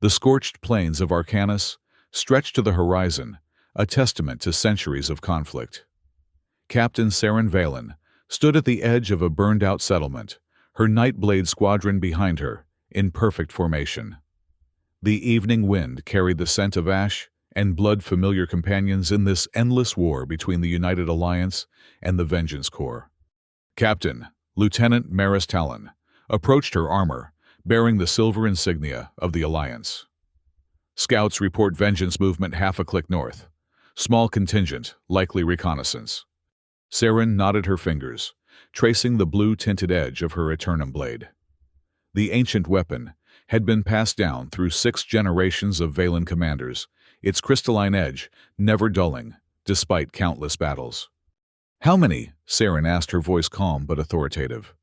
The scorched plains of Arcanus stretched to the horizon, a testament to centuries of conflict. Captain Saren Valen stood at the edge of a burned-out settlement, her Nightblade squadron behind her, in perfect formation. The evening wind carried the scent of ash and blood, familiar companions in this endless war between the United Alliance and the Vengeance Corps. Captain, Lieutenant Maris Talon, approached her armor, bearing the silver insignia of the Alliance. Scouts report Vengeance movement half a click north. Small contingent, likely reconnaissance. Saren nodded her fingers, tracing the blue-tinted edge of her Eternum blade. The ancient weapon had been passed down through 6 generations of Valen commanders, its crystalline edge never dulling, despite countless battles. "How many?" Saren asked, her voice calm but authoritative.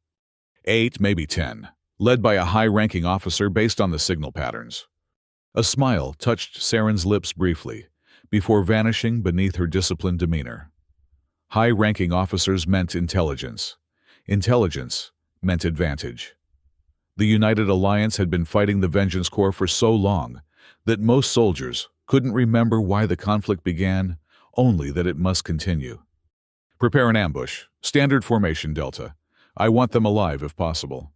8, maybe 10, led by a high-ranking officer based on the signal patterns. A smile touched Saren's lips briefly, before vanishing beneath her disciplined demeanor. High-ranking officers meant intelligence. Intelligence meant advantage. The United Alliance had been fighting the Vengeance Corps for so long that most soldiers couldn't remember why the conflict began, only that it must continue. "Prepare an ambush. Standard formation, Delta. I want them alive if possible."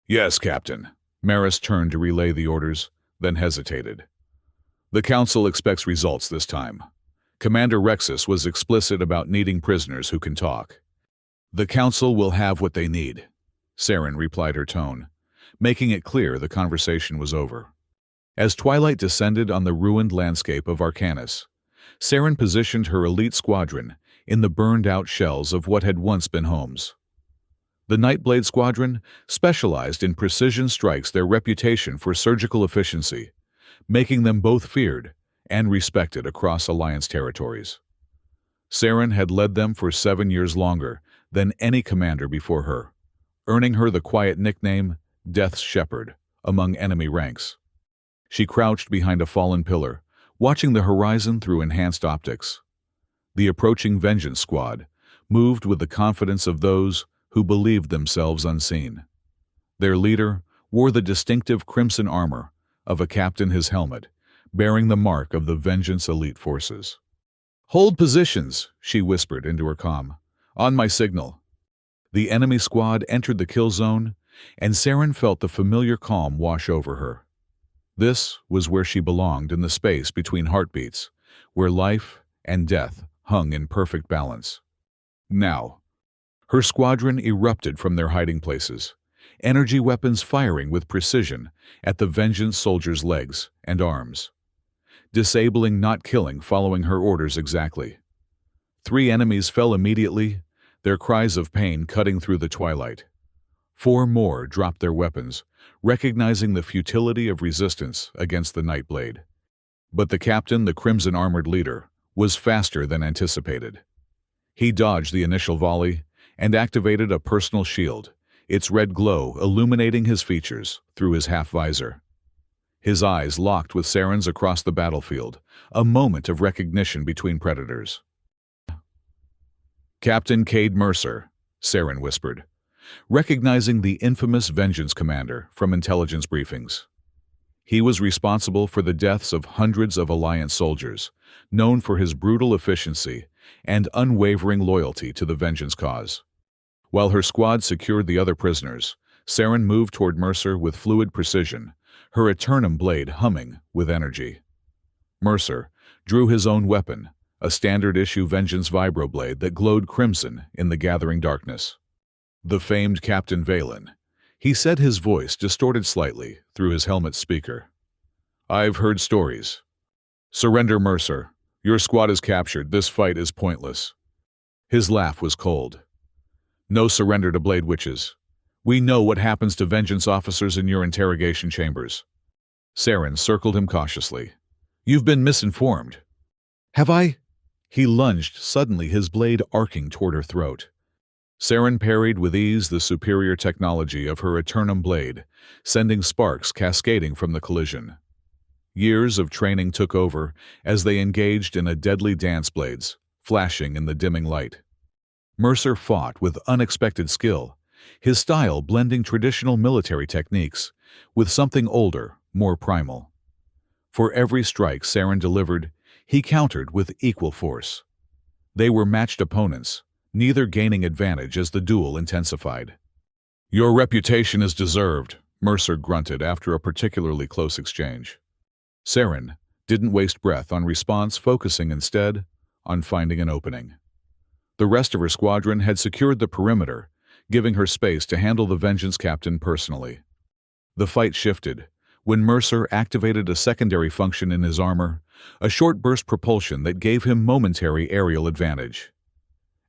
"Yes, Captain." Maris turned to relay the orders, then hesitated. "The Council expects results this time. Commander Rexus was explicit about needing prisoners who can talk." "The Council will have what they need," Saren replied, her tone, making it clear the conversation was over. As twilight descended on the ruined landscape of Arcanus, Saren positioned her elite squadron in the burned-out shells of what had once been homes. The Nightblade squadron specialized in precision strikes, their reputation for surgical efficiency, making them both feared and respected across Alliance territories. Saren had led them for 7 years longer than any commander before her, earning her the quiet nickname Death's Shepherd among enemy ranks. She crouched behind a fallen pillar, watching the horizon through enhanced optics. The approaching Vengeance Squad moved with the confidence of those who believed themselves unseen. Their leader wore the distinctive crimson armor of a captain, his helmet bearing the mark of the Vengeance elite forces. "Hold positions," she whispered into her comm. "On my signal." The enemy squad entered the kill zone, and Saren felt the familiar calm wash over her. This was where she belonged, in the space between heartbeats, where life and death hung in perfect balance. Now, her squadron erupted from their hiding places, energy weapons firing with precision at the Vengeance soldiers' legs and arms. Disabling, not killing, following her orders exactly. 3 enemies fell immediately, their cries of pain cutting through the twilight. 4 more dropped their weapons, recognizing the futility of resistance against the Nightblade. But the captain, the crimson-armored leader, was faster than anticipated. He dodged the initial volley and activated a personal shield, its red glow illuminating his features through his half-visor. His eyes locked with Saren's across the battlefield, a moment of recognition between predators. "Captain Cade Mercer," Saren whispered, recognizing the infamous Vengeance commander from intelligence briefings. He was responsible for the deaths of hundreds of Alliance soldiers, known for his brutal efficiency and unwavering loyalty to the Vengeance cause. While her squad secured the other prisoners, Saren moved toward Mercer with fluid precision, her Eternum blade humming with energy. Mercer drew his own weapon, a standard-issue Vengeance vibroblade that glowed crimson in the gathering darkness. "The famed Captain Valen," he said, his voice distorted slightly through his helmet speaker. "I've heard stories. Surrender, Mercer. Your squad is captured. This fight is pointless." His laugh was cold. "No surrender to Blade Witches. We know what happens to Vengeance officers in your interrogation chambers." Saren circled him cautiously. "You've been misinformed." "Have I?" He lunged suddenly, his blade arcing toward her throat. Saren parried with ease the superior technology of her Eternum blade, sending sparks cascading from the collision. Years of training took over as they engaged in a deadly dance, blades flashing in the dimming light. Mercer fought with unexpected skill, his style blending traditional military techniques with something older, more primal. For every strike Saren delivered, he countered with equal force. They were matched opponents, neither gaining advantage as the duel intensified. "Your reputation is deserved," Mercer grunted after a particularly close exchange. Saren didn't waste breath on response, focusing instead on finding an opening. The rest of her squadron had secured the perimeter, giving her space to handle the Vengeance captain personally. The fight shifted when Mercer activated a secondary function in his armor, a short burst propulsion that gave him momentary aerial advantage.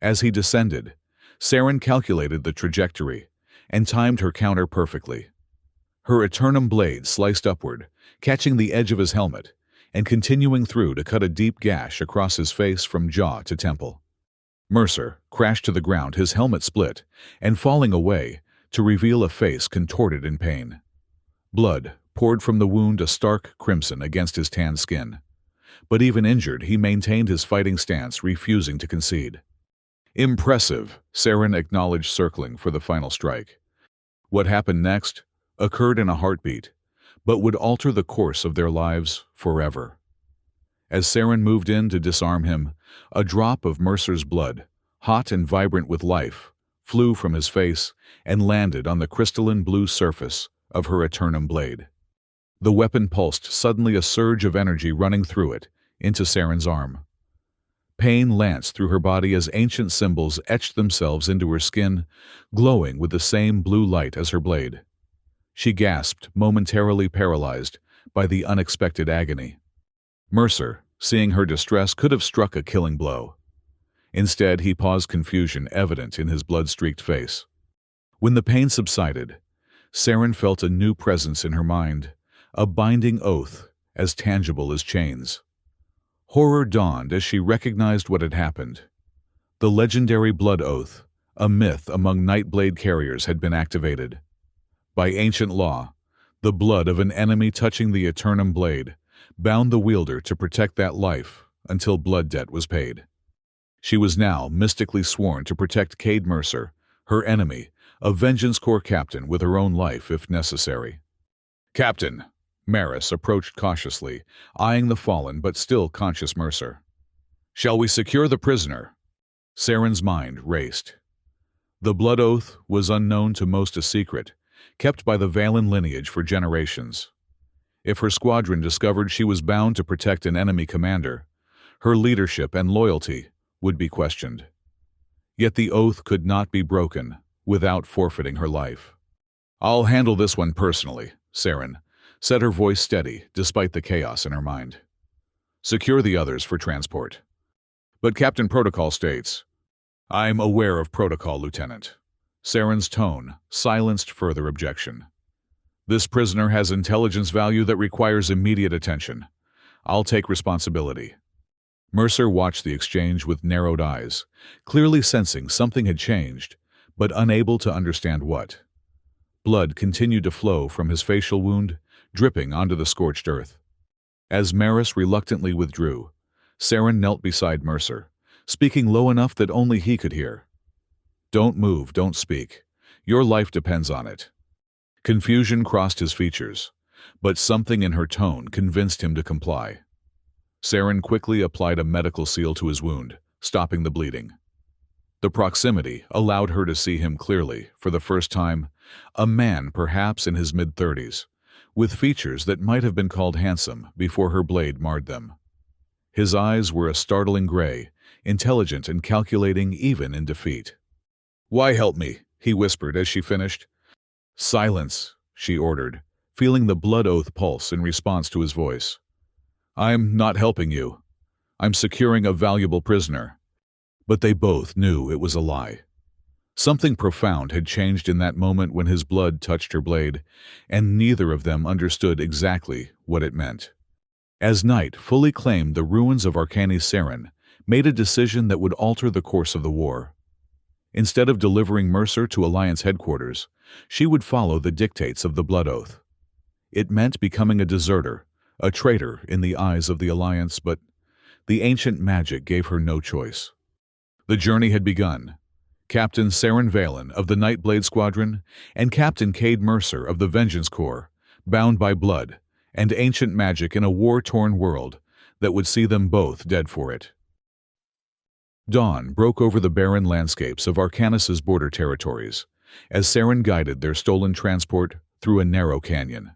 As he descended, Saren calculated the trajectory and timed her counter perfectly. Her Eternum blade sliced upward, catching the edge of his helmet, and continuing through to cut a deep gash across his face from jaw to temple. Mercer crashed to the ground, his helmet split, and falling away to reveal a face contorted in pain. Blood poured from the wound, a stark crimson against his tanned skin. But even injured, he maintained his fighting stance, refusing to concede. "Impressive," Saren acknowledged, circling for the final strike. What happened next occurred in a heartbeat, but would alter the course of their lives forever. As Saren moved in to disarm him, a drop of Mercer's blood, hot and vibrant with life, flew from his face and landed on the crystalline blue surface of her Eternum blade. The weapon pulsed, suddenly a surge of energy running through it, into Saren's arm. Pain lanced through her body as ancient symbols etched themselves into her skin, glowing with the same blue light as her blade. She gasped, momentarily paralyzed by the unexpected agony. Mercer, seeing her distress, could have struck a killing blow. Instead, he paused, confusion evident in his blood-streaked face. When the pain subsided, Saren felt a new presence in her mind, a binding oath as tangible as chains. Horror dawned as she recognized what had happened. The legendary blood oath, a myth among Nightblade carriers, had been activated. By ancient law, the blood of an enemy touching the Eternum blade bound the wielder to protect that life until blood debt was paid. She was now mystically sworn to protect Cade Mercer, her enemy, a Vengeance Corps captain, with her own life if necessary. "Captain," Maris approached cautiously, eyeing the fallen but still conscious Mercer. "Shall we secure the prisoner?" Saren's mind raced. The blood oath was unknown to most, a secret, kept by the Valen lineage for generations. If her squadron discovered she was bound to protect an enemy commander, her leadership and loyalty would be questioned. Yet the oath could not be broken without forfeiting her life. "I'll handle this one personally," Saren said, her voice steady despite the chaos in her mind. "Secure the others for transport." "But Captain Protocol states—" "I'm aware of protocol, Lieutenant." Saren's tone silenced further objection. "This prisoner has intelligence value that requires immediate attention. I'll take responsibility." Mercer watched the exchange with narrowed eyes, clearly sensing something had changed, but unable to understand what. Blood continued to flow from his facial wound, dripping onto the scorched earth. As Maris reluctantly withdrew, Saren knelt beside Mercer, speaking low enough that only he could hear. "Don't move, don't speak. Your life depends on it." Confusion crossed his features, but something in her tone convinced him to comply. Saren quickly applied a medical seal to his wound, stopping the bleeding. The proximity allowed her to see him clearly, for the first time, a man perhaps in his mid-30s, with features that might have been called handsome before her blade marred them. His eyes were a startling gray, intelligent and calculating even in defeat. "Why help me?" he whispered as she finished. "Silence," she ordered, feeling the blood oath pulse in response to his voice. "I'm not helping you. I'm securing a valuable prisoner." But they both knew it was a lie. Something profound had changed in that moment when his blood touched her blade, and neither of them understood exactly what it meant. As night fully claimed the ruins of Arcani, Saren made a decision that would alter the course of the war. Instead of delivering Mercer to Alliance headquarters, she would follow the dictates of the blood oath. It meant becoming a deserter, a traitor in the eyes of the Alliance, but the ancient magic gave her no choice. The journey had begun. Captain Saren Valen of the Nightblade Squadron and Captain Cade Mercer of the Vengeance Corps, bound by blood and ancient magic in a war-torn world that would see them both dead for it. Dawn broke over the barren landscapes of Arcanus's border territories as Saren guided their stolen transport through a narrow canyon.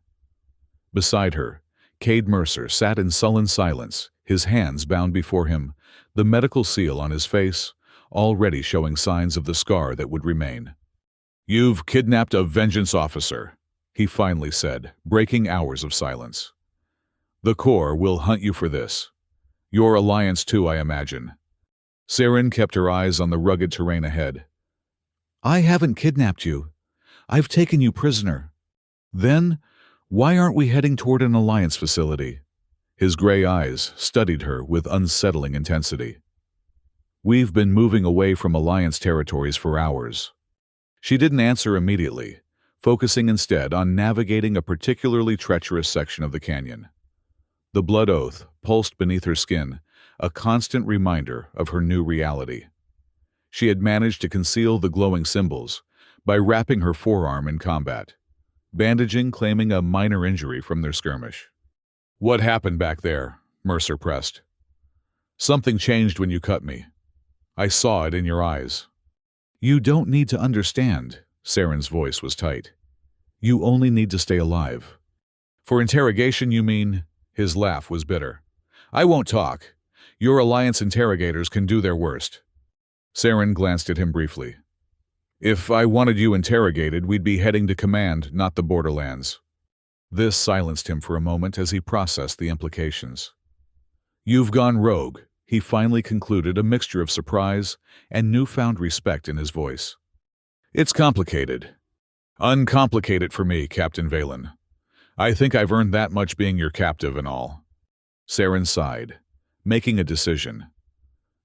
Beside her, Cade Mercer sat in sullen silence, his hands bound before him, the medical seal on his face, already showing signs of the scar that would remain. "You've kidnapped a vengeance officer," he finally said, breaking hours of silence. "The Corps will hunt you for this. Your alliance too, I imagine." Saren kept her eyes on the rugged terrain ahead. "I haven't kidnapped you. I've taken you prisoner." "Then, why aren't we heading toward an alliance facility?" His gray eyes studied her with unsettling intensity. "We've been moving away from alliance territories for hours." She didn't answer immediately, focusing instead on navigating a particularly treacherous section of the canyon. The blood oath pulsed beneath her skin, a constant reminder of her new reality. She had managed to conceal the glowing symbols by wrapping her forearm in combat, bandaging claiming a minor injury from their skirmish. "What happened back there?" Mercer pressed. "Something changed when you cut me. I saw it in your eyes." "You don't need to understand," Saren's voice was tight. "You only need to stay alive." "For interrogation, you mean?" His laugh was bitter. "I won't talk. Your Alliance interrogators can do their worst." Saren glanced at him briefly. "If I wanted you interrogated, we'd be heading to command, not the borderlands." This silenced him for a moment as he processed the implications. "You've gone rogue," he finally concluded, a mixture of surprise and newfound respect in his voice. "It's complicated. Uncomplicate it for me, Captain Valen. I think I've earned that much being your captive and all." Saren sighed, making a decision.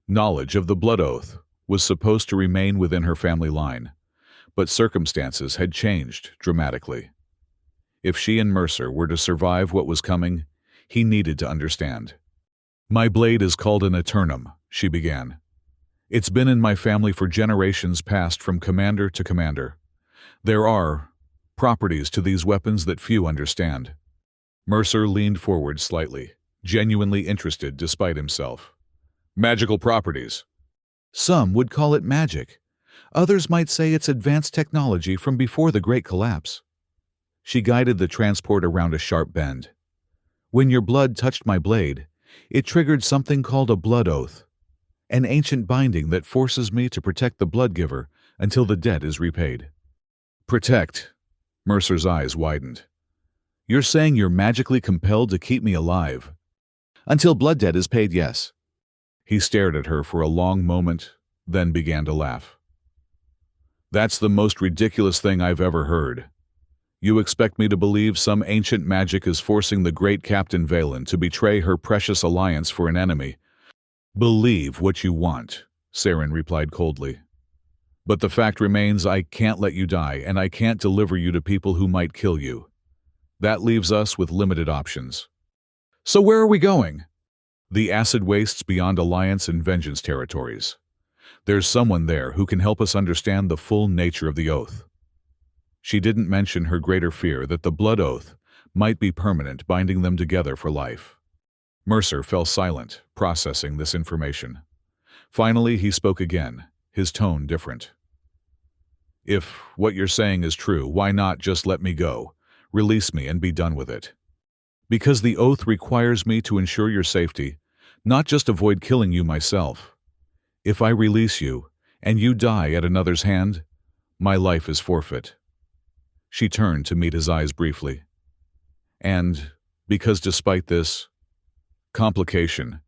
Knowledge of the blood oath was supposed to remain within her family line, but circumstances had changed dramatically. If she and Mercer were to survive what was coming, he needed to understand. "My blade is called an Eternum," she began. "It's been in my family for generations past from commander to commander. There are properties to these weapons that few understand." Mercer leaned forward slightly, genuinely interested despite himself. "Magical properties?" "Some would call it magic. Others might say it's advanced technology from before the Great Collapse." She guided the transport around a sharp bend. "When your blood touched my blade, it triggered something called a blood oath, an ancient binding that forces me to protect the blood giver until the debt is repaid." "Protect?" Mercer's eyes widened. "You're saying you're magically compelled to keep me alive?" "Until blood debt is paid, yes." He stared at her for a long moment, then began to laugh. "That's the most ridiculous thing I've ever heard. You expect me to believe some ancient magic is forcing the great Captain Valen to betray her precious alliance for an enemy?" "Believe what you want," Saren replied coldly. "But the fact remains I can't let you die, and I can't deliver you to people who might kill you. That leaves us with limited options." "So where are we going?" "The acid wastes beyond Alliance and Vengeance territories. There's someone there who can help us understand the full nature of the oath." She didn't mention her greater fear that the blood oath might be permanent, binding them together for life. Mercer fell silent, processing this information. Finally, he spoke again, his tone different. "If what you're saying is true, why not just let me go, release me, and be done with it? Because the oath requires me to ensure your safety, not just avoid killing you myself. If I release you, and you die at another's hand, my life is forfeit." She turned to meet his eyes briefly. "And because despite this complication,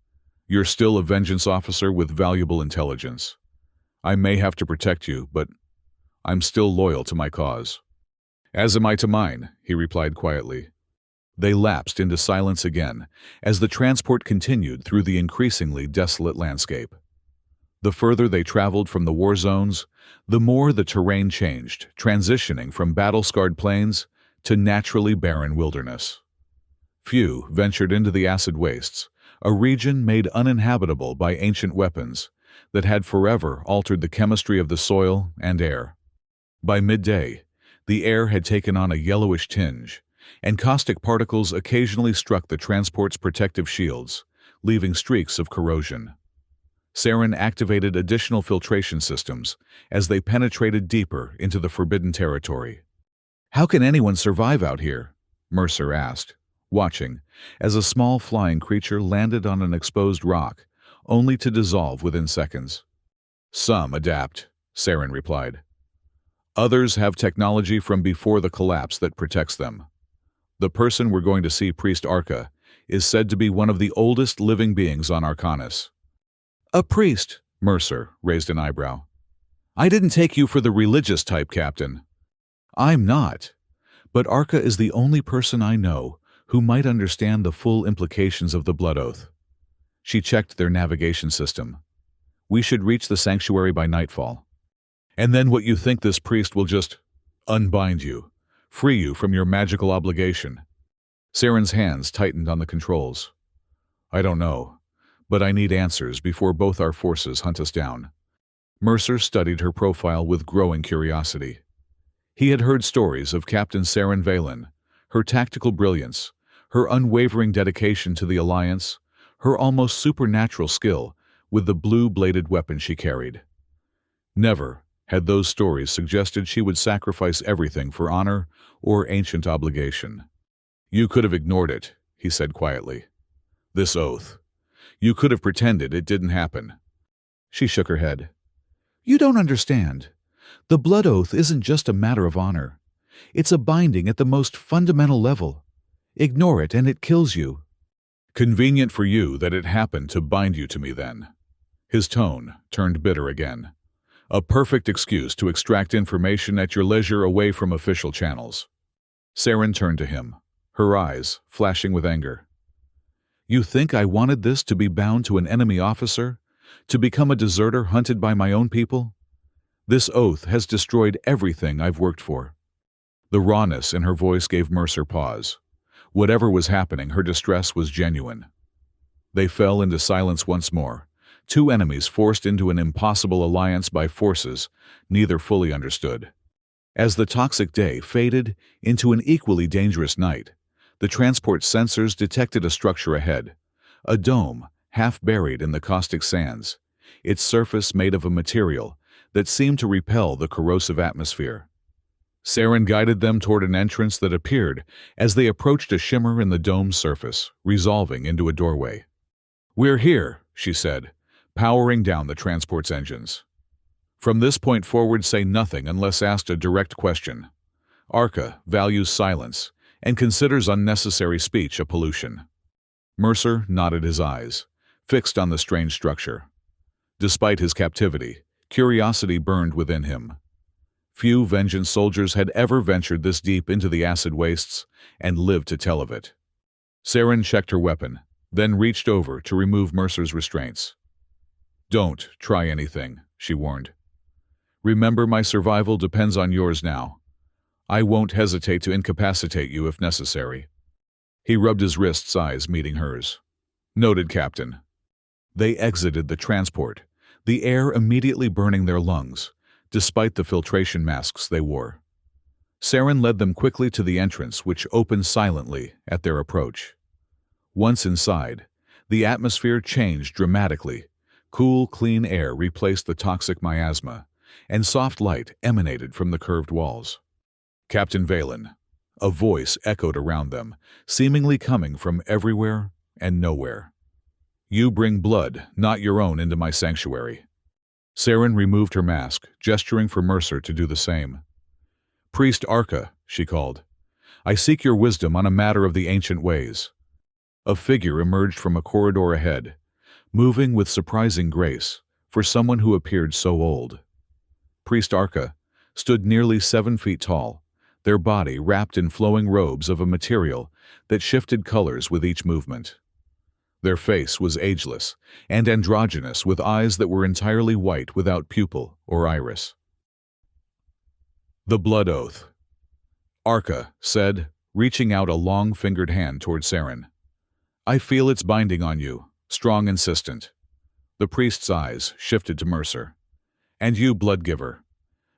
you're still a vengeance officer with valuable intelligence. I may have to protect you, but I'm still loyal to my cause." "As am I to mine," he replied quietly. They lapsed into silence again as the transport continued through the increasingly desolate landscape. The further they traveled from the war zones, the more the terrain changed, transitioning from battle-scarred plains to naturally barren wilderness. Few ventured into the acid wastes, a region made uninhabitable by ancient weapons that had forever altered the chemistry of the soil and air. By midday, the air had taken on a yellowish tinge, and caustic particles occasionally struck the transport's protective shields, leaving streaks of corrosion. Saren activated additional filtration systems as they penetrated deeper into the forbidden territory. "How can anyone survive out here?" Mercer asked, watching as a small flying creature landed on an exposed rock, only to dissolve within seconds. "Some adapt," Saren replied. "Others have technology from before the collapse that protects them. The person we're going to see, Priest Arca, is said to be one of the oldest living beings on Arcanus." "A priest?" Mercer raised an eyebrow. "I didn't take you for the religious type, Captain." "I'm not. But Arca is the only person I know who might understand the full implications of the Blood Oath." She checked their navigation system. "We should reach the sanctuary by nightfall. And then what, you think this priest will just unbind you, free you from your magical obligation?" Saren's hands tightened on the controls. "I don't know, but I need answers before both our forces hunt us down." Mercer studied her profile with growing curiosity. He had heard stories of Captain Saren Valen, her tactical brilliance, her unwavering dedication to the Alliance, her almost supernatural skill with the blue-bladed weapon she carried. Never had those stories suggested she would sacrifice everything for honor or ancient obligation. "You could have ignored it," he said quietly. "This oath. You could have pretended it didn't happen." She shook her head. "You don't understand. The Blood Oath isn't just a matter of honor. It's a binding at the most fundamental level. Ignore it and it kills you." "Convenient for you that it happened to bind you to me then." His tone turned bitter again. "A perfect excuse to extract information at your leisure away from official channels." Saren turned to him, her eyes flashing with anger. "You think I wanted this to be bound to an enemy officer? To become a deserter hunted by my own people? This oath has destroyed everything I've worked for." The rawness in her voice gave Mercer pause. Whatever was happening, her distress was genuine. They fell into silence once more, two enemies forced into an impossible alliance by forces neither fully understood. As the toxic day faded into an equally dangerous night, the transport sensors detected a structure ahead, a dome half buried in the caustic sands, its surface made of a material that seemed to repel the corrosive atmosphere. Saren guided them toward an entrance that appeared as they approached a shimmer in the dome's surface, resolving into a doorway. "We're here," she said, powering down the transport's engines. "From this point forward, say nothing unless asked a direct question. Arca values silence and considers unnecessary speech a pollution." Mercer nodded his eyes, fixed on the strange structure. Despite his captivity, curiosity burned within him. Few Vengeance soldiers had ever ventured this deep into the acid wastes and lived to tell of it. Saren checked her weapon, then reached over to remove Mercer's restraints. "Don't try anything," she warned. "Remember, my survival depends on yours now. I won't hesitate to incapacitate you if necessary." He rubbed his wrists, eyes meeting hers. "Noted, Captain." They exited the transport, the air immediately burning their lungs, despite the filtration masks they wore. Saren led them quickly to the entrance, which opened silently at their approach. Once inside, the atmosphere changed dramatically. Cool, clean air replaced the toxic miasma, and soft light emanated from the curved walls. "Captain Valen," a voice echoed around them, seemingly coming from everywhere and nowhere. "You bring blood, not your own, into my sanctuary." Saren removed her mask, gesturing for Mercer to do the same. "Priest Arca," she called, "I seek your wisdom on a matter of the ancient ways." A figure emerged from a corridor ahead, moving with surprising grace for someone who appeared so old. Priest Arca stood nearly 7 feet tall, their body wrapped in flowing robes of a material that shifted colors with each movement. Their face was ageless and androgynous, with eyes that were entirely white without pupil or iris. "The Blood Oath," Arca said, reaching out a long-fingered hand toward Saren. "I feel its binding on you, strong, insistent." The priest's eyes shifted to Mercer. "And you, Bloodgiver.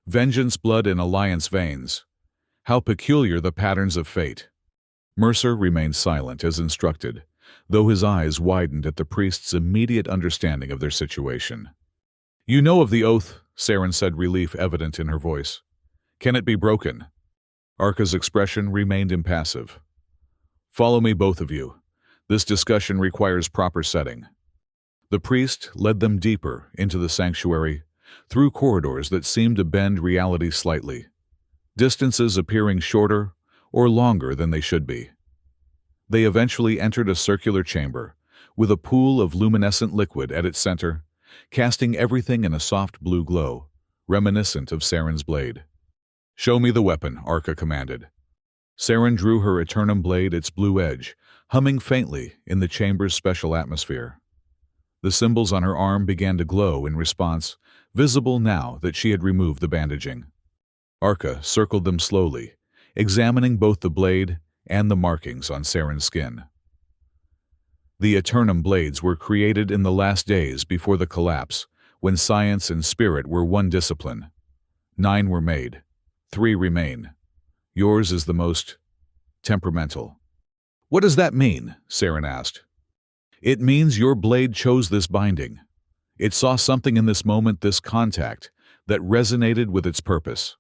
Vengeance blood in Alliance veins. How peculiar the patterns of fate." Mercer remained silent as instructed, though his eyes widened at the priest's immediate understanding of their situation. "You know of the oath," Saren said, relief evident in her voice. "Can it be broken?" Arca's expression remained impassive. "Follow me, both of you. This discussion requires proper setting." The priest led them deeper into the sanctuary, through corridors that seemed to bend reality slightly, distances appearing shorter or longer than they should be. They eventually entered a circular chamber, with a pool of luminescent liquid at its center, casting everything in a soft blue glow, reminiscent of Saren's blade. "Show me the weapon," Arca commanded. Saren drew her eternum blade, its blue edge, humming faintly in the chamber's special atmosphere. The symbols on her arm began to glow in response, visible now that she had removed the bandaging. Arca circled them slowly, examining both the blade and the markings on Saren's skin. The eternum blades were created in the last days before the collapse, when science and spirit were one discipline. 9 were made. 3 remain. Yours is the most temperamental. "What does that mean?" Saren asked. "It means your blade chose this binding. It saw something in this moment, this contact, that resonated with its purpose."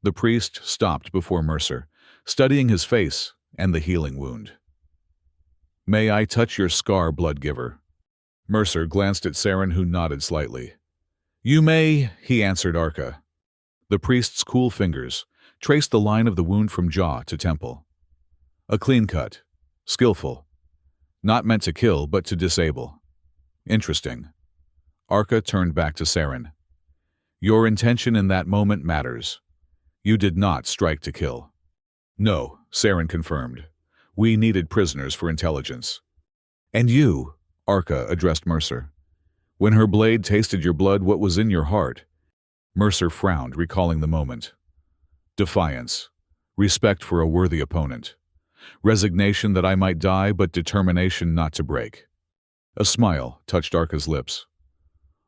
The priest stopped before Mercer, studying his face and the healing wound. "May I touch your scar, blood-giver?" Mercer glanced at Saren, who nodded slightly. "You may," he answered Arca. The priest's cool fingers traced the line of the wound from jaw to temple. A clean cut, skillful, not meant to kill but to disable. "Interesting." Arca turned back to Saren. "Your intention in that moment matters. You did not strike to kill." "No," Saren confirmed. "We needed prisoners for intelligence." "And you," Arca addressed Mercer. "When her blade tasted your blood, what was in your heart?" Mercer frowned, recalling the moment. "Defiance. Respect for a worthy opponent. Resignation that I might die, but determination not to break." A smile touched Arca's lips.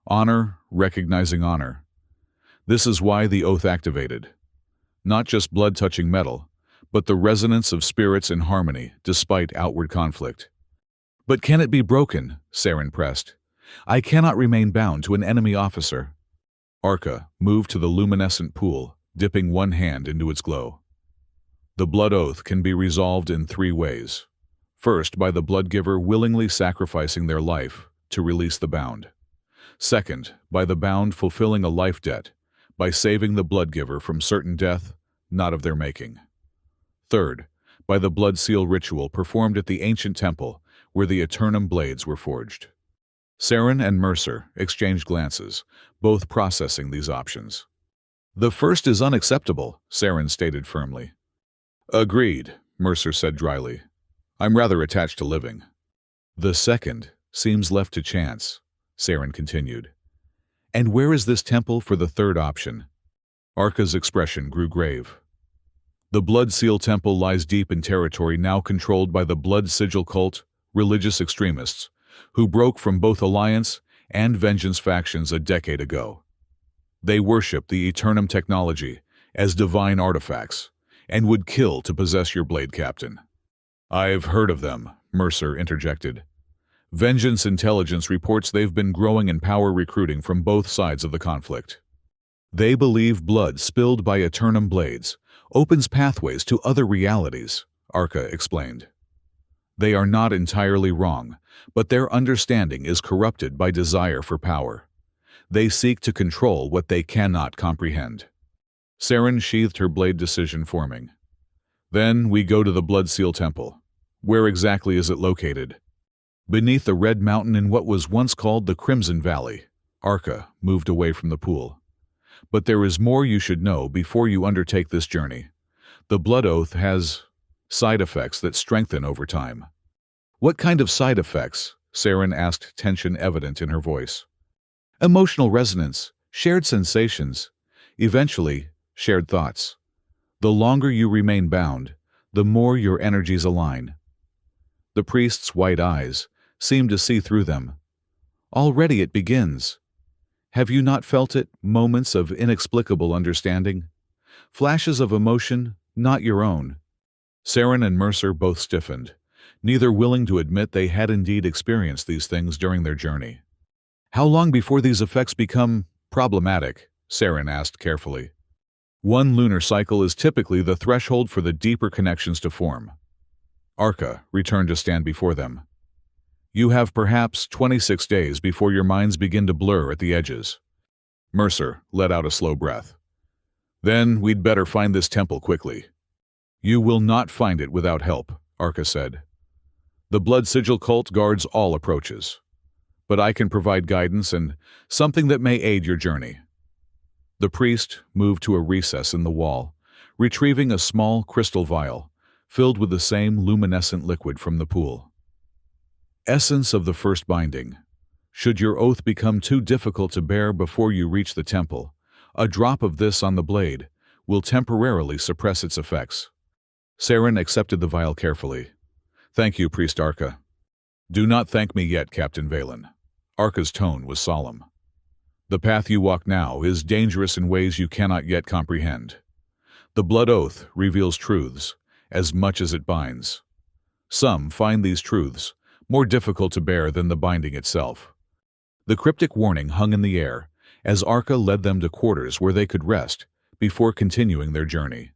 "Honor, recognizing honor. This is why the oath activated. Not just blood-touching metal, but the resonance of spirits in harmony despite outward conflict." "But can it be broken?" Saren pressed. "I cannot remain bound to an enemy officer." Arca moved to the luminescent pool, dipping one hand into its glow. "The blood oath can be resolved in 3 ways. First, by the blood-giver willingly sacrificing their life to release the bound. Second, by the bound fulfilling a life debt, by saving the blood-giver from certain death, not of their making. Third, by the blood seal ritual performed at the ancient temple where the eternum blades were forged." Saren and Mercer exchanged glances, both processing these options. "The first is unacceptable," Saren stated firmly. "Agreed," Mercer said dryly. "I'm rather attached to living." "The second seems left to chance," Saren continued. "And where is this temple for the third option?" Arca's expression grew grave. "The Blood Seal Temple lies deep in territory now controlled by the Blood Sigil cult, religious extremists, who broke from both Alliance and Vengeance factions a decade ago. They worship the Eternum technology as divine artifacts, and would kill to possess your blade, Captain." "I've heard of them," Mercer interjected. "Vengeance intelligence reports they've been growing in power, recruiting from both sides of the conflict. They believe blood spilled by Eternum blades opens pathways to other realities," Arca explained. "They are not entirely wrong, but their understanding is corrupted by desire for power. They seek to control what they cannot comprehend." Saren sheathed her blade, decision forming. "Then we go to the Blood Seal Temple. Where exactly is it located?" "Beneath the Red Mountain in what was once called the Crimson Valley." Arca moved away from the pool. "But there is more you should know before you undertake this journey. The Blood Oath has side effects that strengthen over time." "What kind of side effects?" Saren asked, tension evident in her voice. "Emotional resonance, shared sensations, eventually shared thoughts. The longer you remain bound, the more your energies align." The priest's white eyes seemed to see through them. "Already it begins. Have you not felt it, moments of inexplicable understanding? Flashes of emotion, not your own. Saren and Mercer both stiffened, neither willing to admit they had indeed experienced these things during their journey. "How long before these effects become problematic?" Saren asked carefully. "One lunar cycle is typically the threshold for the deeper connections to form." Arca returned to stand before them. "You have perhaps 26 days before your minds begin to blur at the edges." Mercer let out a slow breath. "Then we'd better find this temple quickly." "You will not find it without help," Arca said. "The Blood Sigil cult guards all approaches. But I can provide guidance and something that may aid your journey." The priest moved to a recess in the wall, retrieving a small crystal vial, filled with the same luminescent liquid from the pool. "Essence of the first binding. Should your oath become too difficult to bear before you reach the temple, a drop of this on the blade will temporarily suppress its effects." Saren accepted the vial carefully. "Thank you, Priest Arca." "Do not thank me yet, Captain Valen." Arca's tone was solemn. "The path you walk now is dangerous in ways you cannot yet comprehend. The Blood Oath reveals truths as much as it binds. Some find these truths more difficult to bear than the binding itself." The cryptic warning hung in the air as Arca led them to quarters where they could rest before continuing their journey.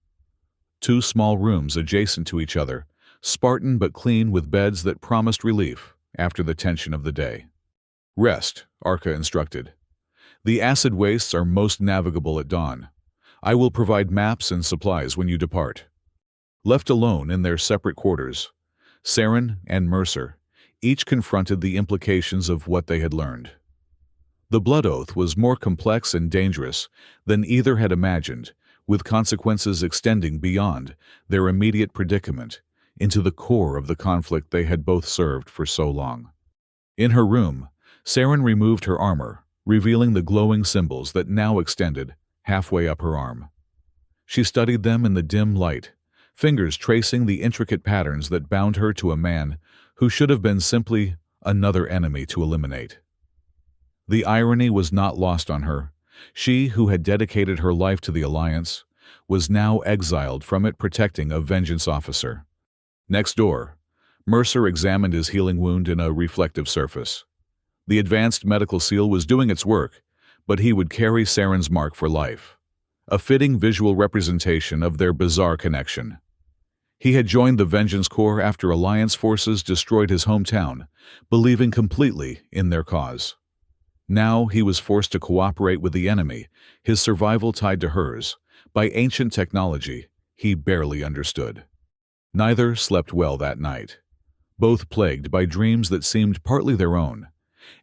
Two small rooms adjacent to each other, Spartan but clean, with beds that promised relief after the tension of the day. "Rest," Arca instructed. "The acid wastes are most navigable at dawn. I will provide maps and supplies when you depart." Left alone in their separate quarters, Saren and Mercer each confronted the implications of what they had learned. The Blood Oath was more complex and dangerous than either had imagined, with consequences extending beyond their immediate predicament into the core of the conflict they had both served for so long. In her room, Saren removed her armor, revealing the glowing symbols that now extended halfway up her arm. She studied them in the dim light, fingers tracing the intricate patterns that bound her to a man who should have been simply another enemy to eliminate. The irony was not lost on her. She, who had dedicated her life to the Alliance, was now exiled from it, protecting a vengeance officer. Next door, Mercer examined his healing wound in a reflective surface. The advanced medical seal was doing its work, but he would carry Saren's mark for life, a fitting visual representation of their bizarre connection. He had joined the Vengeance Corps after Alliance forces destroyed his hometown, believing completely in their cause. Now he was forced to cooperate with the enemy, his survival tied to hers, by ancient technology he barely understood. Neither slept well that night, both plagued by dreams that seemed partly their own,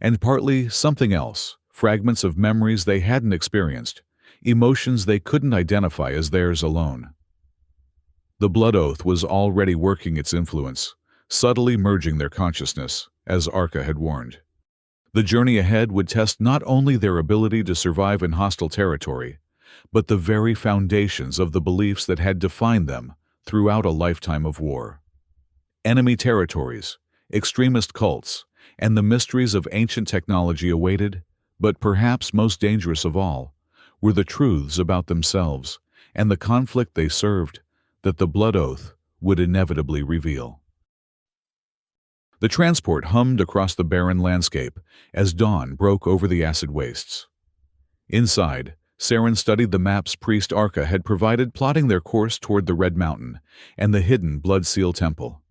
and partly something else, fragments of memories they hadn't experienced, emotions they couldn't identify as theirs alone. The Blood Oath was already working its influence, subtly merging their consciousness, as Arca had warned. The journey ahead would test not only their ability to survive in hostile territory, but the very foundations of the beliefs that had defined them throughout a lifetime of war. Enemy territories, extremist cults, and the mysteries of ancient technology awaited, but perhaps most dangerous of all, were the truths about themselves and the conflict they served that the Blood Oath would inevitably reveal. The transport hummed across the barren landscape as dawn broke over the acid wastes. Inside, Saren studied the maps Priest Arca had provided, plotting their course toward the Red Mountain and the hidden Blood Seal Temple.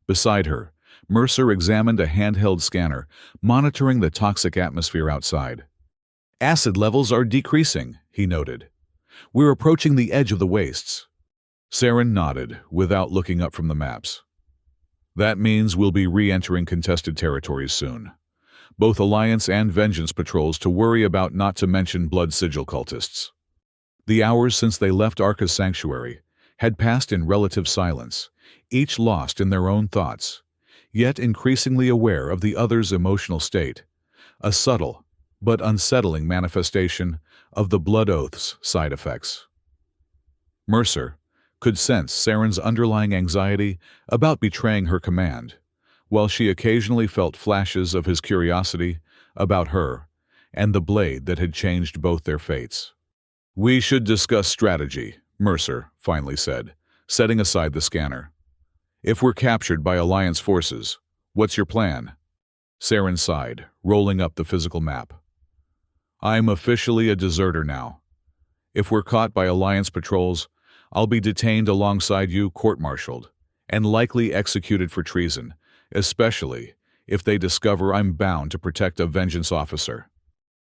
Beside her, Mercer examined a handheld scanner, monitoring the toxic atmosphere outside. "Acid levels are decreasing," he noted. "We're approaching the edge of the wastes." Saren nodded, without looking up from the maps. "That means we'll be re-entering contested territories soon. Both Alliance and Vengeance patrols to worry about, not to mention Blood Sigil cultists." The hours since they left Arca's sanctuary had passed in relative silence, each lost in their own thoughts, yet increasingly aware of the other's emotional state, a subtle but unsettling manifestation of the Blood Oath's side effects. Mercer could sense Saren's underlying anxiety about betraying her command, while she occasionally felt flashes of his curiosity about her and the blade that had changed both their fates. "We should discuss strategy," Mercer finally said, setting aside the scanner. "If we're captured by Alliance forces, what's your plan?" Saren sighed, rolling up the physical map. "I'm officially a deserter now. If we're caught by Alliance patrols, I'll be detained alongside you, court-martialed, and likely executed for treason, especially if they discover I'm bound to protect a Vengeance officer.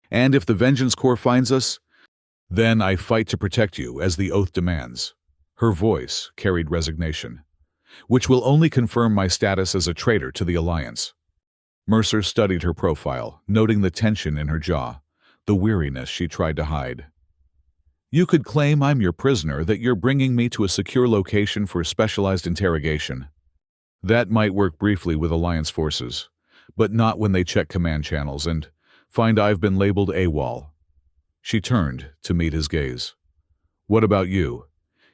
And if the Vengeance Corps finds us, then I fight to protect you as the oath demands." Her voice carried resignation, "which will only confirm my status as a traitor to the Alliance." Mercer studied her profile, noting the tension in her jaw, the weariness she tried to hide. "You could claim I'm your prisoner, that you're bringing me to a secure location for specialized interrogation. That might work briefly with Alliance forces, but not when they check command channels and find I've been labeled AWOL." She turned to meet his gaze. "What about you?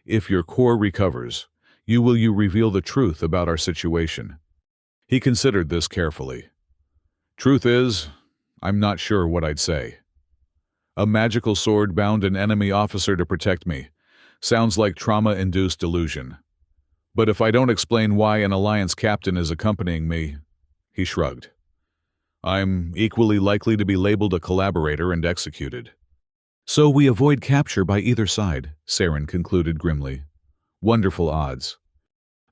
If your core recovers, will you reveal the truth about our situation?" He considered this carefully. "Truth is, I'm not sure what I'd say. A magical sword bound an enemy officer to protect me. Sounds like trauma-induced delusion. But if I don't explain why an Alliance captain is accompanying me," he shrugged, "I'm equally likely to be labeled a collaborator and executed." "So we avoid capture by either side," Saren concluded grimly. "Wonderful odds."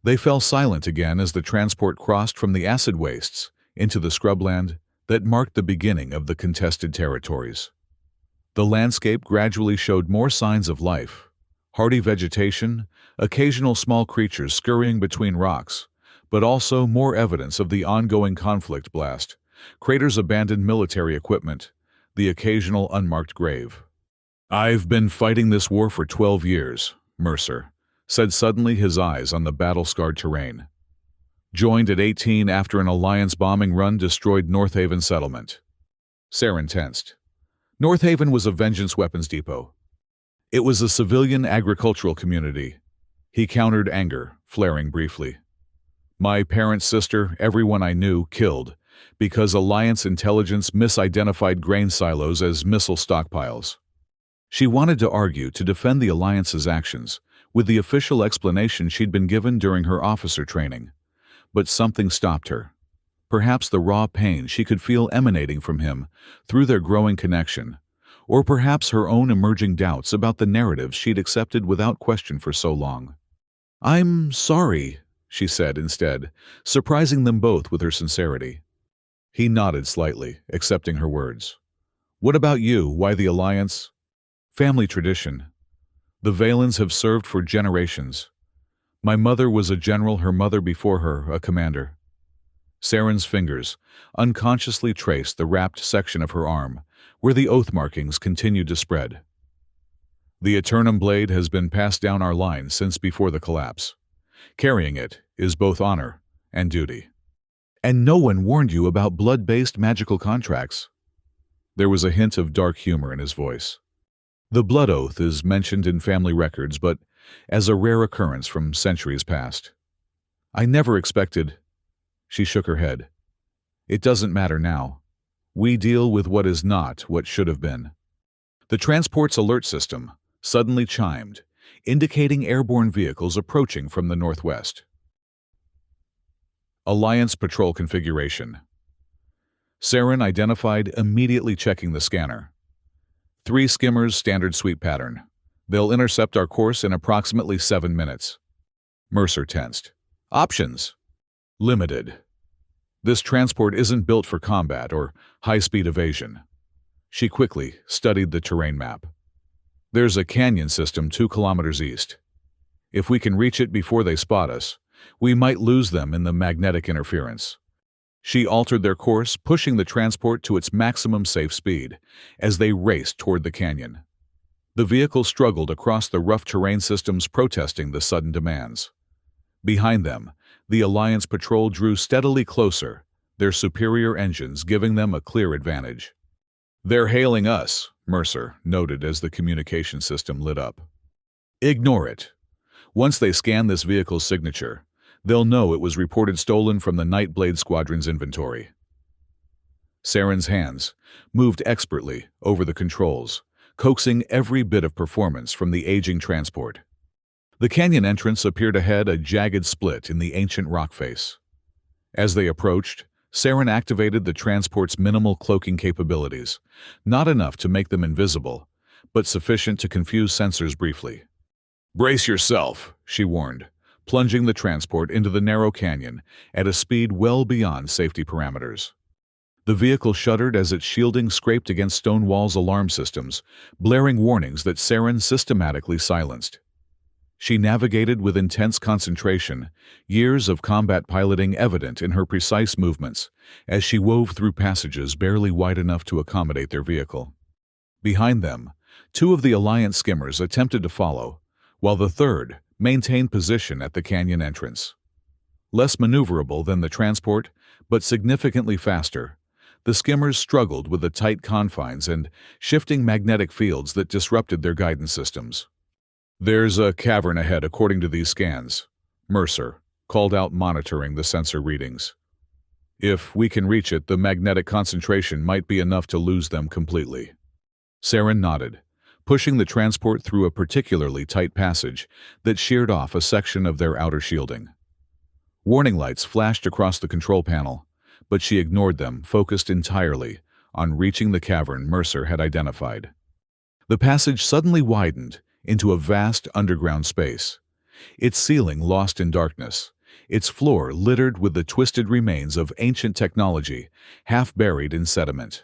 They fell silent again as the transport crossed from the acid wastes into the scrubland that marked the beginning of the contested territories. The landscape gradually showed more signs of life: hardy vegetation, occasional small creatures scurrying between rocks, but also more evidence of the ongoing conflict blast, craters, abandoned military equipment, the occasional unmarked grave. "I've been fighting this war for 12 years, Mercer said suddenly, his eyes on the battle-scarred terrain. "Joined at 18 after an Alliance bombing run destroyed North Haven settlement." Saren tensed. North Haven was a Vengeance weapons depot. It was a civilian agricultural community. He countered, anger flaring briefly. "My parents, sister, everyone I knew, killed because Alliance intelligence misidentified grain silos as missile stockpiles." She wanted to argue to defend the Alliance's actions with the official explanation she'd been given during her officer training, but something stopped her. Perhaps the raw pain she could feel emanating from him through their growing connection, or perhaps her own emerging doubts about the narratives she'd accepted without question for so long. "I'm sorry," she said instead, surprising them both with her sincerity. He nodded slightly, accepting her words. "What about you? Why the Alliance?" "Family tradition. The Valens have served for generations. My mother was a general, her mother before her a commander." Saren's fingers unconsciously traced the wrapped section of her arm, where the oath markings continued to spread. "The Eternum blade has been passed down our line since before the collapse. Carrying it is both honor and duty." "And no one warned you about blood-based magical contracts?" There was a hint of dark humor in his voice. "The blood oath is mentioned in family records, but as a rare occurrence from centuries past. I never expected—" She shook her head. "It doesn't matter now. We deal with what is not what should have been." The transport's alert system suddenly chimed, indicating airborne vehicles approaching from the northwest. Alliance patrol configuration. Saren identified, immediately checking the scanner. 3 skimmers, standard sweep pattern. They'll intercept our course in approximately 7 minutes. Mercer tensed. "Options. Limited. This transport isn't built for combat or high-speed evasion." She quickly studied the terrain map. "There's a canyon system 2 kilometers east. If we can reach it before they spot us, we might lose them in the magnetic interference." She altered their course, pushing the transport to its maximum safe speed as they raced toward the canyon. The vehicle struggled across the rough terrain systems, protesting the sudden demands. Behind them, the Alliance patrol drew steadily closer, their superior engines giving them a clear advantage. "They're hailing us," Mercer noted as the communication system lit up. "Ignore it. Once they scan this vehicle's signature, they'll know it was reported stolen from the Nightblade Squadron's inventory." Saren's hands moved expertly over the controls, coaxing every bit of performance from the aging transport. The canyon entrance appeared ahead, a jagged split in the ancient rock face. As they approached, Saren activated the transport's minimal cloaking capabilities, not enough to make them invisible, but sufficient to confuse sensors briefly. "Brace yourself," she warned, plunging the transport into the narrow canyon at a speed well beyond safety parameters. The vehicle shuddered as its shielding scraped against stone walls' alarm systems, blaring warnings that Saren systematically silenced. She navigated with intense concentration, years of combat piloting evident in her precise movements, as she wove through passages barely wide enough to accommodate their vehicle. Behind them, two of the Alliance skimmers attempted to follow, while the third maintained position at the canyon entrance. Less maneuverable than the transport, but significantly faster, the skimmers struggled with the tight confines and shifting magnetic fields that disrupted their guidance systems. "There's a cavern ahead according to these scans," Mercer called out, monitoring the sensor readings. "If we can reach it, the magnetic concentration might be enough to lose them completely." Saren nodded, pushing the transport through a particularly tight passage that sheared off a section of their outer shielding. Warning lights flashed across the control panel, but she ignored them, focused entirely on reaching the cavern Mercer had identified. The passage suddenly widened into a vast underground space, its ceiling lost in darkness, its floor littered with the twisted remains of ancient technology, half buried in sediment.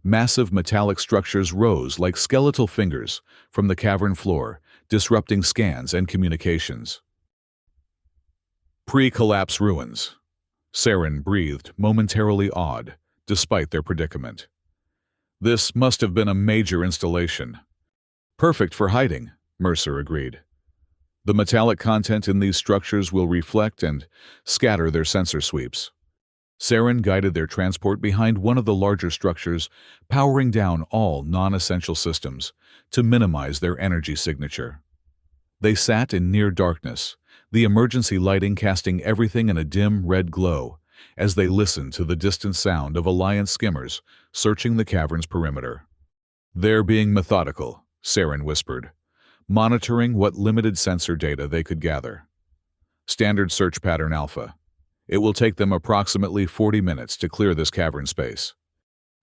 Massive metallic structures rose like skeletal fingers from the cavern floor, disrupting scans and communications. Pre-collapse ruins. Saren breathed, momentarily awed, despite their predicament. This must have been a major installation. "Perfect for hiding," Mercer agreed. "The metallic content in these structures will reflect and scatter their sensor sweeps." Saren guided their transport behind one of the larger structures, powering down all non-essential systems to minimize their energy signature. They sat in near darkness, the emergency lighting casting everything in a dim red glow, as they listened to the distant sound of Alliance skimmers searching the cavern's perimeter. "They're being methodical," Saren whispered, monitoring what limited sensor data they could gather. "Standard search pattern Alpha. It will take them approximately 40 minutes to clear this cavern space."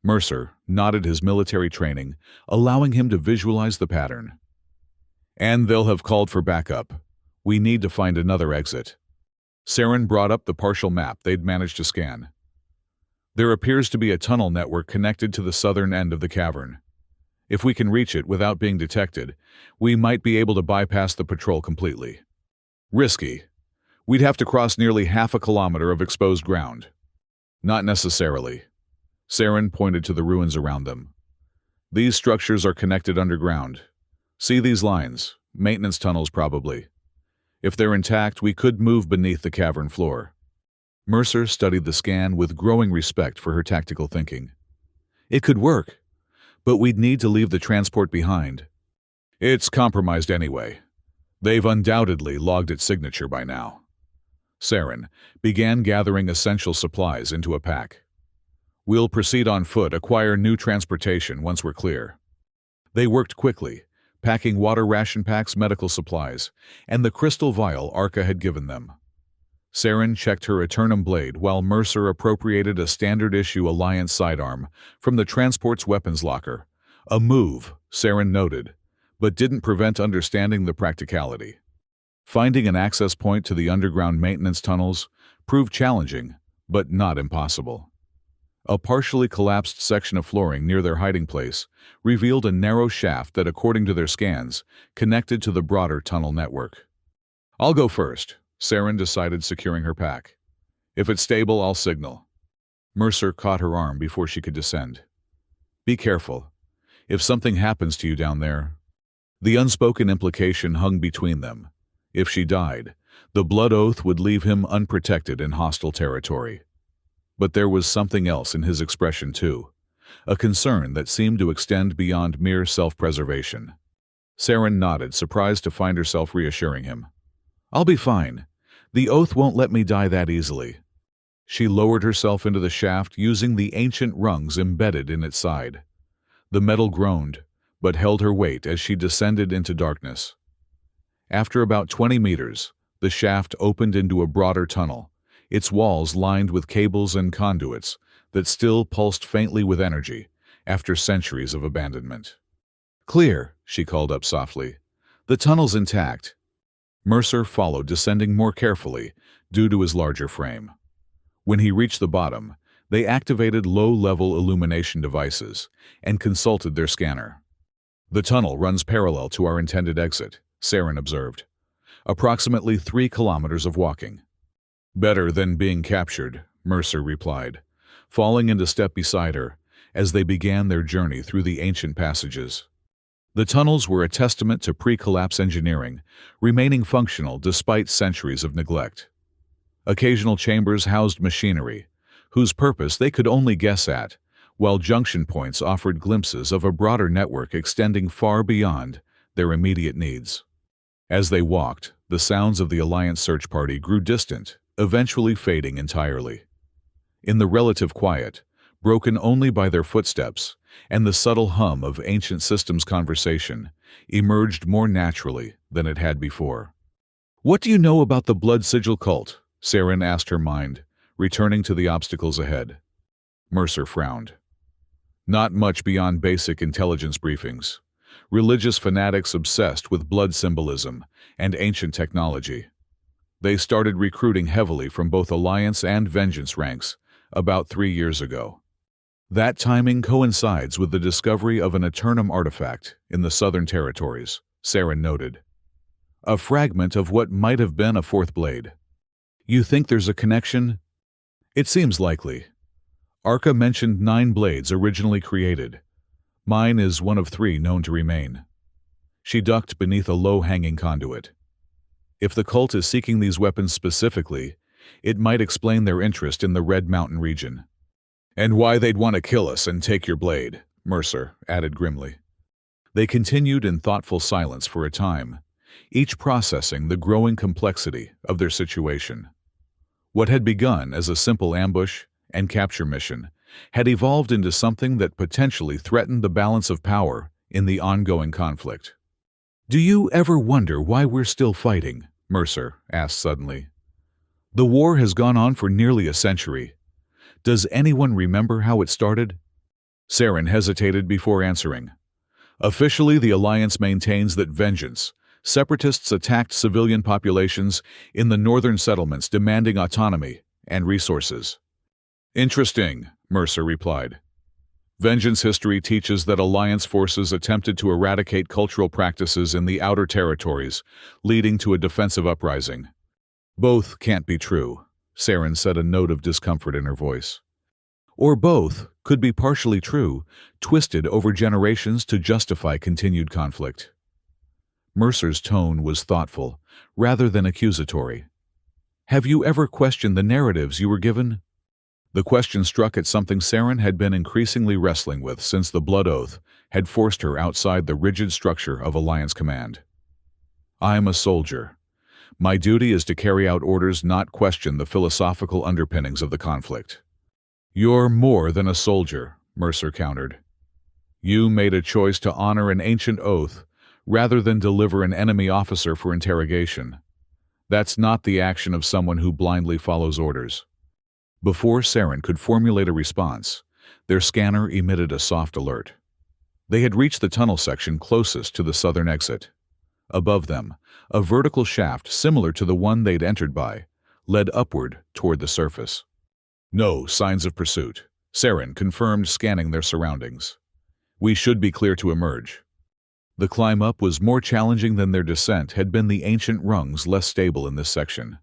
Mercer nodded his military training, allowing him to visualize the pattern. "And they'll have called for backup. We need to find another exit." Saren brought up the partial map they'd managed to scan. "There appears to be a tunnel network connected to the southern end of the cavern. If we can reach it without being detected, we might be able to bypass the patrol completely. Risky. We'd have to cross nearly half a kilometer of exposed ground." "Not necessarily." Saren pointed to the ruins around them. "These structures are connected underground. See these lines? Maintenance tunnels, probably. If they're intact, we could move beneath the cavern floor." Mercer studied the scan with growing respect for her tactical thinking. "It could work, but we'd need to leave the transport behind. It's compromised anyway. They've undoubtedly logged its signature by now." Saren began gathering essential supplies into a pack. "We'll proceed on foot, acquire new transportation once we're clear." They worked quickly, packing water ration packs, medical supplies, and the crystal vial Arca had given them. Saren checked her Eternum blade while Mercer appropriated a standard-issue Alliance sidearm from the transport's weapons locker. A move, Saren noted, but didn't prevent understanding the practicality. Finding an access point to the underground maintenance tunnels proved challenging, but not impossible. A partially collapsed section of flooring near their hiding place revealed a narrow shaft that, according to their scans, connected to the broader tunnel network. "I'll go first," Saren decided, securing her pack. "If it's stable, I'll signal." Mercer caught her arm before she could descend. "Be careful. If something happens to you down there..." The unspoken implication hung between them. If she died, the blood oath would leave him unprotected in hostile territory. But there was something else in his expression too, a concern that seemed to extend beyond mere self-preservation. Saren nodded, surprised to find herself reassuring him. "I'll be fine. The oath won't let me die that easily." She lowered herself into the shaft using the ancient rungs embedded in its side. The metal groaned, but held her weight as she descended into darkness. After about 20 meters, the shaft opened into a broader tunnel, its walls lined with cables and conduits that still pulsed faintly with energy after centuries of abandonment. "Clear," she called up softly. "The tunnel's intact." Mercer followed, descending more carefully due to his larger frame. When he reached the bottom, they activated low-level illumination devices and consulted their scanner. "The tunnel runs parallel to our intended exit," Saren observed. "Approximately 3 kilometers of walking." "Better than being captured," Mercer replied, falling into step beside her as they began their journey through the ancient passages. The tunnels were a testament to pre-collapse engineering, remaining functional despite centuries of neglect. Occasional chambers housed machinery, whose purpose they could only guess at, while junction points offered glimpses of a broader network extending far beyond their immediate needs. As they walked, the sounds of the Alliance search party grew distant, eventually fading entirely. In the relative quiet, broken only by their footsteps and the subtle hum of ancient systems conversation, emerged more naturally than it had before. "What do you know about the Blood Sigil cult?" Saren asked her mind, returning to the obstacles ahead. Mercer frowned. "Not much beyond basic intelligence briefings. Religious fanatics obsessed with blood symbolism and ancient technology. They started recruiting heavily from both Alliance and Vengeance ranks about 3 years ago. That timing coincides with the discovery of an Eternum artifact in the Southern Territories," Saren noted. "A fragment of what might have been a fourth blade." "You think there's a connection?" "It seems likely. Arca mentioned 9 blades originally created. Mine is one of 3 known to remain." She ducked beneath a low-hanging conduit. "If the cult is seeking these weapons specifically, it might explain their interest in the Red Mountain region." "And why they'd want to kill us and take your blade," Mercer added grimly. They continued in thoughtful silence for a time, each processing the growing complexity of their situation. What had begun as a simple ambush and capture mission had evolved into something that potentially threatened the balance of power in the ongoing conflict. "Do you ever wonder why we're still fighting?" Mercer asked suddenly. "The war has gone on for nearly a century. Does anyone remember how it started?" Saren hesitated before answering. "Officially, the Alliance maintains that Vengeance, separatists attacked civilian populations in the northern settlements demanding autonomy and resources." "Interesting," Mercer replied. "Vengeance history teaches that Alliance forces attempted to eradicate cultural practices in the outer territories, leading to a defensive uprising." "Both can't be true," Saren said, a note of discomfort in her voice. "Or both could be partially true, twisted over generations to justify continued conflict." Mercer's tone was thoughtful, rather than accusatory. "Have you ever questioned the narratives you were given?" The question struck at something Saren had been increasingly wrestling with since the Blood Oath had forced her outside the rigid structure of Alliance command. "I am a soldier. My duty is to carry out orders, not question the philosophical underpinnings of the conflict." "You're more than a soldier," Mercer countered. "You made a choice to honor an ancient oath rather than deliver an enemy officer for interrogation. That's not the action of someone who blindly follows orders." Before Saren could formulate a response, their scanner emitted a soft alert. They had reached the tunnel section closest to the southern exit. Above them, a vertical shaft similar to the one they'd entered by led upward toward the surface. "No signs of pursuit," Saren confirmed, scanning their surroundings. "We should be clear to emerge." The climb up was more challenging than their descent had been, the ancient rungs less stable in this section.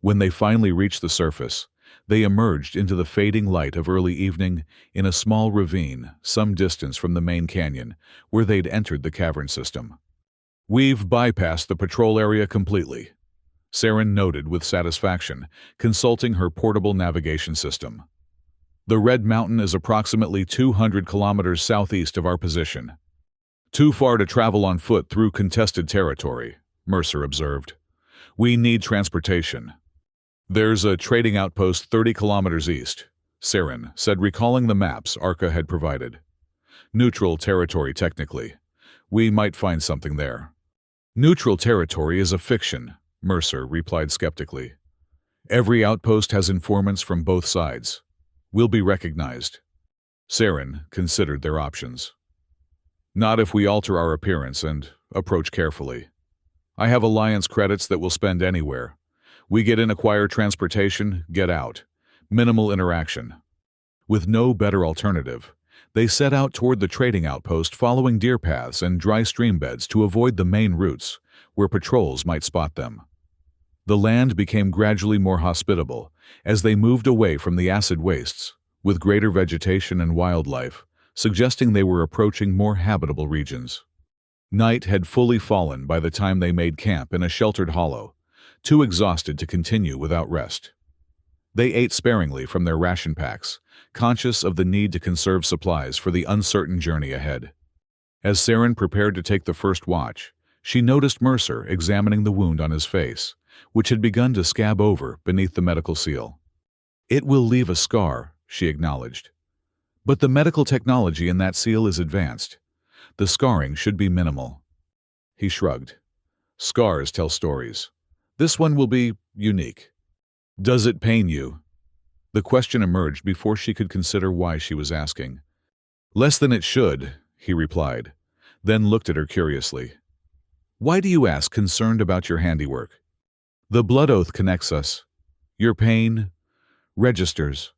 When they finally reached the surface, they emerged into the fading light of early evening in a small ravine some distance from the main canyon where they'd entered the cavern system. "We've bypassed the patrol area completely," Saren noted with satisfaction, consulting her portable navigation system. "The Red Mountain is approximately 200 kilometers southeast of our position." "Too far to travel on foot through contested territory," Mercer observed. "We need transportation." "There's a trading outpost 30 kilometers east," Saren said, recalling the maps Arca had provided. "Neutral territory technically. We might find something there." Neutral territory is a fiction, Mercer replied skeptically. Every outpost has informants from both sides. We'll be recognized. Saren considered their options. Not if we alter our appearance and approach carefully. I have alliance credits that we'll spend anywhere. We get in, acquire transportation, get out. Minimal interaction. With no better alternative, they set out toward the trading outpost, following deer paths and dry stream beds to avoid the main routes where patrols might spot them. The land became gradually more hospitable as they moved away from the acid wastes, with greater vegetation and wildlife, suggesting they were approaching more habitable regions. Night had fully fallen by the time they made camp in a sheltered hollow, too exhausted to continue without rest. They ate sparingly from their ration packs, conscious of the need to conserve supplies for the uncertain journey ahead. As Saren prepared to take the first watch, she noticed Mercer examining the wound on his face, which had begun to scab over beneath the medical seal. "It will leave a scar," she acknowledged. "But the medical technology in that seal is advanced. The scarring should be minimal." He shrugged. "Scars tell stories. This one will be unique." "Does it pain you?" The question emerged before she could consider why she was asking. "Less than it should," he replied, then looked at her curiously. "Why do you ask, concerned about your handiwork?" "The blood oath connects us. Your pain registers."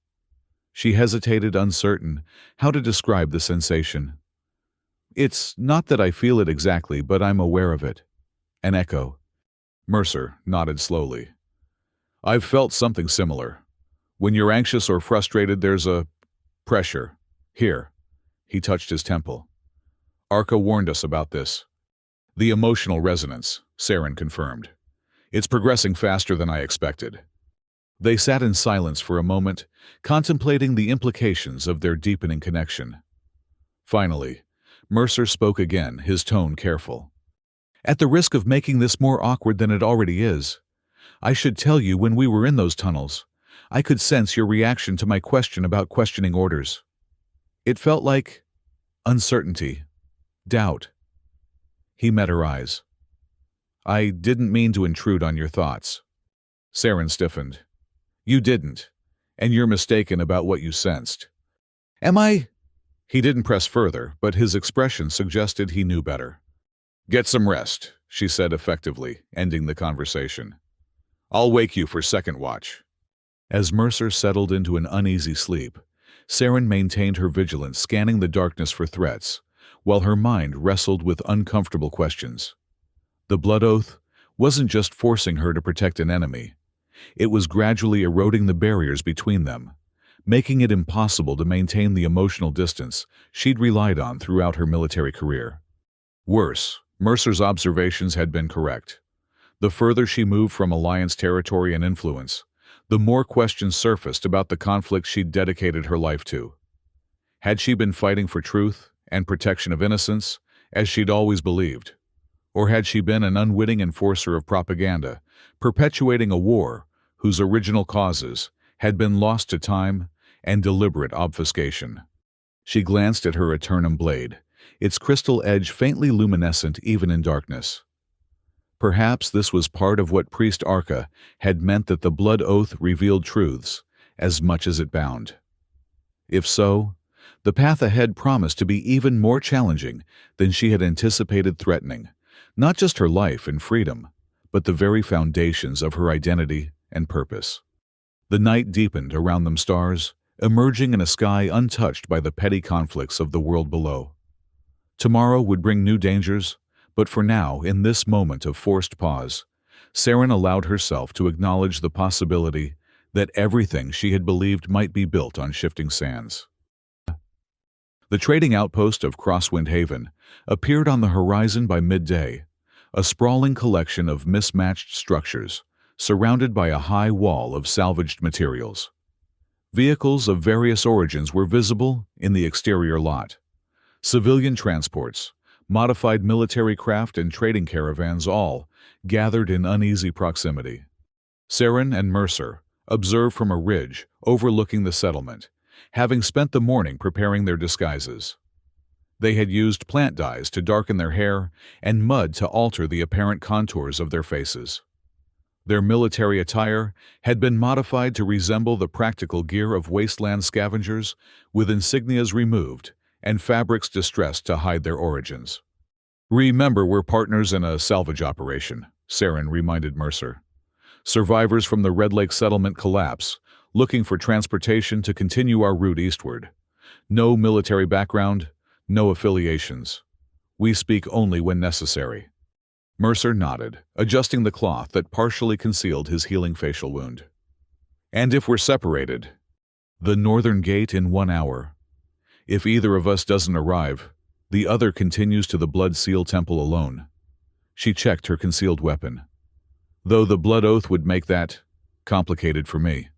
She hesitated, uncertain how to describe the sensation. "It's not that I feel it exactly, but I'm aware of it." An echo. Mercer nodded slowly. "I've felt something similar. When you're anxious or frustrated, there's a pressure. Here." He touched his temple. "Arca warned us about this." "The emotional resonance," Saren confirmed. "It's progressing faster than I expected." They sat in silence for a moment, contemplating the implications of their deepening connection. Finally, Mercer spoke again, his tone careful. "At the risk of making this more awkward than it already is, I should tell you, when we were in those tunnels, I could sense your reaction to my question about questioning orders. It felt like uncertainty, doubt." He met her eyes. "I didn't mean to intrude on your thoughts." Saren stiffened. "You didn't, and you're mistaken about what you sensed." "Am I?" He didn't press further, but his expression suggested he knew better. "Get some rest," she said effectively, ending the conversation. "I'll wake you for second watch." As Mercer settled into an uneasy sleep, Saren maintained her vigilance, scanning the darkness for threats, while her mind wrestled with uncomfortable questions. The blood oath wasn't just forcing her to protect an enemy. It was gradually eroding the barriers between them, making it impossible to maintain the emotional distance she'd relied on throughout her military career. Worse, Mercer's observations had been correct. The further she moved from Alliance territory and influence, the more questions surfaced about the conflict she'd dedicated her life to. Had she been fighting for truth and protection of innocence, as she'd always believed? Or had she been an unwitting enforcer of propaganda, perpetuating a war whose original causes had been lost to time and deliberate obfuscation? She glanced at her Eternum blade, its crystal edge faintly luminescent even in darkness. Perhaps this was part of what Priest Arca had meant, that the blood oath revealed truths as much as it bound. If so, the path ahead promised to be even more challenging than she had anticipated, threatening not just her life and freedom, but the very foundations of her identity and purpose. The night deepened around them, stars emerging in a sky untouched by the petty conflicts of the world below. Tomorrow would bring new dangers, but for now, in this moment of forced pause, Saren allowed herself to acknowledge the possibility that everything she had believed might be built on shifting sands. The trading outpost of Crosswind Haven appeared on the horizon by midday, a sprawling collection of mismatched structures, surrounded by a high wall of salvaged materials. Vehicles of various origins were visible in the exterior lot. Civilian transports, modified military craft, and trading caravans all gathered in uneasy proximity. Saren and Mercer observed from a ridge overlooking the settlement, having spent the morning preparing their disguises. They had used plant dyes to darken their hair and mud to alter the apparent contours of their faces. Their military attire had been modified to resemble the practical gear of wasteland scavengers, with insignias removed and fabrics distressed to hide their origins. "Remember, we're partners in a salvage operation," Saren reminded Mercer. "Survivors from the Red Lake settlement collapse, looking for transportation to continue our route eastward. No military background, no affiliations. We speak only when necessary." Mercer nodded, adjusting the cloth that partially concealed his healing facial wound. "And if we're separated?" "The northern gate in 1 hour. If either of us doesn't arrive, the other continues to the Blood Seal Temple alone." She checked her concealed weapon. "Though the blood oath would make that complicated for me."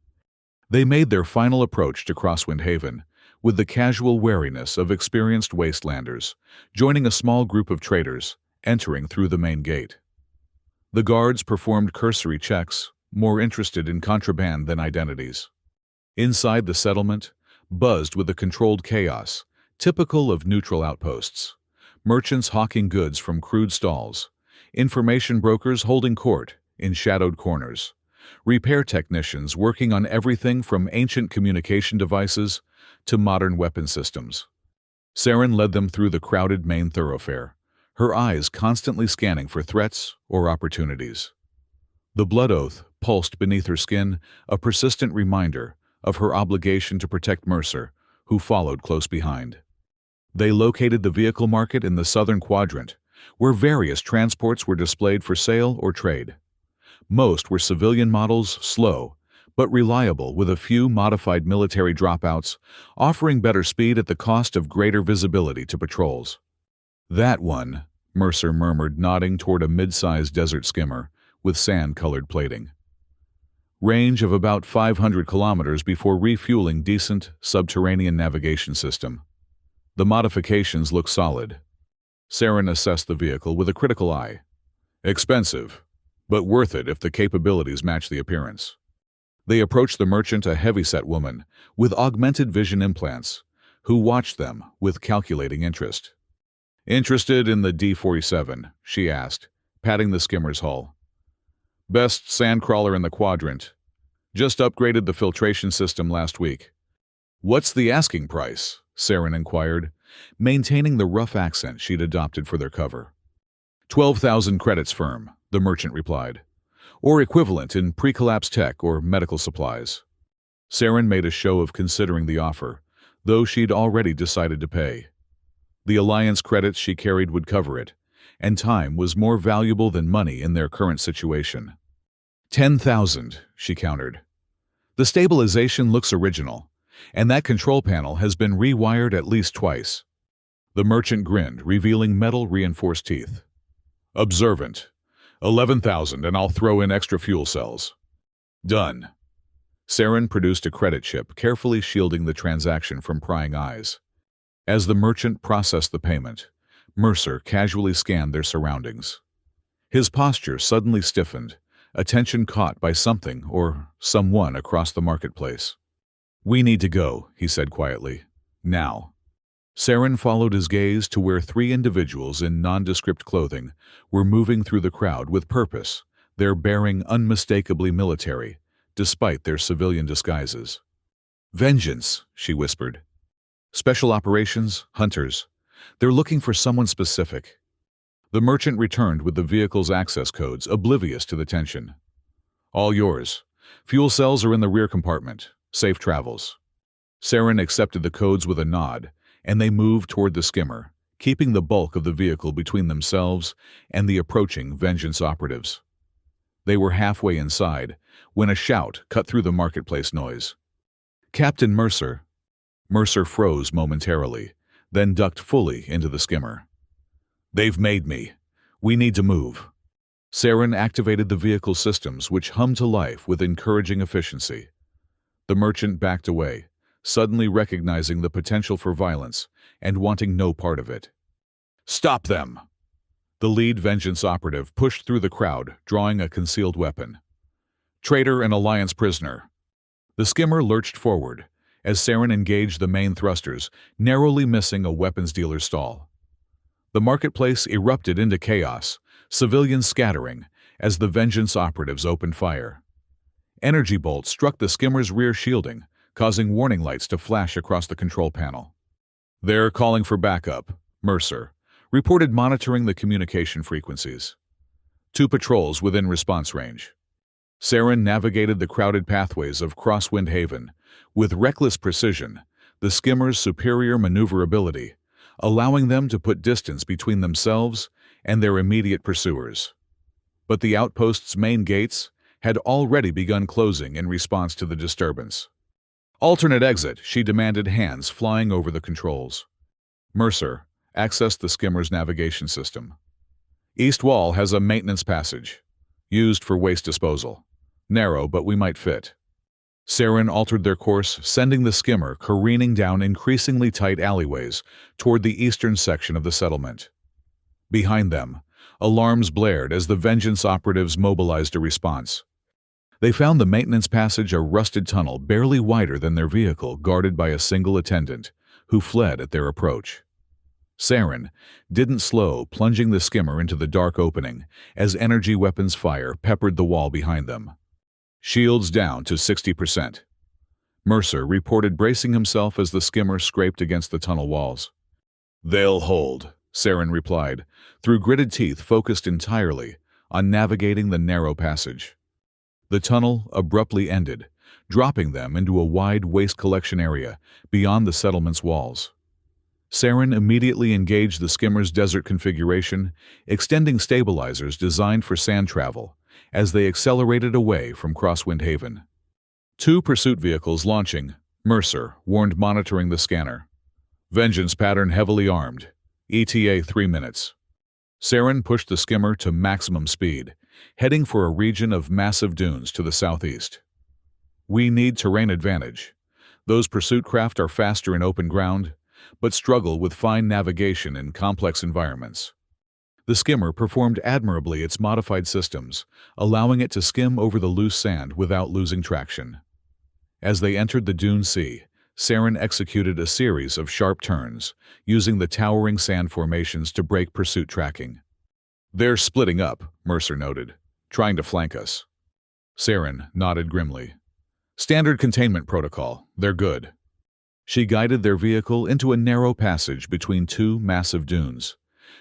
They made their final approach to Crosswind Haven, with the casual wariness of experienced wastelanders, joining a small group of traders, entering through the main gate. The guards performed cursory checks, more interested in contraband than identities. Inside the settlement, buzzed with a controlled chaos, typical of neutral outposts. Merchants hawking goods from crude stalls, information brokers holding court in shadowed corners, repair technicians working on everything from ancient communication devices to modern weapon systems. Saren led them through the crowded main thoroughfare, her eyes constantly scanning for threats or opportunities. The blood oath pulsed beneath her skin, a persistent reminder of her obligation to protect Mercer, who followed close behind. They located the vehicle market in the southern quadrant, where various transports were displayed for sale or trade. Most were civilian models, slow, but reliable, with a few modified military dropouts, offering better speed at the cost of greater visibility to patrols. "That one," Mercer murmured, nodding toward a mid-sized desert skimmer with sand-colored plating. "Range of about 500 kilometers before refueling, decent subterranean navigation system. The modifications look solid." Saren assessed the vehicle with a critical eye. "Expensive, but worth it if the capabilities match the appearance." They approached the merchant, a heavy-set woman with augmented vision implants, who watched them with calculating interest. "Interested in the D-47, she asked, patting the skimmer's hull. "Best sandcrawler in the quadrant. Just upgraded the filtration system last week." "What's the asking price?" Saren inquired, maintaining the rough accent she'd adopted for their cover. 12,000 credits firm, the merchant replied, "or equivalent in pre-collapse tech or medical supplies." Saren made a show of considering the offer, though she'd already decided to pay. The Alliance credits she carried would cover it, and time was more valuable than money in their current situation. 10,000, she countered. "The stabilization looks original, and that control panel has been rewired at least twice." The merchant grinned, revealing metal-reinforced teeth. "Observant. 11,000, and I'll throw in extra fuel cells." "Done." Saren produced a credit chip, carefully shielding the transaction from prying eyes. As the merchant processed the payment, Mercer casually scanned their surroundings. His posture suddenly stiffened, attention caught by something or someone across the marketplace. "We need to go," he said quietly. "Now." Saren followed his gaze to where 3 individuals in nondescript clothing were moving through the crowd with purpose, their bearing unmistakably military, despite their civilian disguises. "Vengeance," she whispered. "Special operations, hunters. They're looking for someone specific." The merchant returned with the vehicle's access codes, oblivious to the tension. "All yours. Fuel cells are in the rear compartment. Safe travels." Saren accepted the codes with a nod, and they moved toward the skimmer, keeping the bulk of the vehicle between themselves and the approaching Vengeance operatives. They were halfway inside when a shout cut through the marketplace noise. "Captain Mercer!" Mercer froze momentarily, then ducked fully into the skimmer. "They've made me. We need to move." Saren activated the vehicle systems, which hummed to life with encouraging efficiency. The merchant backed away, suddenly recognizing the potential for violence and wanting no part of it. "Stop them!" The lead Vengeance operative pushed through the crowd, drawing a concealed weapon. "Traitor and Alliance prisoner." The skimmer lurched forward, as Saren engaged the main thrusters, narrowly missing a weapons dealer's stall. The marketplace erupted into chaos, civilians scattering as the Vengeance operatives opened fire. Energy bolts struck the skimmer's rear shielding, causing warning lights to flash across the control panel. "They're calling for backup," Mercer reported, monitoring the communication frequencies. 2 patrols within response range. Saren navigated the crowded pathways of Crosswind Haven with reckless precision, the skimmer's superior maneuverability, allowing them to put distance between themselves and their immediate pursuers. But the outpost's main gates had already begun closing in response to the disturbance. "Alternate exit," she demanded, hands flying over the controls. Mercer accessed the skimmer's navigation system. "East wall has a maintenance passage, used for waste disposal. Narrow, but we might fit." Saren altered their course, sending the skimmer careening down increasingly tight alleyways toward the eastern section of the settlement. Behind them, alarms blared as the Vengeance operatives mobilized a response. They found the maintenance passage a rusted tunnel barely wider than their vehicle, guarded by a single attendant, who fled at their approach. Saren didn't slow, plunging the skimmer into the dark opening as energy weapons fire peppered the wall behind them. "Shields down to 60%. Mercer reported, bracing himself as the skimmer scraped against the tunnel walls. "They'll hold," Saren replied, through gritted teeth focused entirely on navigating the narrow passage. The tunnel abruptly ended, dropping them into a wide waste collection area beyond the settlement's walls. Saren immediately engaged the skimmer's desert configuration, extending stabilizers designed for sand travel as they accelerated away from Crosswind Haven. 2 pursuit vehicles launching, Mercer warned, monitoring the scanner. "Vengeance pattern heavily armed. ETA 3 minutes." Saren pushed the skimmer to maximum speed, heading for a region of massive dunes to the southeast. "We need terrain advantage. Those pursuit craft are faster in open ground, but struggle with fine navigation in complex environments." The skimmer performed admirably its modified systems, allowing it to skim over the loose sand without losing traction. As they entered the dune sea, Saren executed a series of sharp turns, using the towering sand formations to break pursuit tracking. "They're splitting up," Mercer noted, "trying to flank us." Saren nodded grimly. "Standard containment protocol. They're good." She guided their vehicle into a narrow passage between 2 massive dunes,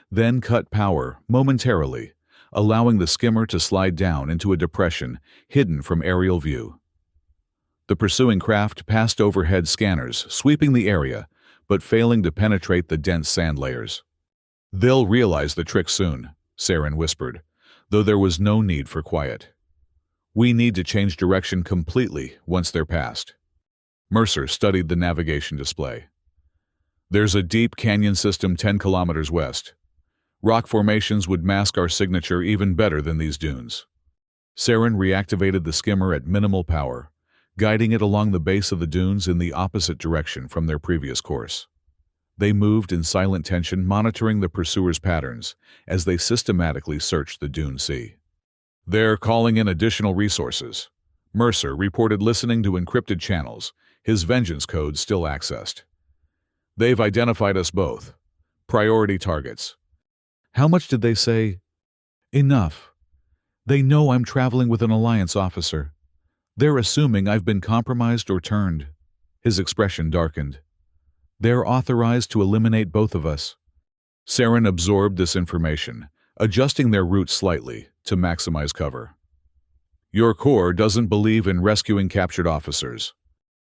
then cut power momentarily, allowing the skimmer to slide down into a depression hidden from aerial view. The pursuing craft passed overhead scanners, sweeping the area, but failing to penetrate the dense sand layers. "They'll realize the trick soon," Saren whispered, though there was no need for quiet. "We need to change direction completely once they're past." Mercer studied the navigation display. "There's a deep canyon system 10 kilometers west. Rock formations would mask our signature even better than these dunes." Saren reactivated the skimmer at minimal power, guiding it along the base of the dunes in the opposite direction from their previous course. They moved in silent tension, monitoring the pursuers' patterns as they systematically searched the dune sea. "They're calling in additional resources," Mercer reported, listening to encrypted channels, his Vengeance code still accessed. "They've identified us both. Priority targets." "How much did they say?" "Enough. They know I'm traveling with an Alliance officer. They're assuming I've been compromised or turned." His expression darkened. "They're authorized to eliminate both of us." Saren absorbed this information, adjusting their route slightly to maximize cover. "Your Corps doesn't believe in rescuing captured officers.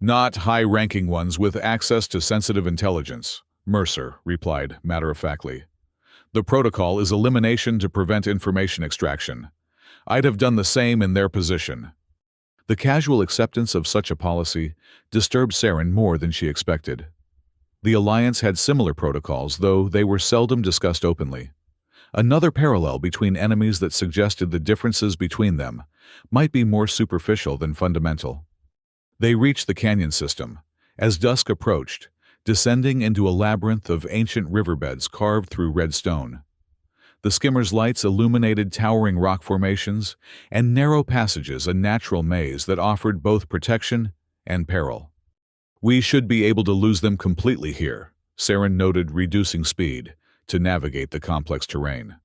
Not high-ranking ones with access to sensitive intelligence," Mercer replied matter-of-factly. "The protocol is elimination to prevent information extraction. I'd have done the same in their position." The casual acceptance of such a policy disturbed Saren more than she expected. The Alliance had similar protocols, though they were seldom discussed openly. Another parallel between enemies that suggested the differences between them might be more superficial than fundamental. They reached the canyon system. As dusk approached, descending into a labyrinth of ancient riverbeds carved through red stone. The skimmer's lights illuminated towering rock formations and narrow passages, a natural maze that offered both protection and peril. We should be able to lose them completely here, Saren noted, reducing speed to navigate the complex terrain.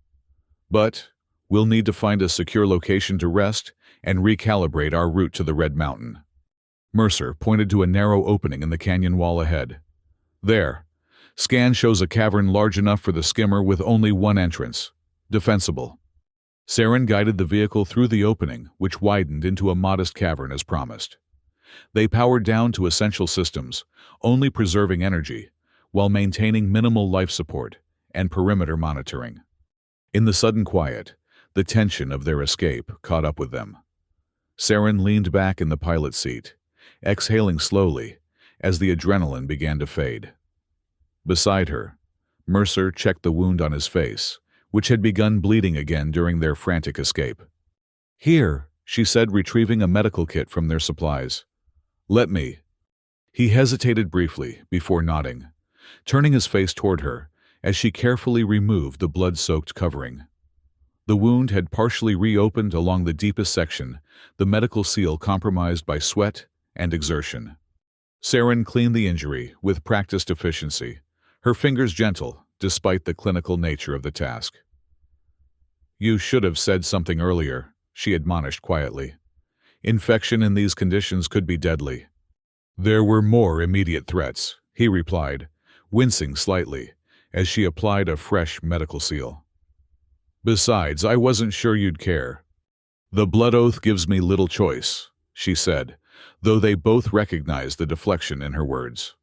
But we'll need to find a secure location to rest and recalibrate our route to the Red Mountain. Mercer pointed to a narrow opening in the canyon wall ahead. There. Scan shows a cavern large enough for the skimmer with only one entrance. Defensible. Saren guided the vehicle through the opening, which widened into a modest cavern as promised. They powered down to essential systems, only preserving energy, while maintaining minimal life support and perimeter monitoring. In the sudden quiet, the tension of their escape caught up with them. Saren leaned back in the pilot's seat, exhaling slowly as the adrenaline began to fade. Beside her, Mercer checked the wound on his face, which had begun bleeding again during their frantic escape. "Here," she said, retrieving a medical kit from their supplies. "Let me." He hesitated briefly before nodding, turning his face toward her as she carefully removed the blood-soaked covering. The wound had partially reopened along the deepest section, the medical seal compromised by sweat and exertion. Saren cleaned the injury with practiced efficiency, her fingers gentle despite the clinical nature of the task. "You should have said something earlier," she admonished quietly. "Infection in these conditions could be deadly." "There were more immediate threats," he replied, wincing slightly as she applied a fresh medical seal. "Besides, I wasn't sure you'd care." "The blood oath gives me little choice," she said, though they both recognized the deflection in her words.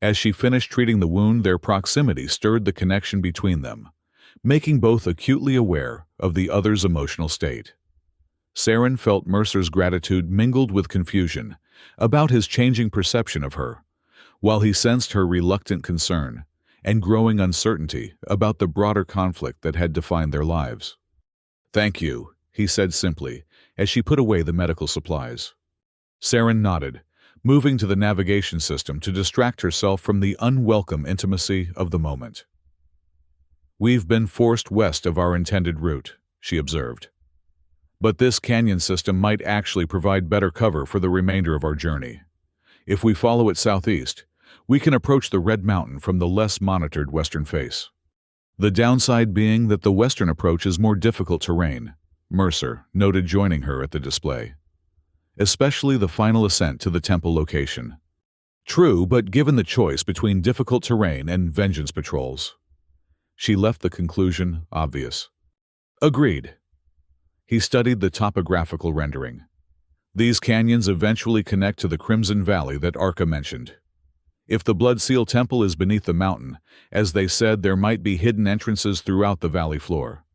As she finished treating the wound, their proximity stirred the connection between them, making both acutely aware of the other's emotional state. Saren felt Mercer's gratitude mingled with confusion about his changing perception of her, while he sensed her reluctant concern and growing uncertainty about the broader conflict that had defined their lives. "Thank you," he said simply, as she put away the medical supplies. Saren nodded, moving to the navigation system to distract herself from the unwelcome intimacy of the moment. "We've been forced west of our intended route," she observed. "But this canyon system might actually provide better cover for the remainder of our journey. If we follow it southeast, we can approach the Red Mountain from the less monitored western face. The downside being that the western approach is more difficult terrain," Mercer noted, joining her at the display. "Especially the final ascent to the temple location." "True, but given the choice between difficult terrain and vengeance patrols." She left the conclusion obvious. "Agreed." He studied the topographical rendering. "These canyons eventually connect to the Crimson Valley that Arca mentioned. If the Blood Seal Temple is beneath the mountain, as they said, there might be hidden entrances throughout the valley floor."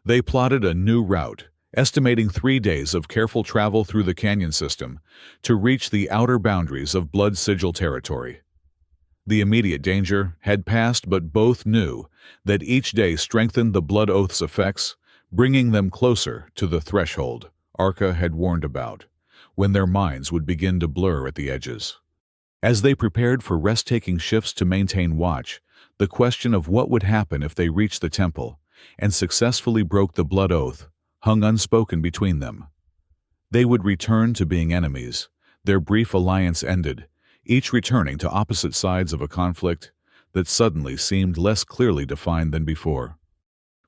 They plotted a new route, estimating 3 days of careful travel through the canyon system to reach the outer boundaries of Blood Sigil territory. The immediate danger had passed, but both knew that each day strengthened the Blood Oath's effects, bringing them closer to the threshold Arca had warned about, when their minds would begin to blur at the edges. As they prepared for rest-taking shifts to maintain watch, the question of what would happen if they reached the temple and successfully broke the Blood Oath hung unspoken between them. They would return to being enemies, their brief alliance ended, each returning to opposite sides of a conflict that suddenly seemed less clearly defined than before.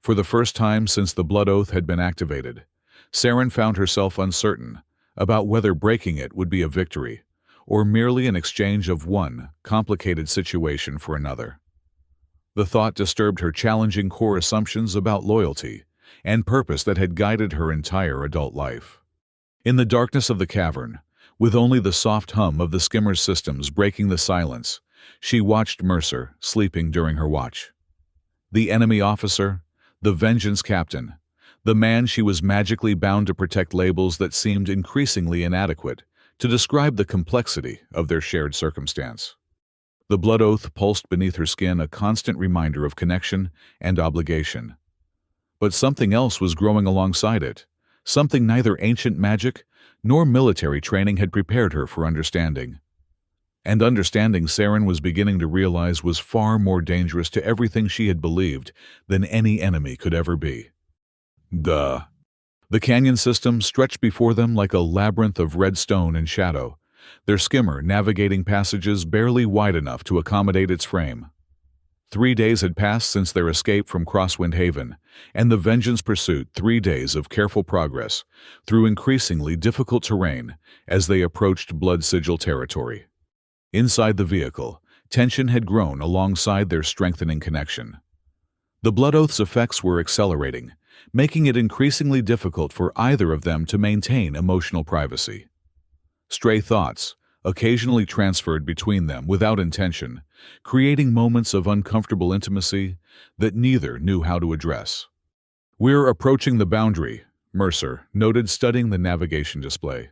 For the first time since the Blood Oath had been activated, Saren found herself uncertain about whether breaking it would be a victory, or merely an exchange of one complicated situation for another. The thought disturbed her challenging core assumptions about loyalty and purpose that had guided her entire adult life. In the darkness of the cavern, with only the soft hum of the skimmer's systems breaking the silence, she watched Mercer sleeping during her watch. The enemy officer, the vengeance captain, the man she was magically bound to protect, labels that seemed increasingly inadequate to describe the complexity of their shared circumstance. The Blood Oath pulsed beneath her skin, a constant reminder of connection and obligation. But something else was growing alongside it, something neither ancient magic nor military training had prepared her for understanding. And understanding, Saren was beginning to realize, was far more dangerous to everything she had believed than any enemy could ever be. The canyon system stretched before them like a labyrinth of red stone and shadow, their skimmer navigating passages barely wide enough to accommodate its frame. 3 days had passed since their escape from Crosswind Haven, and the Vengeance pursued 3 days of careful progress through increasingly difficult terrain as they approached Blood Sigil territory. Inside the vehicle, tension had grown alongside their strengthening connection. The Blood Oath's effects were accelerating, making it increasingly difficult for either of them to maintain emotional privacy. Stray thoughts, occasionally transferred between them without intention, creating moments of uncomfortable intimacy that neither knew how to address. "We're approaching the boundary," Mercer noted, studying the navigation display.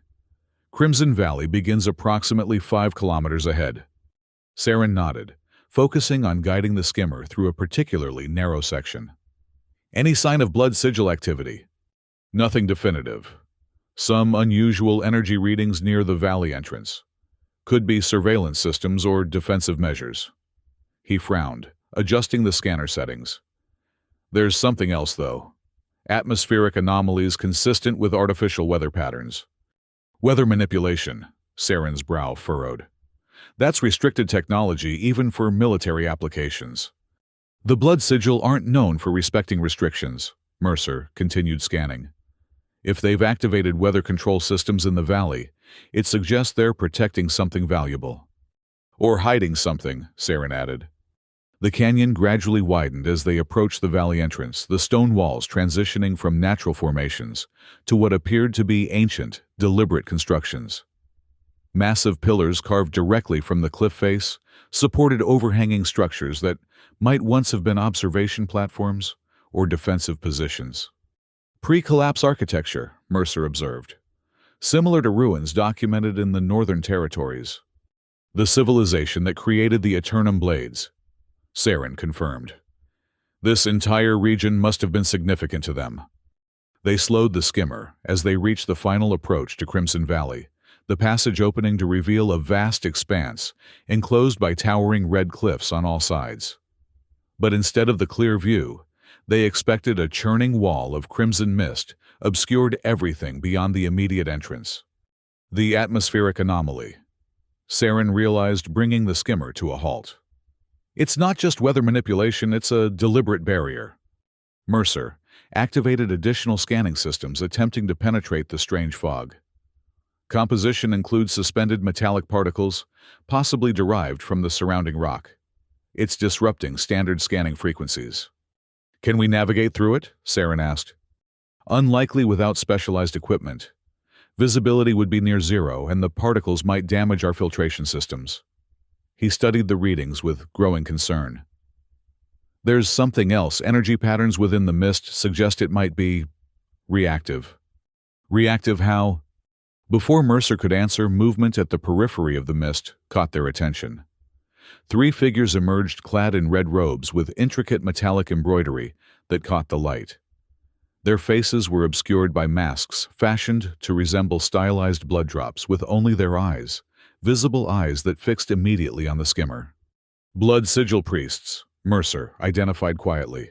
"Crimson Valley begins approximately 5 kilometers ahead." Saren nodded, focusing on guiding the skimmer through a particularly narrow section. "Any sign of Blood Sigil activity?" "Nothing definitive. Some unusual energy readings near the valley entrance. Could be surveillance systems or defensive measures." He frowned, adjusting the scanner settings. "There's something else, though. Atmospheric anomalies consistent with artificial weather patterns." "Weather manipulation," Saren's brow furrowed. "That's restricted technology even for military applications." "The Blood Sigil aren't known for respecting restrictions," Mercer continued scanning. "If they've activated weather control systems in the valley, it suggests they're protecting something valuable." "Or hiding something," Saren added. The canyon gradually widened as they approached the valley entrance, the stone walls transitioning from natural formations to what appeared to be ancient, deliberate constructions. Massive pillars carved directly from the cliff face supported overhanging structures that might once have been observation platforms or defensive positions. "Pre-collapse architecture," Mercer observed. "Similar to ruins documented in the Northern Territories." "The civilization that created the Eternum Blades," Saren confirmed. "This entire region must have been significant to them." They slowed the skimmer as they reached the final approach to Crimson Valley, the passage opening to reveal a vast expanse enclosed by towering red cliffs on all sides. But instead of the clear view, they expected a churning wall of crimson mist obscured everything beyond the immediate entrance. The atmospheric anomaly, Saren realized, bringing the skimmer to a halt. "It's not just weather manipulation, it's a deliberate barrier." Mercer activated additional scanning systems attempting to penetrate the strange fog. Composition includes suspended metallic particles, possibly derived from the surrounding rock. It's disrupting standard scanning frequencies. "Can we navigate through it?" Saren asked. "Unlikely without specialized equipment. Visibility would be near zero, and the particles might damage our filtration systems." He studied the readings with growing concern. "There's something else. Energy patterns within the mist suggest it might be reactive." "Reactive how?" Before Mercer could answer, movement at the periphery of the mist caught their attention. 3 figures emerged clad in red robes with intricate metallic embroidery that caught the light. Their faces were obscured by masks fashioned to resemble stylized blood drops, with only their eyes, visible eyes that fixed immediately on the skimmer. "Blood Sigil priests," Mercer identified quietly.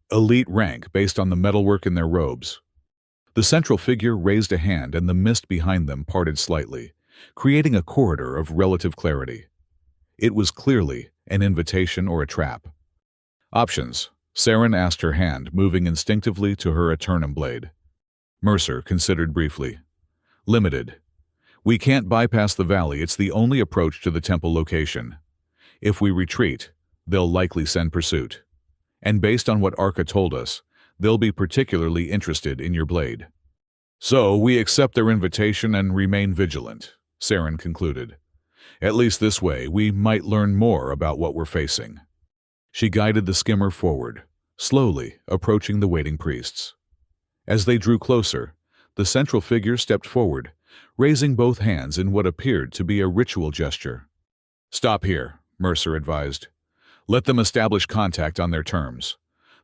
"Elite rank based on the metalwork in their robes." The central figure raised a hand and the mist behind them parted slightly, creating a corridor of relative clarity. It was clearly an invitation or a trap. "Options," Saren asked, her hand moving instinctively to her Eternum blade. Mercer considered briefly. "Limited. We can't bypass the valley, it's the only approach to the temple location. If we retreat, they'll likely send pursuit. And based on what Arca told us, they'll be particularly interested in your blade. So we accept their invitation and remain vigilant," Saren concluded. "At least this way, we might learn more about what we're facing." She guided the skimmer forward, slowly approaching the waiting priests. As they drew closer, the central figure stepped forward, raising both hands in what appeared to be a ritual gesture. "Stop here," Mercer advised. "Let them establish contact on their terms.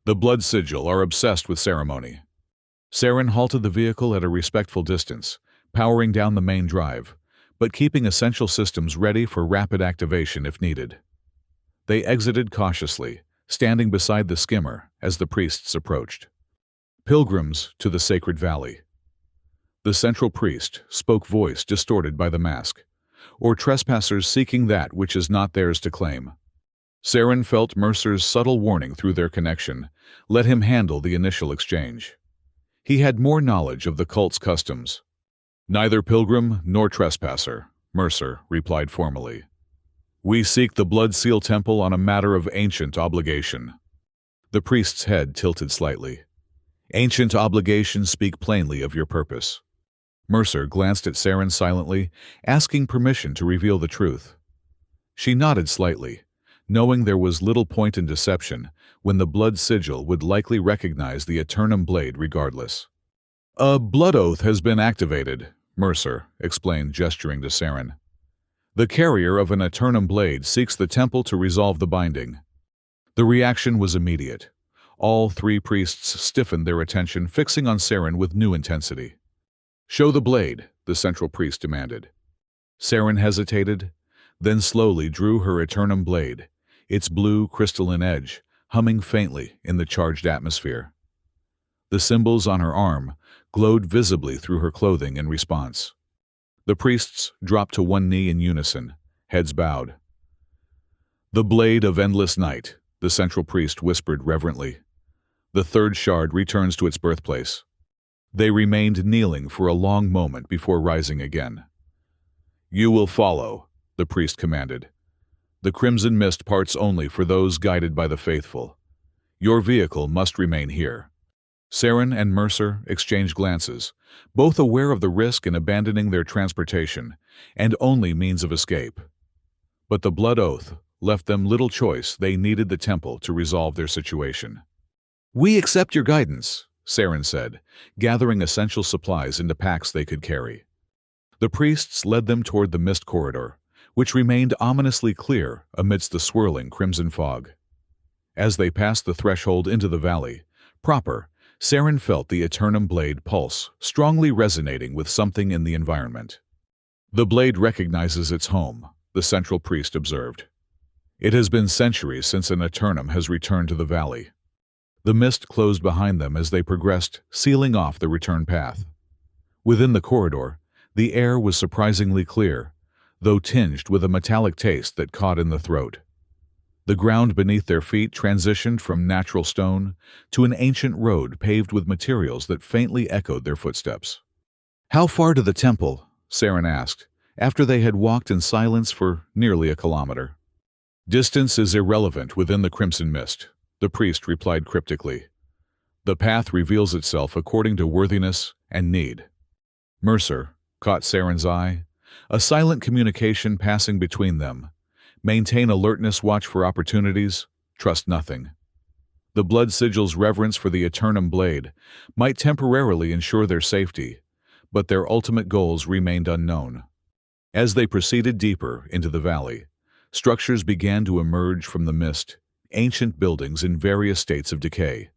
The Blood Sigil are obsessed with ceremony." Saren halted the vehicle at a respectful distance, powering down the main drive, but keeping essential systems ready for rapid activation if needed. They exited cautiously, standing beside the skimmer as the priests approached. "Pilgrims to the Sacred Valley." The central priest spoke, voice distorted by the mask. or trespassers seeking that which is not theirs to claim. Saren felt Mercer's subtle warning through their connection. Let him handle the initial exchange. He had more knowledge of the cult's customs. "Neither pilgrim nor trespasser," Mercer replied formally. "We seek the Blood Seal Temple on a matter of ancient obligation." The priest's head tilted slightly. "Ancient obligations speak plainly of your purpose." Mercer glanced at Saren silently, asking permission to reveal the truth. She nodded slightly, knowing there was little point in deception when the blood sigil would likely recognize the Eternum blade regardless. "A blood oath has been activated," Mercer explained, gesturing to Saren. "The carrier of an Eternum blade seeks the temple to resolve the binding." The reaction was immediate. All three priests stiffened their attention, fixing on Saren with new intensity. "Show the blade," the central priest demanded. Saren hesitated, then slowly drew her Eternum blade, its blue crystalline edge humming faintly in the charged atmosphere. The symbols on her arm glowed visibly through her clothing in response. The priests dropped to one knee in unison, heads bowed. "The blade of endless night," the central priest whispered reverently. "The third shard returns to its birthplace." They remained kneeling for a long moment before rising again. "You will follow," the priest commanded. "The crimson mist parts only for those guided by the faithful. Your vehicle must remain here." Saren and Mercer exchanged glances, both aware of the risk in abandoning their transportation and only means of escape. But the blood oath left them little choice. They needed the temple to resolve their situation. "We accept your guidance," Saren said, gathering essential supplies into packs they could carry. The priests led them toward the mist corridor, which remained ominously clear amidst the swirling crimson fog. As they passed the threshold into the valley proper, Saren felt the Eternum blade pulse, strongly resonating with something in the environment. "The blade recognizes its home," the central priest observed. "It has been centuries since an Eternum has returned to the valley." The mist closed behind them as they progressed, sealing off the return path. Within the corridor, the air was surprisingly clear, though tinged with a metallic taste that caught in the throat. The ground beneath their feet transitioned from natural stone to an ancient road paved with materials that faintly echoed their footsteps. "How far to the temple?" Saren asked, after they had walked in silence for nearly a kilometer. "Distance is irrelevant within the crimson mist," the priest replied cryptically. "The path reveals itself according to worthiness and need." Mercer caught Saren's eye, a silent communication passing between them. "Maintain alertness, watch for opportunities, trust nothing." The blood sigil's reverence for the Eternum blade might temporarily ensure their safety, but their ultimate goals remained unknown. As they proceeded deeper into the valley, structures began to emerge from the mist, ancient buildings in various states of decay,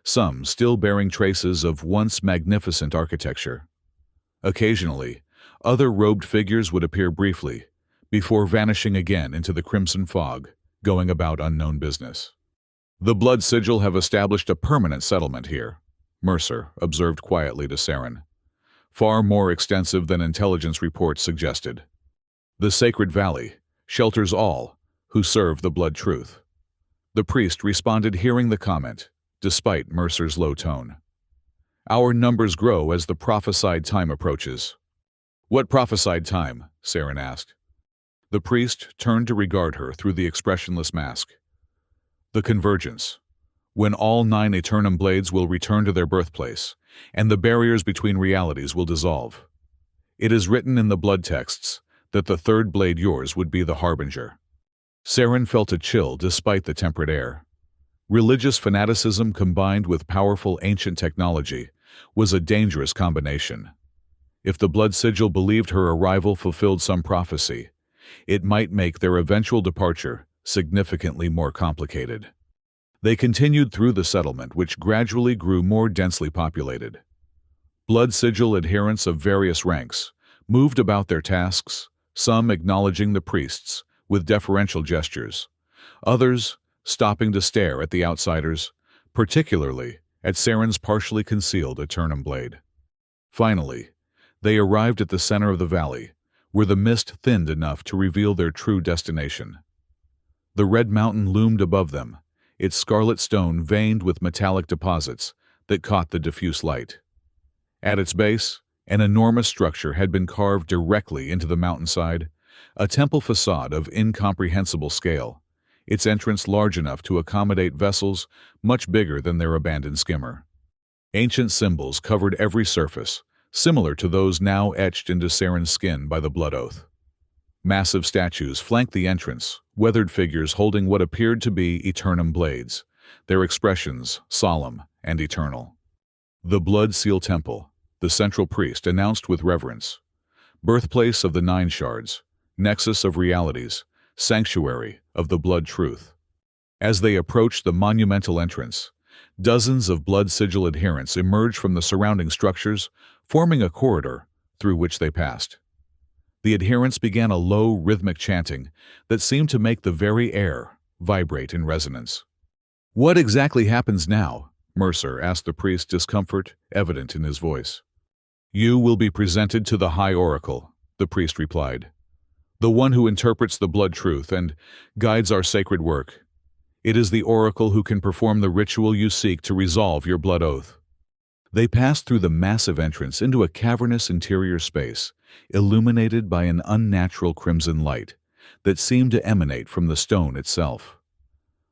some still bearing traces of once magnificent architecture. Occasionally, other robed figures would appear briefly, before vanishing again into the crimson fog, going about unknown business. "The blood sigil have established a permanent settlement here," Mercer observed quietly to Saren. "Far more extensive than intelligence reports suggested. The sacred valley shelters all who serve the blood truth." The priest responded, hearing the comment, despite Mercer's low tone. "Our numbers grow as the prophesied time approaches." "What prophesied time?" Saren asked. The priest turned to regard her through the expressionless mask. "The convergence, when all 9 Eternum blades will return to their birthplace, and the barriers between realities will dissolve. It is written in the blood texts that the third blade, yours, would be the harbinger." Saren felt a chill despite the temperate air. Religious fanaticism combined with powerful ancient technology was a dangerous combination. If the blood sigil believed her arrival fulfilled some prophecy, it might make their eventual departure significantly more complicated. They continued through the settlement, which gradually grew more densely populated. Blood sigil adherents of various ranks moved about their tasks, some acknowledging the priests with deferential gestures, others stopping to stare at the outsiders, particularly at Saren's partially concealed Eternum blade. Finally, they arrived at the center of the valley, where the mist thinned enough to reveal their true destination. The red mountain loomed above them, its scarlet stone veined with metallic deposits that caught the diffuse light. At its base, an enormous structure had been carved directly into the mountainside, a temple facade of incomprehensible scale, its entrance large enough to accommodate vessels much bigger than their abandoned skimmer. Ancient symbols covered every surface, similar to those now etched into Saren's skin by the blood oath. Massive statues flanked the entrance, weathered figures holding what appeared to be eternum blades, their expressions solemn and eternal. The Blood Seal Temple, the central priest announced with reverence. Birthplace of the Nine Shards, nexus of realities, sanctuary of the blood truth. As they approached the monumental entrance, dozens of blood sigil adherents emerged from the surrounding structures, forming a corridor through which they passed. The adherents began a low, rhythmic chanting that seemed to make the very air vibrate in resonance. "What exactly happens now?" Mercer asked the priest, discomfort evident in his voice. "You will be presented to the High Oracle," the priest replied, "the one who interprets the blood truth and guides our sacred work. It is the Oracle who can perform the ritual you seek to resolve your blood oath." They passed through the massive entrance into a cavernous interior space, illuminated by an unnatural crimson light that seemed to emanate from the stone itself.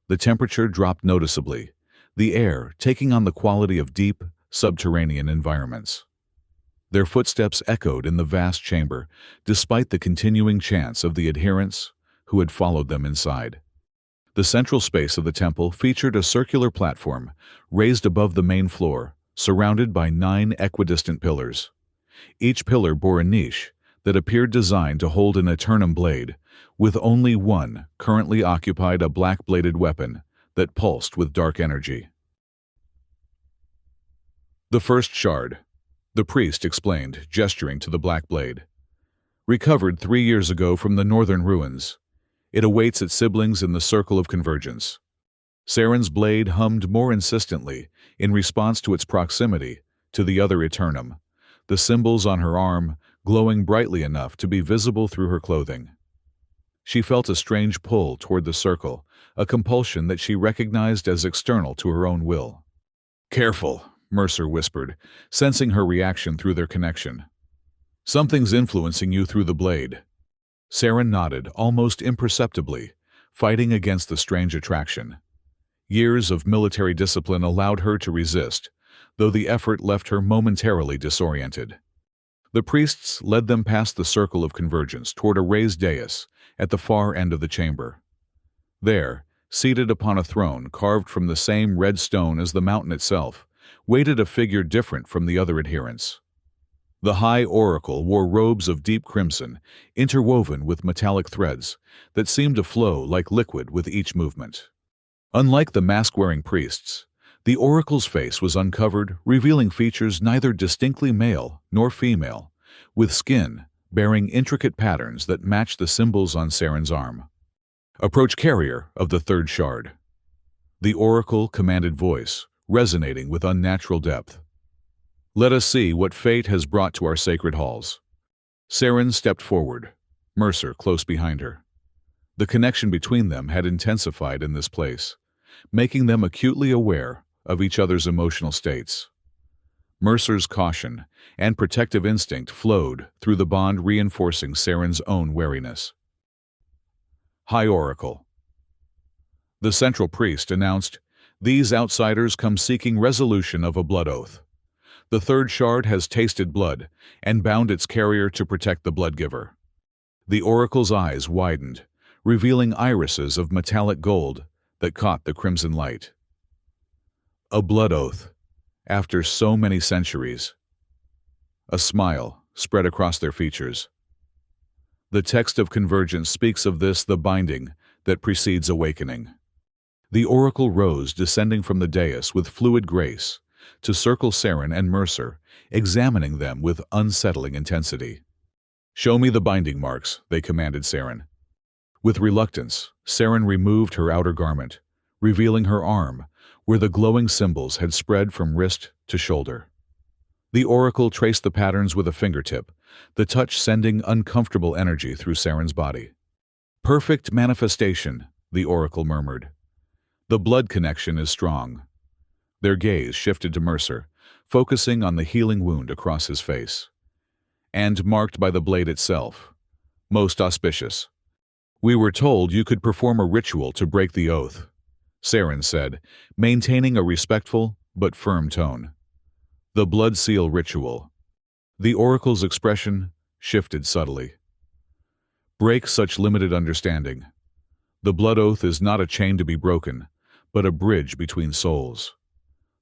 The temperature dropped noticeably, the air taking on the quality of deep, subterranean environments. Their footsteps echoed in the vast chamber, despite the continuing chants of the adherents who had followed them inside. The central space of the temple featured a circular platform raised above the main floor, surrounded by 9 equidistant pillars. Each pillar bore a niche that appeared designed to hold an eternum blade, with only one currently occupied a black-bladed weapon that pulsed with dark energy. "The first shard," the priest explained, gesturing to the black blade. "Recovered 3 years ago from the northern ruins. It awaits its siblings in the Circle of Convergence." Saren's blade hummed more insistently in response to its proximity to the other eternum, the symbols on her arm glowing brightly enough to be visible through her clothing. She felt a strange pull toward the circle, a compulsion that she recognized as external to her own will. "Careful," Mercer whispered, sensing her reaction through their connection. "Something's influencing you through the blade." Saren nodded, almost imperceptibly, fighting against the strange attraction. Years of military discipline allowed her to resist, though the effort left her momentarily disoriented. The priests led them past the Circle of Convergence toward a raised dais at the far end of the chamber. There, seated upon a throne carved from the same red stone as the mountain itself, waited a figure different from the other adherents. The High Oracle wore robes of deep crimson, interwoven with metallic threads that seemed to flow like liquid with each movement. Unlike the mask-wearing priests, the Oracle's face was uncovered, revealing features neither distinctly male nor female, with skin bearing intricate patterns that matched the symbols on Saren's arm. "Approach carrier of the third shard." The Oracle commanded voice, resonating with unnatural depth. "Let us see what fate has brought to our sacred halls." Saren stepped forward, Mercer close behind her. The connection between them had intensified in this place, making them acutely aware of each other's emotional states. Mercer's caution and protective instinct flowed through the bond, reinforcing Saren's own wariness. "High Oracle." The central priest announced, "These outsiders come seeking resolution of a blood oath. The third shard has tasted blood and bound its carrier to protect the blood-giver." The Oracle's eyes widened, revealing irises of metallic gold that caught the crimson light. "A blood oath, after so many centuries." A smile spread across their features. "The text of Convergence speaks of this, the binding that precedes awakening." The Oracle rose, descending from the dais with fluid grace, to circle Saren and Mercer, examining them with unsettling intensity. "Show me the binding marks," they commanded Saren. With reluctance, Saren removed her outer garment, revealing her arm, where the glowing symbols had spread from wrist to shoulder. The oracle traced the patterns with a fingertip, the touch sending uncomfortable energy through Saren's body. "Perfect manifestation," the oracle murmured. "The blood connection is strong." Their gaze shifted to Mercer, focusing on the healing wound across his face. "And marked by the blade itself. Most auspicious." "We were told you could perform a ritual to break the oath," Saren said, maintaining a respectful but firm tone. "The blood seal ritual." The oracle's expression shifted subtly. "Break such limited understanding. The blood oath is not a chain to be broken, but a bridge between souls.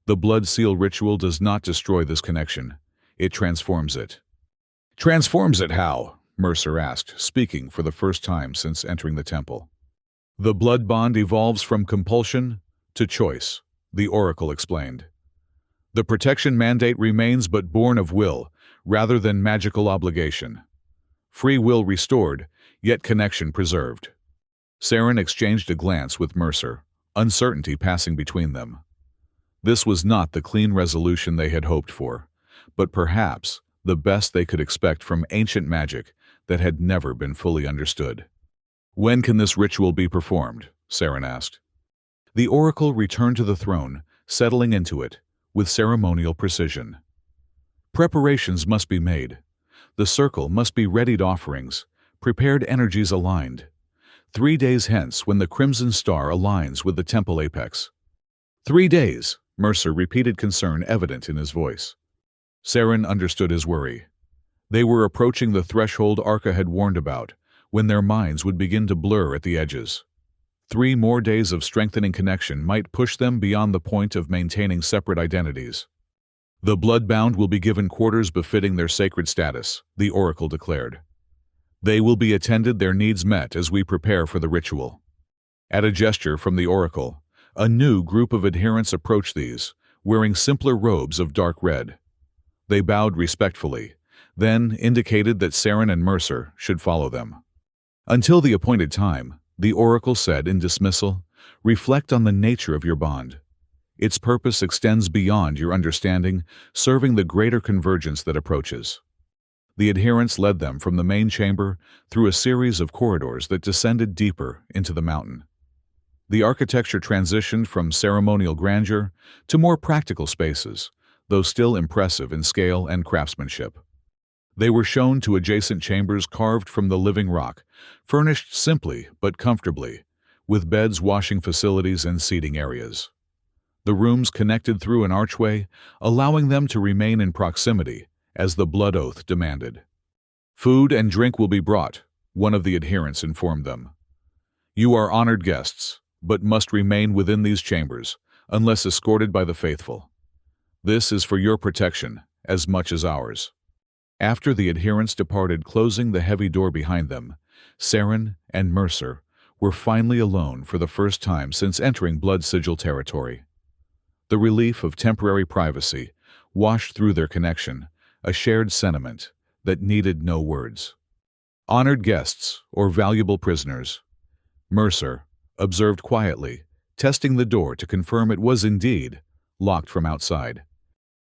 The blood seal ritual does not destroy this connection. It transforms it." "Transforms it how?" Mercer asked, speaking for the first time since entering the temple. "The blood bond evolves from compulsion to choice," the oracle explained. "The protection mandate remains but born of will, rather than magical obligation. Free will restored, yet connection preserved." Saren exchanged a glance with Mercer, uncertainty passing between them. This was not the clean resolution they had hoped for, but perhaps the best they could expect from ancient magic that had never been fully understood. "When can this ritual be performed?" Saren asked. The oracle returned to the throne, settling into it with ceremonial precision. "Preparations must be made. The circle must be readied offerings, prepared energies aligned. 3 days hence, when the crimson star aligns with the temple apex." 3 days, Mercer repeated, concern evident in his voice. Saren understood his worry. They were approaching the threshold Arca had warned about, when their minds would begin to blur at the edges. 3 more days of strengthening connection might push them beyond the point of maintaining separate identities. "The bloodbound will be given quarters befitting their sacred status," the oracle declared. "They will be attended, their needs met as we prepare for the ritual." At a gesture from the oracle, a new group of adherents approached these, wearing simpler robes of dark red. They bowed respectfully, then indicated that Saren and Mercer should follow them. "Until the appointed time," the oracle said in dismissal, "reflect on the nature of your bond. Its purpose extends beyond your understanding, serving the greater convergence that approaches." The adherents led them from the main chamber through a series of corridors that descended deeper into the mountain. The architecture transitioned from ceremonial grandeur to more practical spaces, though still impressive in scale and craftsmanship. They were shown to adjacent chambers carved from the living rock, furnished simply but comfortably, with beds, washing facilities, and seating areas. The rooms connected through an archway, allowing them to remain in proximity, as the blood oath demanded. "Food and drink will be brought," one of the adherents informed them. "You are honored guests, but must remain within these chambers, unless escorted by the faithful. This is for your protection, as much as ours." After the adherents departed, closing the heavy door behind them, Saren and Mercer were finally alone for the first time since entering Blood Sigil territory. The relief of temporary privacy washed through their connection, a shared sentiment that needed no words. "Honored guests or valuable prisoners?" Mercer observed quietly, testing the door to confirm it was indeed locked from outside.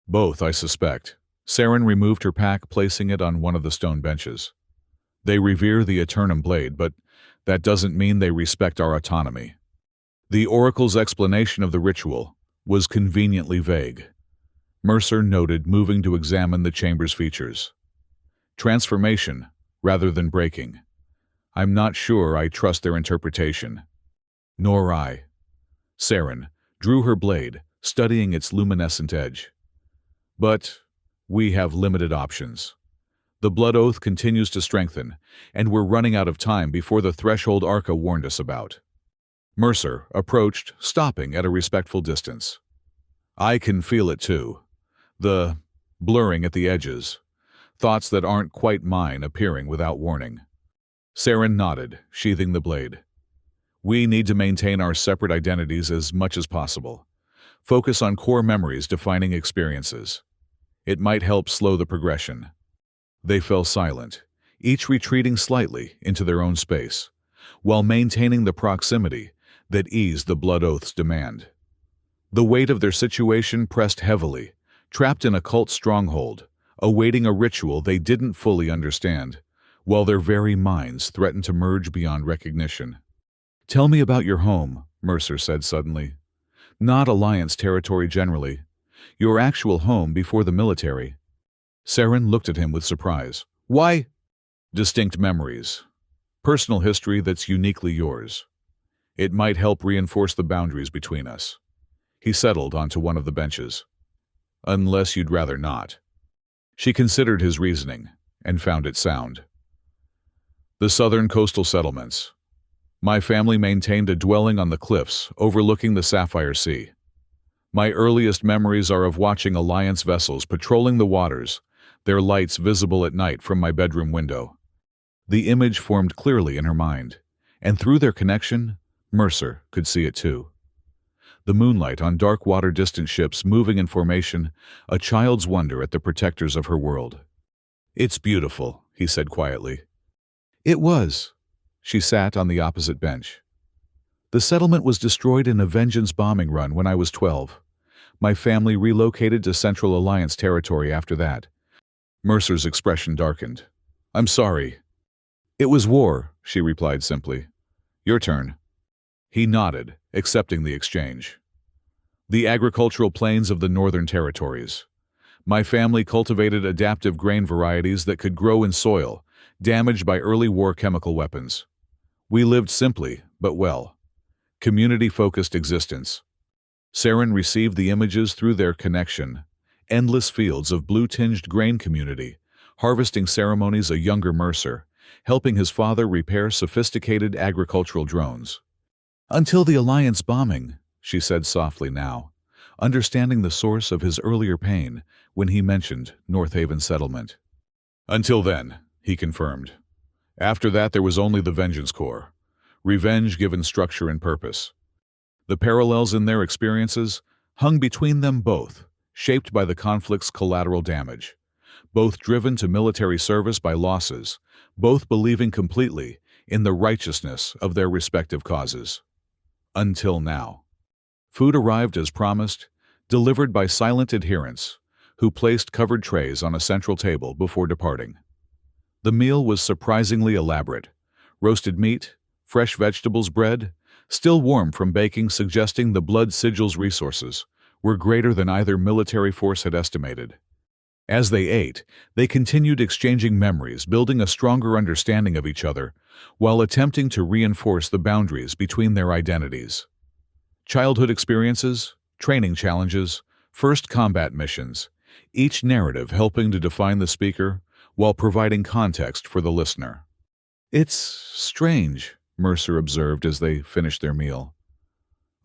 "Both, I suspect." Saren removed her pack, placing it on one of the stone benches. "They revere the Eternum Blade, but that doesn't mean they respect our autonomy." The oracle's explanation of the ritual was conveniently vague. Mercer noted, moving to examine the chamber's features. "Transformation, rather than breaking. I'm not sure I trust their interpretation." "Nor I." Saren drew her blade, studying its luminescent edge. "But we have limited options. The blood oath continues to strengthen, and we're running out of time before the threshold Arca warned us about." Mercer approached, stopping at a respectful distance. "I can feel it too. The blurring at the edges. Thoughts that aren't quite mine appearing without warning." Saren nodded, sheathing the blade. "We need to maintain our separate identities as much as possible. Focus on core memories, defining experiences. It might help slow the progression." They fell silent, each retreating slightly into their own space, while maintaining the proximity that eased the blood oath's demand. The weight of their situation pressed heavily, trapped in a cult stronghold, awaiting a ritual they didn't fully understand, while their very minds threatened to merge beyond recognition. "Tell me about your home," Mercer said suddenly. "Not Alliance territory generally. Your actual home before the military." Saren looked at him with surprise. "Why?" "Distinct memories. Personal history that's uniquely yours. It might help reinforce the boundaries between us." He settled onto one of the benches. "Unless you'd rather not." She considered his reasoning and found it sound. "The southern coastal settlements. My family maintained a dwelling on the cliffs overlooking the Sapphire Sea. My earliest memories are of watching Alliance vessels patrolling the waters, their lights visible at night from my bedroom window." The image formed clearly in her mind, and through their connection, Mercer could see it too. The moonlight on dark water, distant ships moving in formation, a child's wonder at the protectors of her world. "It's beautiful," he said quietly. "It was." She sat on the opposite bench. "The settlement was destroyed in a vengeance bombing run when I was 12. My family relocated to Central Alliance territory after that." Mercer's expression darkened. "I'm sorry." "It was war," she replied simply. "Your turn." He nodded, accepting the exchange. "The agricultural plains of the northern territories. My family cultivated adaptive grain varieties that could grow in soil, damaged by early war chemical weapons. We lived simply, but well. Community-focused existence." Saren received the images through their connection. Endless fields of blue-tinged grain community, harvesting ceremonies, a younger Mercer, helping his father repair sophisticated agricultural drones. "Until the Alliance bombing," she said softly now, understanding the source of his earlier pain when he mentioned North Haven settlement. "Until then," he confirmed. "After that there was only the Vengeance Corps. Revenge given structure and purpose." The parallels in their experiences hung between them both, shaped by the conflict's collateral damage. Both driven to military service by losses, both believing completely in the righteousness of their respective causes. Until now. Food arrived as promised, delivered by silent adherents, who placed covered trays on a central table before departing. The meal was surprisingly elaborate. Roasted meat, fresh vegetables, bread, still warm from baking, suggesting the blood sigil's resources were greater than either military force had estimated. As they ate, they continued exchanging memories, building a stronger understanding of each other, while attempting to reinforce the boundaries between their identities. Childhood experiences, training challenges, first combat missions, each narrative helping to define the speaker while providing context for the listener. "It's strange," Mercer observed as they finished their meal.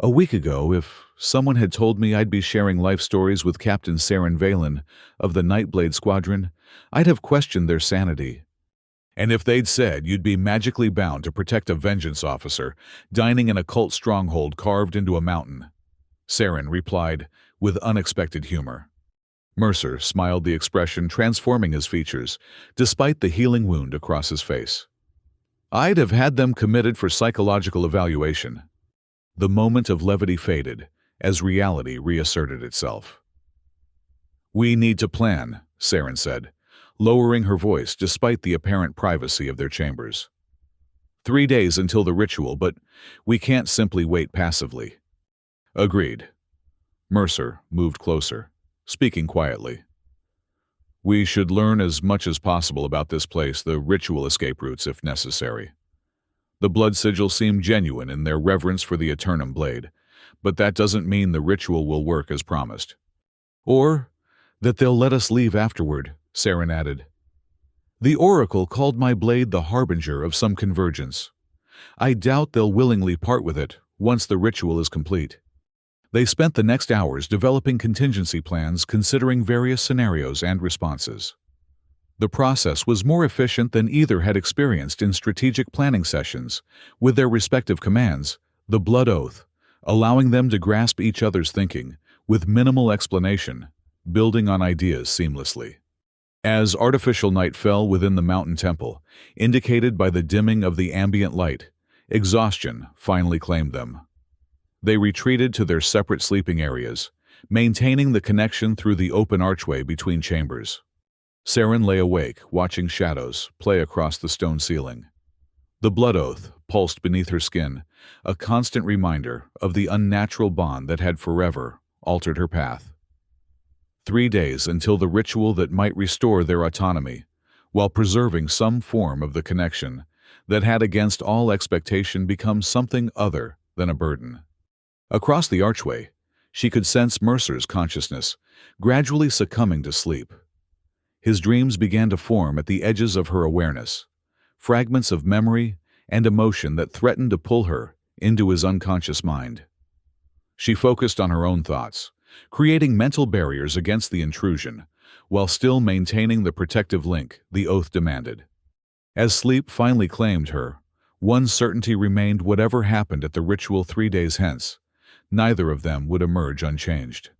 "A week ago, if someone had told me I'd be sharing life stories with Captain Saren Valen of the Nightblade Squadron, I'd have questioned their sanity. And if they'd said you'd be magically bound to protect a vengeance officer, dining in a cult stronghold carved into a mountain," Saren replied with unexpected humor. Mercer smiled, the expression transforming his features, despite the healing wound across his face. "I'd have had them committed for psychological evaluation." The moment of levity faded as reality reasserted itself. "We need to plan," Saren said, lowering her voice despite the apparent privacy of their chambers. 3 days until the ritual, but we can't simply wait passively." "Agreed." Mercer moved closer, speaking quietly. "We should learn as much as possible about this place, the ritual escape routes if necessary." The blood sigil seemed genuine in their reverence for the Eternum blade, but that doesn't mean the ritual will work as promised. "Or that they'll let us leave afterward," Saren added. "The Oracle called my blade the harbinger of some convergence. I doubt they'll willingly part with it once the ritual is complete." They spent the next hours developing contingency plans, considering various scenarios and responses. The process was more efficient than either had experienced in strategic planning sessions, with their respective commands, the Blood Oath, allowing them to grasp each other's thinking, with minimal explanation, building on ideas seamlessly. As artificial night fell within the mountain temple, indicated by the dimming of the ambient light, exhaustion finally claimed them. They retreated to their separate sleeping areas, maintaining the connection through the open archway between chambers. Saren lay awake, watching shadows play across the stone ceiling. The blood oath pulsed beneath her skin, a constant reminder of the unnatural bond that had forever altered her path. 3 days until the ritual that might restore their autonomy, while preserving some form of the connection that had against all expectation become something other than a burden. Across the archway, she could sense Mercer's consciousness gradually succumbing to sleep. His dreams began to form at the edges of her awareness, fragments of memory and emotion that threatened to pull her into his unconscious mind. She focused on her own thoughts, creating mental barriers against the intrusion, while still maintaining the protective link the oath demanded. As sleep finally claimed her, one certainty remained: whatever happened at the ritual 3 days hence, neither of them would emerge unchanged.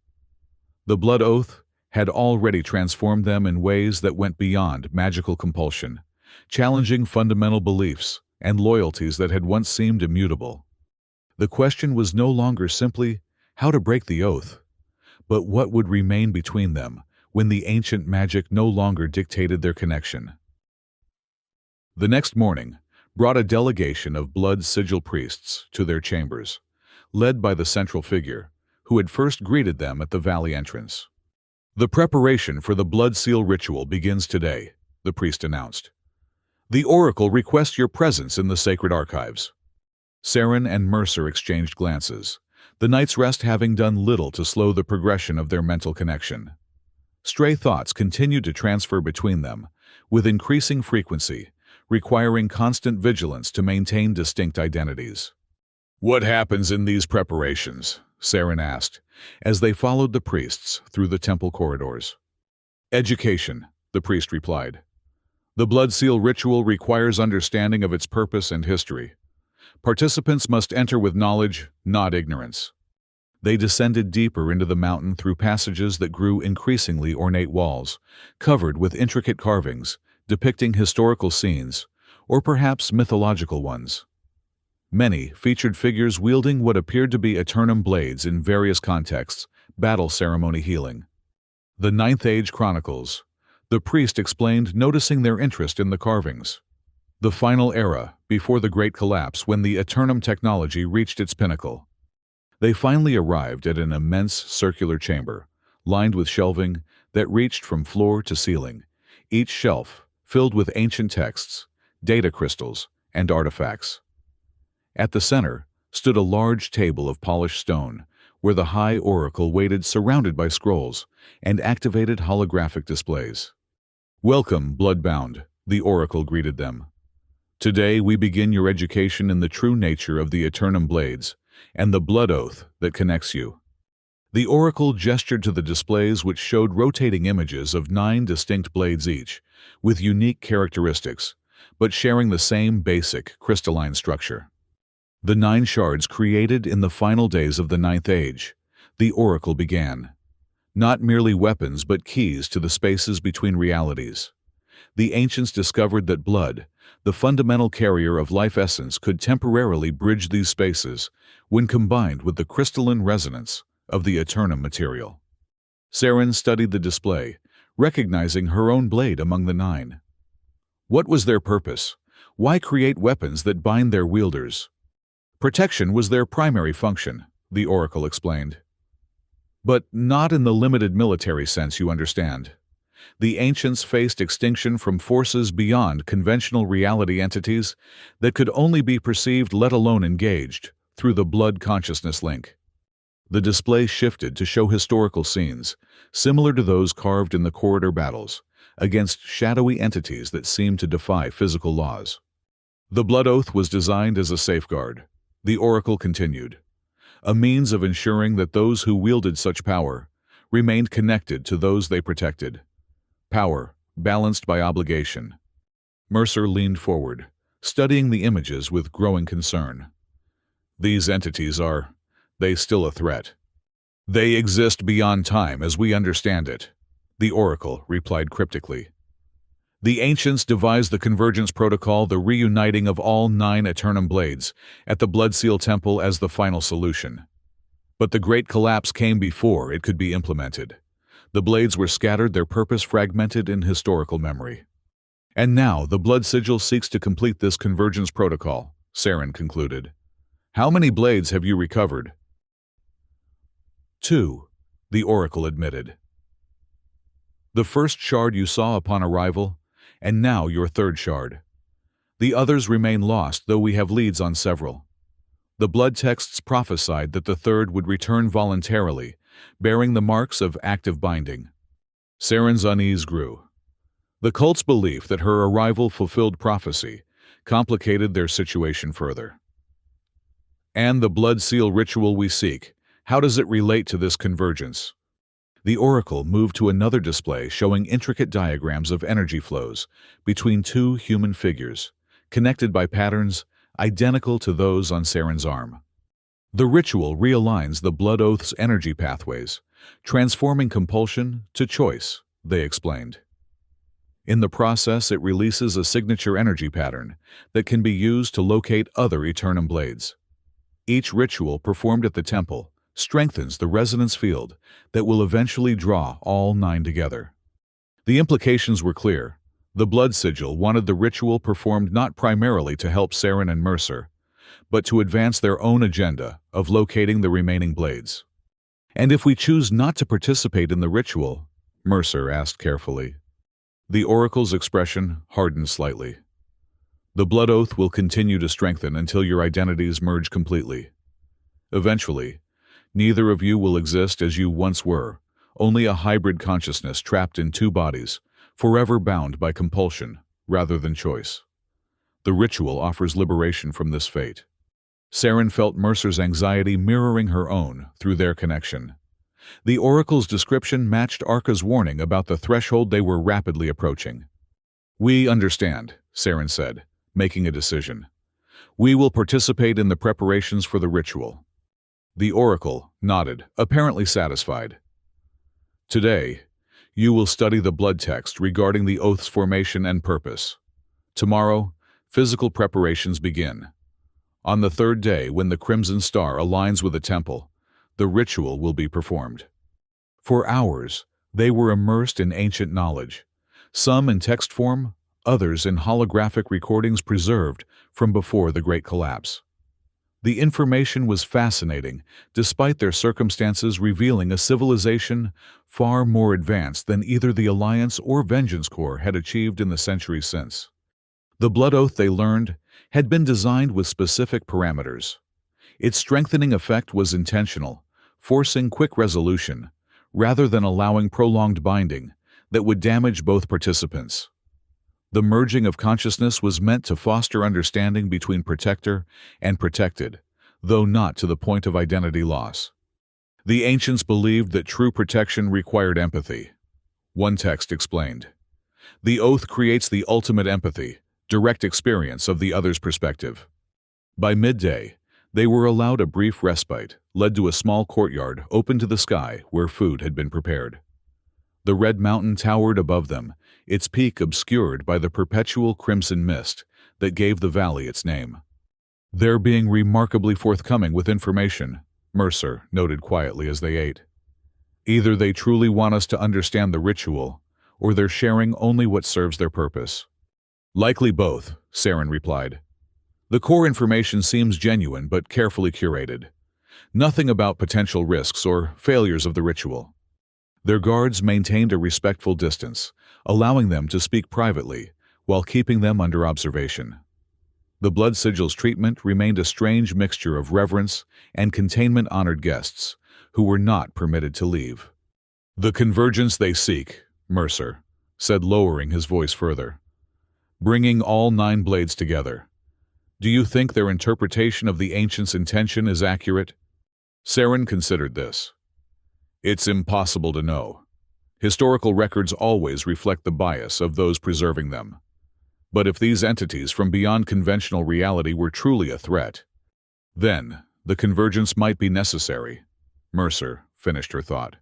The blood oath had already transformed them in ways that went beyond magical compulsion, challenging fundamental beliefs and loyalties that had once seemed immutable. The question was no longer simply how to break the oath, but what would remain between them when the ancient magic no longer dictated their connection. The next morning brought a delegation of blood sigil priests to their chambers, led by the central figure, who had first greeted them at the valley entrance. "The preparation for the blood seal ritual begins today," the priest announced. "The Oracle requests your presence in the sacred archives." Saren and Mercer exchanged glances, the night's rest having done little to slow the progression of their mental connection. Stray thoughts continued to transfer between them, with increasing frequency, requiring constant vigilance to maintain distinct identities. "What happens in these preparations?" Saren asked, as they followed the priests through the temple corridors. "Education," the priest replied. "The blood seal ritual requires understanding of its purpose and history. Participants must enter with knowledge, not ignorance." They descended deeper into the mountain through passages that grew increasingly ornate walls, covered with intricate carvings, depicting historical scenes, or perhaps mythological ones. Many featured figures wielding what appeared to be eternum blades in various contexts, battle ceremony healing. "The Ninth Age Chronicles," the priest explained, noticing their interest in the carvings. "The final era, before the Great Collapse, when the eternum technology reached its pinnacle." They finally arrived at an immense circular chamber, lined with shelving that reached from floor to ceiling, each shelf filled with ancient texts, data crystals, and artifacts. At the center stood a large table of polished stone, where the High Oracle waited, surrounded by scrolls and activated holographic displays. "Welcome, Bloodbound," the Oracle greeted them. "Today we begin your education in the true nature of the Eternum Blades and the blood oath that connects you." The Oracle gestured to the displays, which showed rotating images of 9 distinct blades each, with unique characteristics, but sharing the same basic crystalline structure. "The 9 shards created in the final days of the Ninth Age," the Oracle began. "Not merely weapons, but keys to the spaces between realities. The ancients discovered that blood, the fundamental carrier of life essence, could temporarily bridge these spaces when combined with the crystalline resonance of the eternum material." Saren studied the display, recognizing her own blade among the 9. What was their purpose? Why create weapons that bind their wielders? "Protection was their primary function," the Oracle explained. "But not in the limited military sense, you understand. The ancients faced extinction from forces beyond conventional reality, entities that could only be perceived, let alone engaged, through the blood consciousness link." The display shifted to show historical scenes, similar to those carved in the corridor battles, against shadowy entities that seemed to defy physical laws. "The blood oath was designed as a safeguard," the Oracle continued, "a means of ensuring that those who wielded such power remained connected to those they protected. Power, balanced by obligation." Mercer leaned forward, studying the images with growing concern. "These entities are they still a threat?" "They exist beyond time as we understand it," the Oracle replied cryptically. "The ancients devised the Convergence Protocol, the reuniting of all 9 Eternum Blades, at the Blood Seal Temple as the final solution. But the Great Collapse came before it could be implemented. The blades were scattered, their purpose fragmented in historical memory. And now the blood sigil seeks to complete this convergence protocol, Saren concluded. How many blades have you recovered? 2, the oracle admitted. The first shard you saw upon arrival, and now your third shard. The others remain lost, though we have leads on several. The blood texts prophesied that the third would return voluntarily, bearing the marks of active binding. Saren's unease grew. The cult's belief that her arrival fulfilled prophecy complicated their situation further. And the blood seal ritual we seek, how does it relate to this convergence? The oracle moved to another display showing intricate diagrams of energy flows between two human figures, connected by patterns identical to those on Saren's arm. The ritual realigns the blood oath's energy pathways, transforming compulsion to choice, they explained. In the process, it releases a signature energy pattern that can be used to locate other Eternum blades. Each ritual performed at the temple strengthens the resonance field that will eventually draw all 9 together. The implications were clear. The blood sigil wanted the ritual performed not primarily to help Saren and Mercer, but to advance their own agenda of locating the remaining blades. And if we choose not to participate in the ritual? Mercer asked carefully. The oracle's expression hardened slightly. The blood oath will continue to strengthen until your identities merge completely. Eventually, neither of you will exist as you once were, only a hybrid consciousness trapped in 2 bodies, forever bound by compulsion rather than choice. The ritual offers liberation from this fate. Saren felt Mercer's anxiety mirroring her own through their connection. The oracle's description matched Arca's warning about the threshold they were rapidly approaching. We understand, Saren said, making a decision. We will participate in the preparations for the ritual. The oracle nodded, apparently satisfied. Today, you will study the blood text regarding the oath's formation and purpose. Tomorrow, physical preparations begin. On the 3rd day, when the crimson star aligns with the temple, the ritual will be performed. For hours, they were immersed in ancient knowledge, some in text form, others in holographic recordings preserved from before the Great Collapse. The information was fascinating, despite their circumstances revealing a civilization far more advanced than either the Alliance or Vengeance Corps had achieved in the centuries since. The blood oath, they learned, had been designed with specific parameters. Its strengthening effect was intentional, forcing quick resolution, rather than allowing prolonged binding that would damage both participants. The merging of consciousness was meant to foster understanding between protector and protected, though not to the point of identity loss. The ancients believed that true protection required empathy. One text explained, "The oath creates the ultimate empathy, direct experience of the other's perspective." By midday, they were allowed a brief respite, led to a small courtyard open to the sky where food had been prepared. The red mountain towered above them, its peak obscured by the perpetual crimson mist that gave the valley its name. "They're being remarkably forthcoming with information," Mercer noted quietly as they ate. "Either they truly want us to understand the ritual, or they're sharing only what serves their purpose." "Likely both," Saren replied. "The core information seems genuine but carefully curated. Nothing about potential risks or failures of the ritual." Their guards maintained a respectful distance, allowing them to speak privately while keeping them under observation. The blood sigil's treatment remained a strange mixture of reverence and containment-honored guests who were not permitted to leave. "The convergence they seek," Mercer said, lowering his voice further. "Bringing all 9 blades together. Do you think their interpretation of the ancients' intention is accurate?" Saren considered this. "It's impossible to know. Historical records always reflect the bias of those preserving them. But if these entities from beyond conventional reality were truly a threat, then the convergence might be necessary," Mercer finished her thought.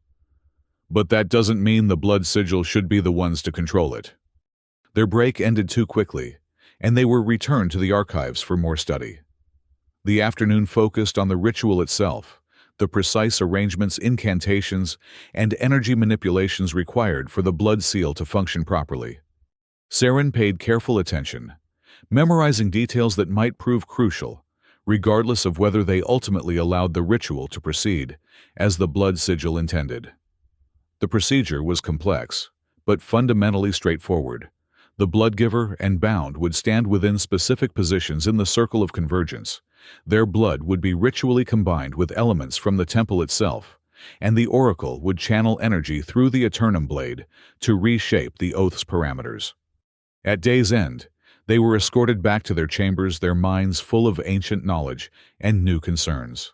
"But that doesn't mean the blood sigil should be the ones to control it." Their break ended too quickly, and they were returned to the archives for more study. The afternoon focused on the ritual itself, the precise arrangements, incantations, and energy manipulations required for the blood seal to function properly. Saren paid careful attention, memorizing details that might prove crucial, regardless of whether they ultimately allowed the ritual to proceed as the blood sigil intended. The procedure was complex, but fundamentally straightforward. The blood-giver and bound would stand within specific positions in the circle of convergence. Their blood would be ritually combined with elements from the temple itself, and the oracle would channel energy through the Eternum blade to reshape the oath's parameters. At day's end, they were escorted back to their chambers, their minds full of ancient knowledge and new concerns.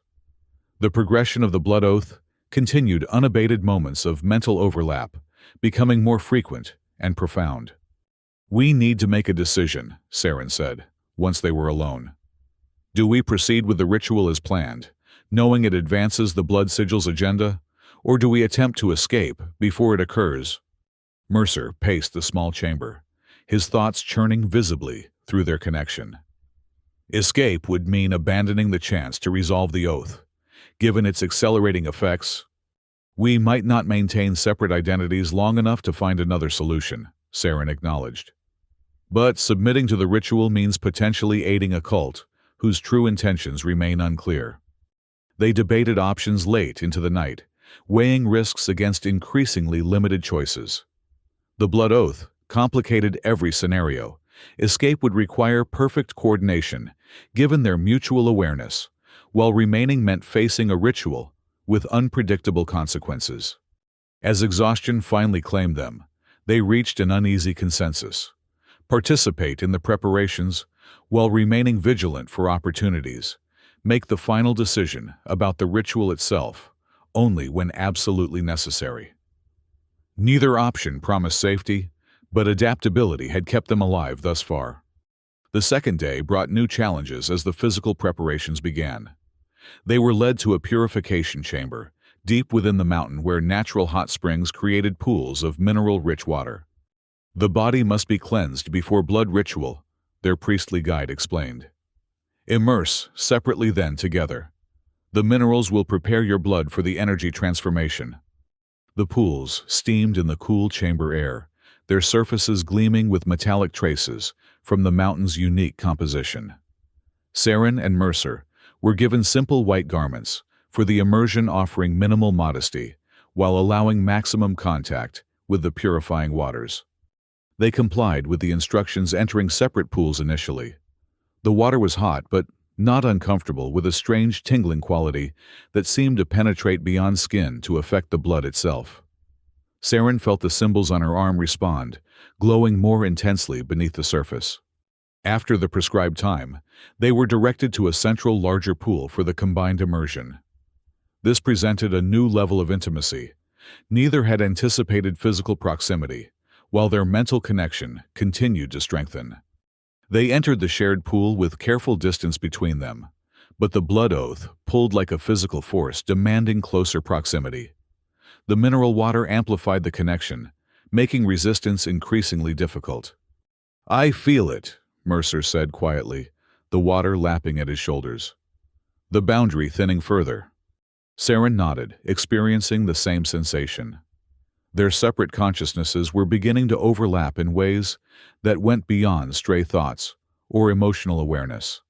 The progression of the blood oath continued, unabated, moments of mental overlap, becoming more frequent and profound. "We need to make a decision," Saren said, once they were alone. "Do we proceed with the ritual as planned, knowing it advances the blood sigil's agenda, or do we attempt to escape before it occurs?" Mercer paced the small chamber, his thoughts churning visibly through their connection. Escape would mean abandoning the chance to resolve the oath. Given its accelerating effects, we might not maintain separate identities long enough to find another solution, Saren acknowledged. But submitting to the ritual means potentially aiding a cult whose true intentions remain unclear. They debated options late into the night, weighing risks against increasingly limited choices. The blood oath complicated every scenario. Escape would require perfect coordination, given their mutual awareness, while remaining meant facing a ritual with unpredictable consequences. As exhaustion finally claimed them, they reached an uneasy consensus: participate in the preparations while remaining vigilant for opportunities. Make the final decision about the ritual itself only when absolutely necessary. Neither option promised safety, but adaptability had kept them alive thus far. The second day brought new challenges as the physical preparations began. They were led to a purification chamber, deep within the mountain where natural hot springs created pools of mineral-rich water. The body must be cleansed before blood ritual, their priestly guide explained. Immerse separately, then together. The minerals will prepare your blood for the energy transformation. The pools steamed in the cool chamber air, their surfaces gleaming with metallic traces from the mountain's unique composition. Saren and Mercer were given simple white garments, for the immersion offering minimal modesty, while allowing maximum contact with the purifying waters. They complied with the instructions, entering separate pools initially. The water was hot, but not uncomfortable, with a strange tingling quality that seemed to penetrate beyond skin to affect the blood itself. Saren felt the symbols on her arm respond, glowing more intensely beneath the surface. After the prescribed time, they were directed to a central, larger pool for the combined immersion. This presented a new level of intimacy. Neither had anticipated physical proximity, while their mental connection continued to strengthen. They entered the shared pool with careful distance between them, but the blood oath pulled like a physical force, demanding closer proximity. The mineral water amplified the connection, making resistance increasingly difficult. "I feel it," Mercer said quietly, the water lapping at his shoulders. "The boundary thinning further." Saren nodded, experiencing the same sensation. Their separate consciousnesses were beginning to overlap in ways that went beyond stray thoughts or emotional awareness.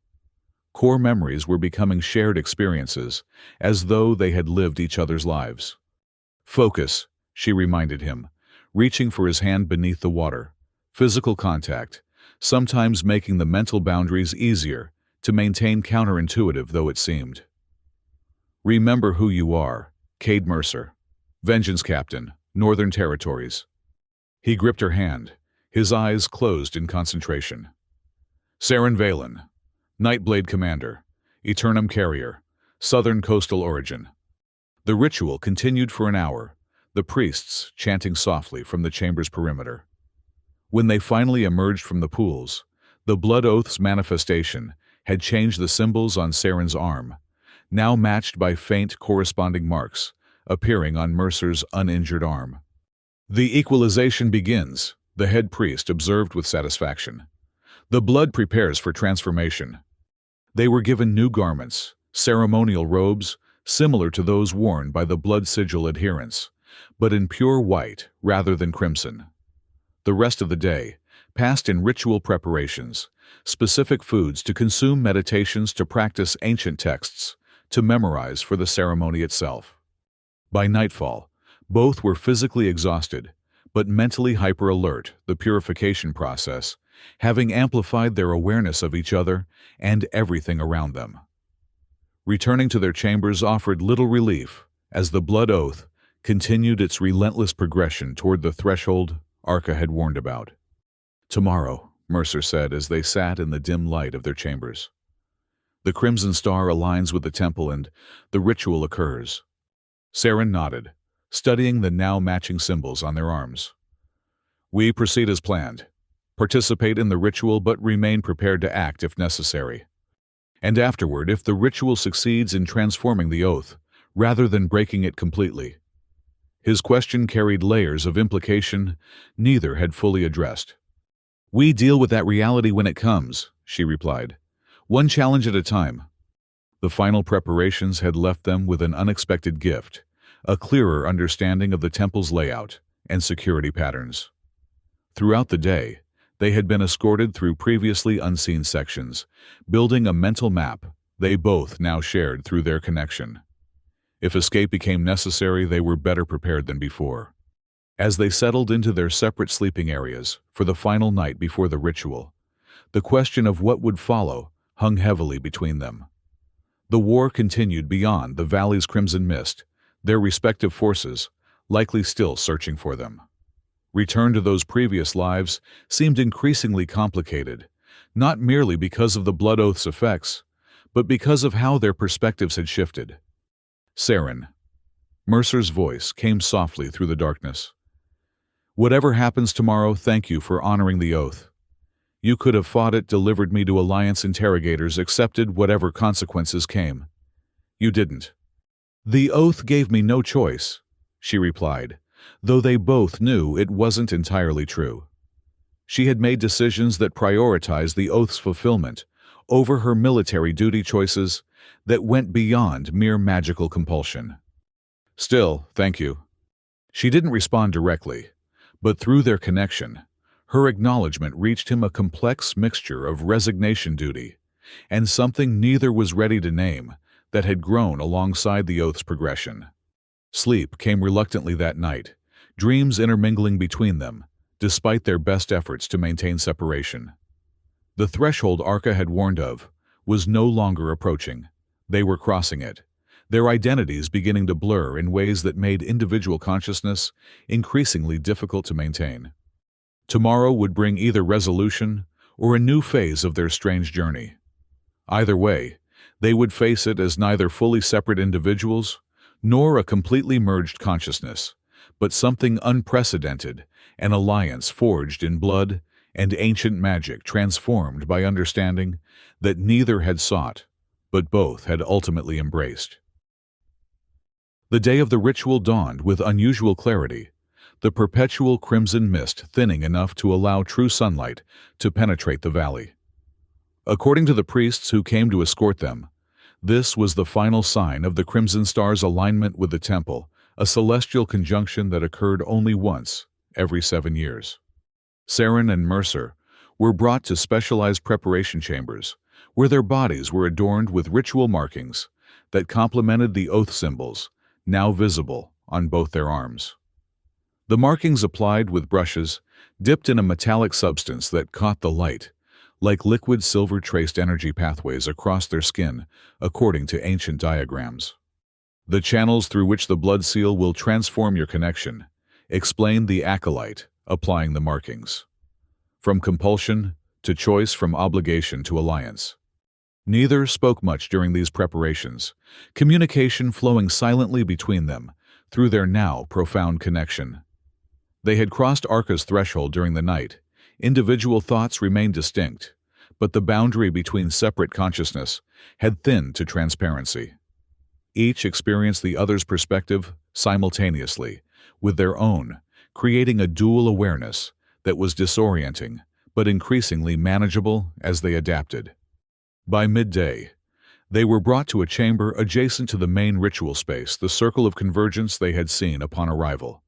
Core memories were becoming shared experiences, as though they had lived each other's lives. "Focus," she reminded him, reaching for his hand beneath the water. Physical contact, sometimes making the mental boundaries easier to maintain, counterintuitive though it seemed. "Remember who you are, Cade Mercer, Vengeance Captain, Northern Territories." He gripped her hand, his eyes closed in concentration. "Saren Valen, Nightblade Commander, Eternum Carrier, Southern Coastal Origin." The ritual continued for an hour, the priests chanting softly from the chamber's perimeter. When they finally emerged from the pools, the blood oath's manifestation had changed. The symbols on Saren's arm, now matched by faint corresponding marks, appearing on Mercer's uninjured arm. "The equalization begins," the head priest observed with satisfaction. "The blood prepares for transformation." They were given new garments, ceremonial robes, similar to those worn by the blood sigil adherents, but in pure white rather than crimson. The rest of the day passed in ritual preparations, specific foods to consume, meditations to practice, ancient texts to memorize for the ceremony itself. By nightfall, both were physically exhausted, but mentally hyper-alert, the purification process having amplified their awareness of each other and everything around them. Returning to their chambers offered little relief as the blood oath continued its relentless progression toward the threshold Arca had warned about. "Tomorrow," Mercer said as they sat in the dim light of their chambers. "The crimson star aligns with the temple and the ritual occurs." Saren nodded, studying the now matching symbols on their arms. "We proceed as planned. Participate in the ritual but remain prepared to act if necessary. And afterward, if the ritual succeeds in transforming the oath, rather than breaking it completely." His question carried layers of implication neither had fully addressed. "We deal with that reality when it comes," she replied. "One challenge at a time." The final preparations had left them with an unexpected gift, a clearer understanding of the temple's layout and security patterns. Throughout the day, they had been escorted through previously unseen sections, building a mental map they both now shared through their connection. If escape became necessary, they were better prepared than before. As they settled into their separate sleeping areas for the final night before the ritual, the question of what would follow hung heavily between them. The war continued beyond the valley's crimson mist, their respective forces likely still searching for them. Return to those previous lives seemed increasingly complicated, not merely because of the blood oath's effects, but because of how their perspectives had shifted. "Saren," Mercer's voice came softly through the darkness. "Whatever happens tomorrow, thank you for honoring the oath. You could have fought it, delivered me to Alliance interrogators, accepted whatever consequences came. You didn't. The oath gave me no choice," she replied, though they both knew it wasn't entirely true. She had made decisions that prioritized the oath's fulfillment over her military duty choices that went beyond mere magical compulsion. "Still, thank you." She didn't respond directly, but through their connection, her acknowledgement reached him, a complex mixture of resignation, duty, and something neither was ready to name that had grown alongside the oath's progression. Sleep came reluctantly that night, dreams intermingling between them, despite their best efforts to maintain separation. The threshold Arca had warned of was no longer approaching. They were crossing it, their identities beginning to blur in ways that made individual consciousness increasingly difficult to maintain. Tomorrow would bring either resolution or a new phase of their strange journey. Either way, they would face it as neither fully separate individuals nor a completely merged consciousness, but something unprecedented, an alliance forged in blood and ancient magic, transformed by understanding that neither had sought, but both had ultimately embraced. The day of the ritual dawned with unusual clarity, the perpetual crimson mist thinning enough to allow true sunlight to penetrate the valley. According to the priests who came to escort them, this was the final sign of the Crimson Star's alignment with the temple, a celestial conjunction that occurred only once every 7 years. Saren and Mercer were brought to specialized preparation chambers, where their bodies were adorned with ritual markings that complemented the oath symbols, now visible on both their arms. The markings, applied with brushes, dipped in a metallic substance that caught the light, like liquid silver, traced energy pathways across their skin, according to ancient diagrams. "The channels through which the blood seal will transform your connection," explained the acolyte, applying the markings. "From compulsion to choice, from obligation to alliance." Neither spoke much during these preparations, communication flowing silently between them through their now profound connection. They had crossed Arca's threshold during the night. Individual thoughts remained distinct, but the boundary between separate consciousness had thinned to transparency. Each experienced the other's perspective simultaneously, with their own, creating a dual awareness that was disorienting but increasingly manageable as they adapted. By midday, They were brought to a chamber adjacent to the main ritual space, the circle of convergence they had seen upon arrival.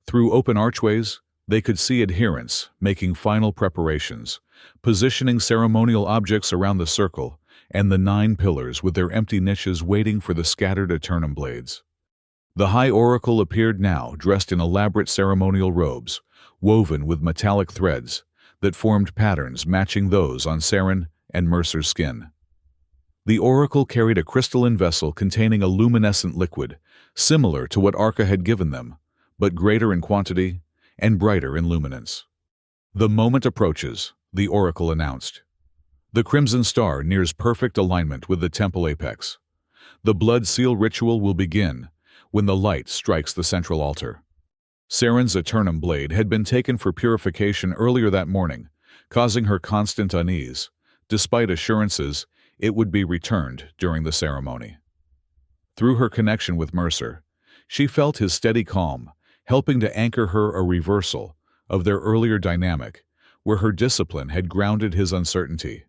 Through open archways, they could see adherents making final preparations, positioning ceremonial objects around the circle and the 9 pillars with their empty niches waiting for the scattered Eternum blades. The High Oracle appeared now, dressed in elaborate ceremonial robes, woven with metallic threads that formed patterns matching those on Saren and Mercer's skin. The Oracle carried a crystalline vessel containing a luminescent liquid, similar to what Arca had given them, but greater in quantity and brighter in luminance. "The moment approaches," the Oracle announced. "The Crimson Star nears perfect alignment with the temple apex. The blood seal ritual will begin when the light strikes the central altar." Saren's Eternum blade had been taken for purification earlier that morning, causing her constant unease, despite assurances it would be returned during the ceremony. Through her connection with Mercer, she felt his steady calm, helping to anchor her a reversal of their earlier dynamic, where her discipline had grounded his uncertainty.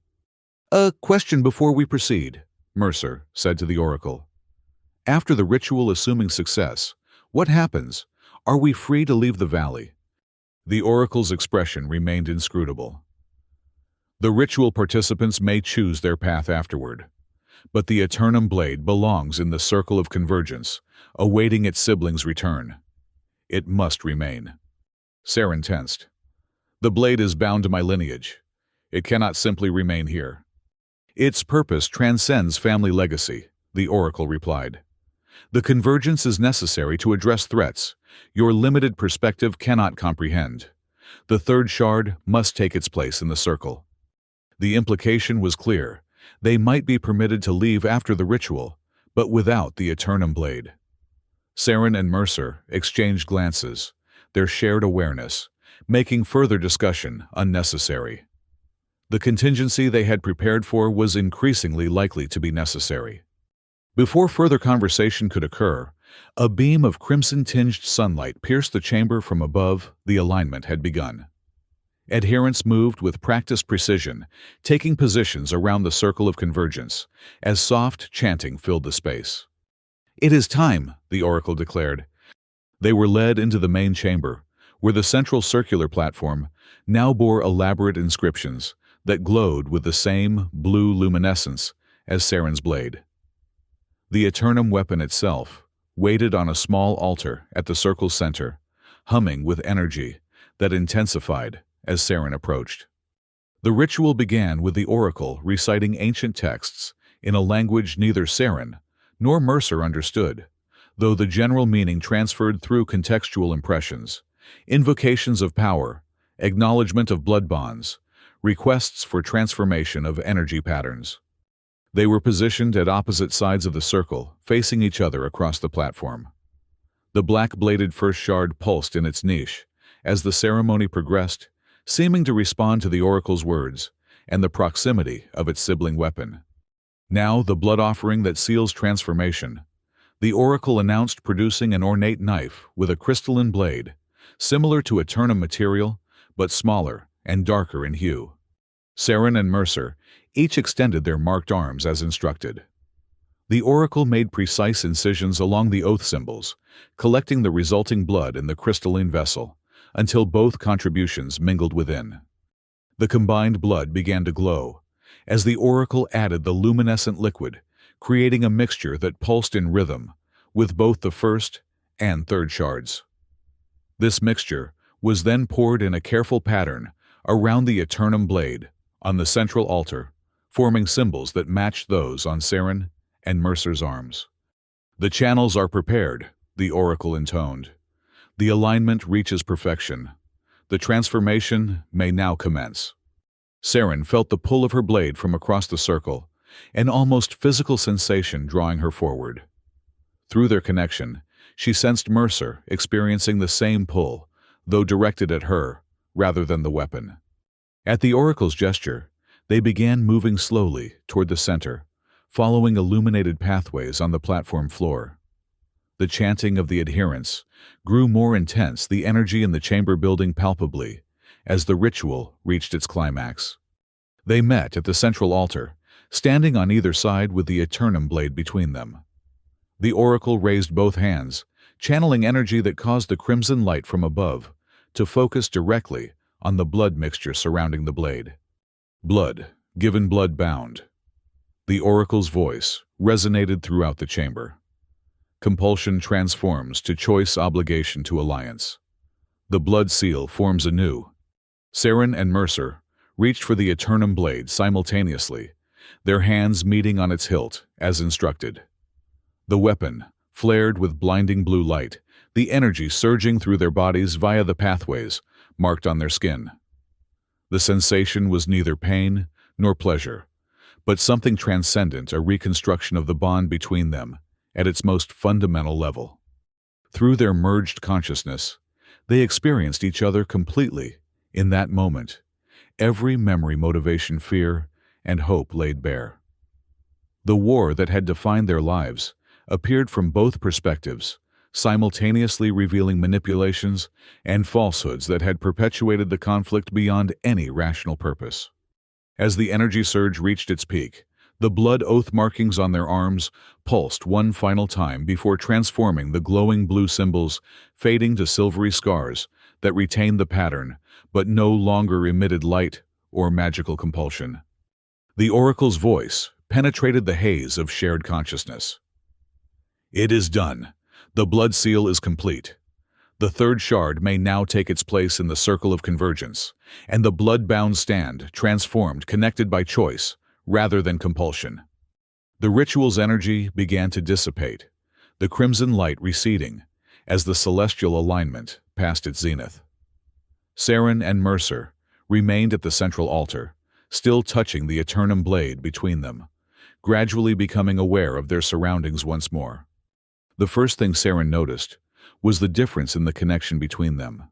"A question before we proceed," Mercer said to the Oracle. "After the ritual assuming success, what happens? Are we free to leave the valley?" The Oracle's expression remained inscrutable. "The ritual participants may choose their path afterward, but the Eternum blade belongs in the circle of convergence, awaiting its sibling's return. It must remain." Saren tensed. "The blade is bound to my lineage. It cannot simply remain here." "Its purpose transcends family legacy," the Oracle replied. "The convergence is necessary to address threats your limited perspective cannot comprehend. The third shard must take its place in the circle." The implication was clear. They might be permitted to leave after the ritual, but without the Eternum blade. Saren and Mercer exchanged glances, their shared awareness, making further discussion unnecessary. The contingency they had prepared for was increasingly likely to be necessary. Before further conversation could occur, a beam of crimson-tinged sunlight pierced the chamber from above. The alignment had begun. Adherents moved with practiced precision, taking positions around the circle of convergence, as soft chanting filled the space. "It is time," the Oracle declared. They were led into the main chamber, where the central circular platform now bore elaborate inscriptions that glowed with the same blue luminescence as Saren's blade. The Eternum weapon itself waited on a small altar at the circle's center, humming with energy that intensified as Saren approached. The ritual began with the Oracle reciting ancient texts in a language neither Saren nor Mercer understood, though the general meaning transferred through contextual impressions, invocations of power, acknowledgement of blood bonds, requests for transformation of energy patterns. They were positioned at opposite sides of the circle, facing each other across the platform. The black-bladed first shard pulsed in its niche as the ceremony progressed, seeming to respond to the Oracle's words and the proximity of its sibling weapon. "Now the blood offering that seals transformation," the Oracle announced, producing an ornate knife with a crystalline blade, similar to Eternum material, but smaller and darker in hue. Saren and Mercer each extended their marked arms as instructed. The Oracle made precise incisions along the oath symbols, collecting the resulting blood in the crystalline vessel, until both contributions mingled within. The combined blood began to glow, as the Oracle added the luminescent liquid, creating a mixture that pulsed in rhythm with both the first and third shards. This mixture was then poured in a careful pattern around the Eternum blade on the central altar, forming symbols that matched those on Saren and Mercer's arms. "The channels are prepared," the Oracle intoned. "The alignment reaches perfection. The transformation may now commence." Saren felt the pull of her blade from across the circle, an almost physical sensation drawing her forward. Through their connection, she sensed Mercer experiencing the same pull, though directed at her rather than the weapon. At the Oracle's gesture, they began moving slowly toward the center, following illuminated pathways on the platform floor. The chanting of the adherents grew more intense, the energy in the chamber building palpably, as the ritual reached its climax. They met at the central altar, standing on either side with the Eternum blade between them. The oracle raised both hands, channeling energy that caused the crimson light from above to focus directly on the blood mixture surrounding the blade. Blood, given blood bound. The oracle's voice resonated throughout the chamber. Compulsion transforms to choice, obligation to alliance. The blood seal forms anew. Saren and Mercer reached for the Eternum blade simultaneously, their hands meeting on its hilt, as instructed. The weapon flared with blinding blue light, the energy surging through their bodies via the pathways marked on their skin. The sensation was neither pain nor pleasure, but something transcendent, a reconstruction of the bond between them at its most fundamental level. Through their merged consciousness, they experienced each other completely in that moment, every memory, motivation, fear, and hope laid bare. The war that had defined their lives appeared from both perspectives, simultaneously revealing manipulations and falsehoods that had perpetuated the conflict beyond any rational purpose. As the energy surge reached its peak, the blood oath markings on their arms pulsed one final time before transforming the glowing blue symbols, fading to silvery scars that retained the pattern but no longer emitted light or magical compulsion. The oracle's voice penetrated the haze of shared consciousness. It is done. The blood seal is complete. The third shard may now take its place in the circle of convergence, and the blood-bound stand transformed, connected by choice rather than compulsion. The ritual's energy began to dissipate, the crimson light receding as the celestial alignment passed its zenith. Saren and Mercer remained at the central altar, still touching the Eternum blade between them, gradually becoming aware of their surroundings once more. The first thing Saren noticed was the difference in the connection between them.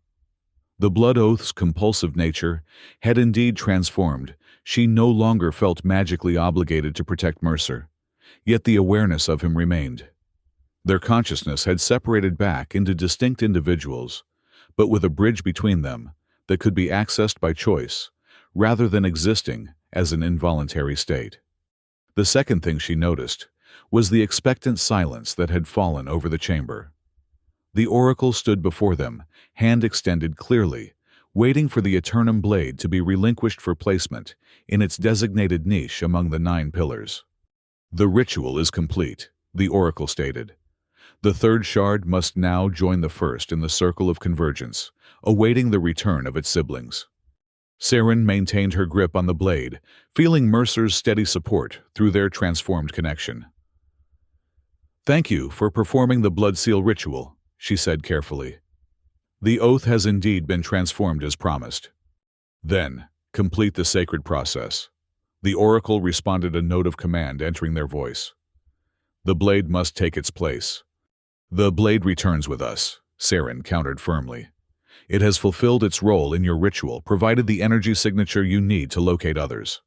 The blood oath's compulsive nature had indeed transformed. She no longer felt magically obligated to protect Mercer, yet the awareness of him remained. Their consciousness had separated back into distinct individuals, but with a bridge between them that could be accessed by choice, rather than existing as an involuntary state. The second thing she noticed was the expectant silence that had fallen over the chamber. The oracle stood before them, hand extended clearly, waiting for the Eternum blade to be relinquished for placement in its designated niche among the 9 pillars. The ritual is complete, the oracle stated. The third shard must now join the first in the circle of convergence, awaiting the return of its siblings. Saren maintained her grip on the blade, feeling Mercer's steady support through their transformed connection. "Thank you for performing the blood seal ritual," she said carefully. "The oath has indeed been transformed as promised." "Then, complete the sacred process." The oracle responded, a note of command entering their voice. "The blade must take its place." "The blade returns with us," Saren countered firmly. "It has fulfilled its role in your ritual, provided the energy signature you need to locate others.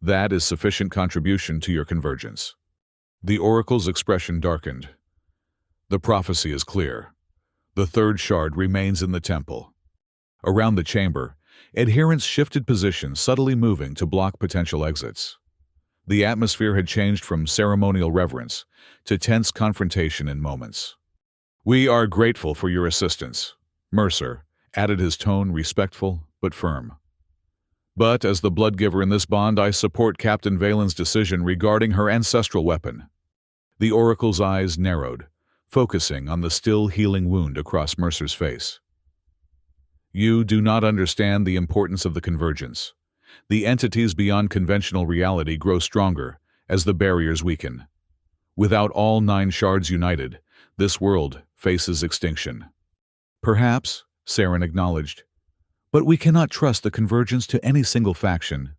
That is sufficient contribution to your convergence." The oracle's expression darkened. "The prophecy is clear. The third shard remains in the temple." Around the chamber, adherents shifted positions, subtly moving to block potential exits. The atmosphere had changed from ceremonial reverence to tense confrontation in moments. "We are grateful for your assistance," Mercer added, his tone respectful but firm. "But as the bloodgiver in this bond, I support Captain Valen's decision regarding her ancestral weapon." The oracle's eyes narrowed, focusing on the still healing wound across Mercer's face. "You do not understand the importance of the convergence. The entities beyond conventional reality grow stronger as the barriers weaken. Without all 9 shards united, this world faces extinction." "Perhaps," Saren acknowledged, "but we cannot trust the convergence to any single faction.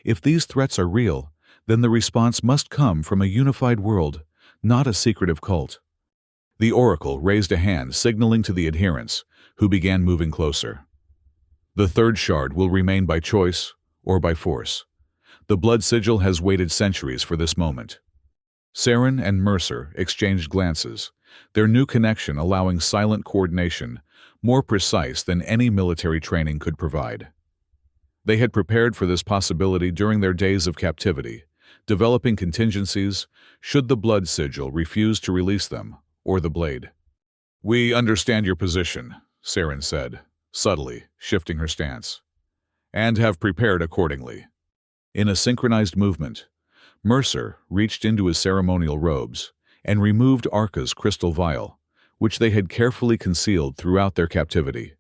If these threats are real, then the response must come from a unified world, not a secretive cult." The oracle raised a hand, signaling to the adherents, who began moving closer. "The third shard will remain by choice or by force. The blood sigil has waited centuries for this moment." Saren and Mercer exchanged glances, their new connection allowing silent coordination, more precise than any military training could provide. They had prepared for this possibility during their days of captivity, developing contingencies should the blood sigil refuse to release them, or the blade. "We understand your position," Saren said, subtly shifting her stance, "and have prepared accordingly." In a synchronized movement, Mercer reached into his ceremonial robes and removed Arca's crystal vial, which they had carefully concealed throughout their captivity.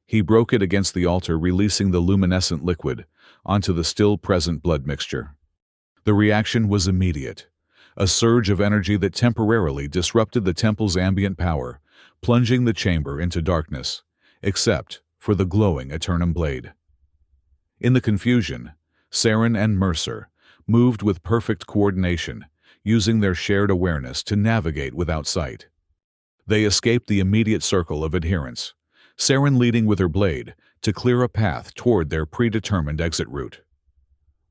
He broke it against the altar, releasing the luminescent liquid onto the still-present blood mixture. The reaction was immediate, a surge of energy that temporarily disrupted the temple's ambient power, plunging the chamber into darkness, except for the glowing Eternum blade. In the confusion, Saren and Mercer moved with perfect coordination, using their shared awareness to navigate without sight. They escaped the immediate circle of adherents, Saren leading with her blade to clear a path toward their predetermined exit route.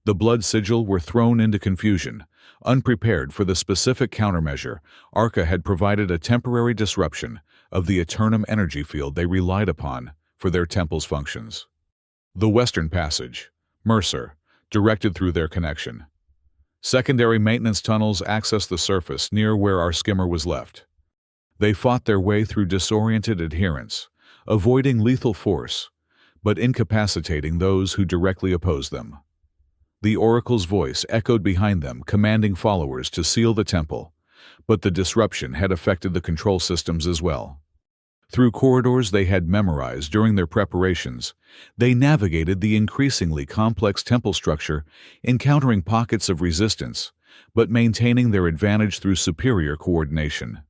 The blood sigil were thrown into confusion, unprepared for the specific countermeasure. Arca had provided a temporary disruption of the Eternum energy field they relied upon for their temple's functions. The Western Passage, Mercer, directed through their connection. Secondary maintenance tunnels accessed the surface near where our skimmer was left. They fought their way through disoriented adherents, avoiding lethal force, but incapacitating those who directly opposed them. The Oracle's voice echoed behind them, commanding followers to seal the temple, but the disruption had affected the control systems as well. Through corridors they had memorized during their preparations, they navigated the increasingly complex temple structure, encountering pockets of resistance, but maintaining their advantage through superior coordination.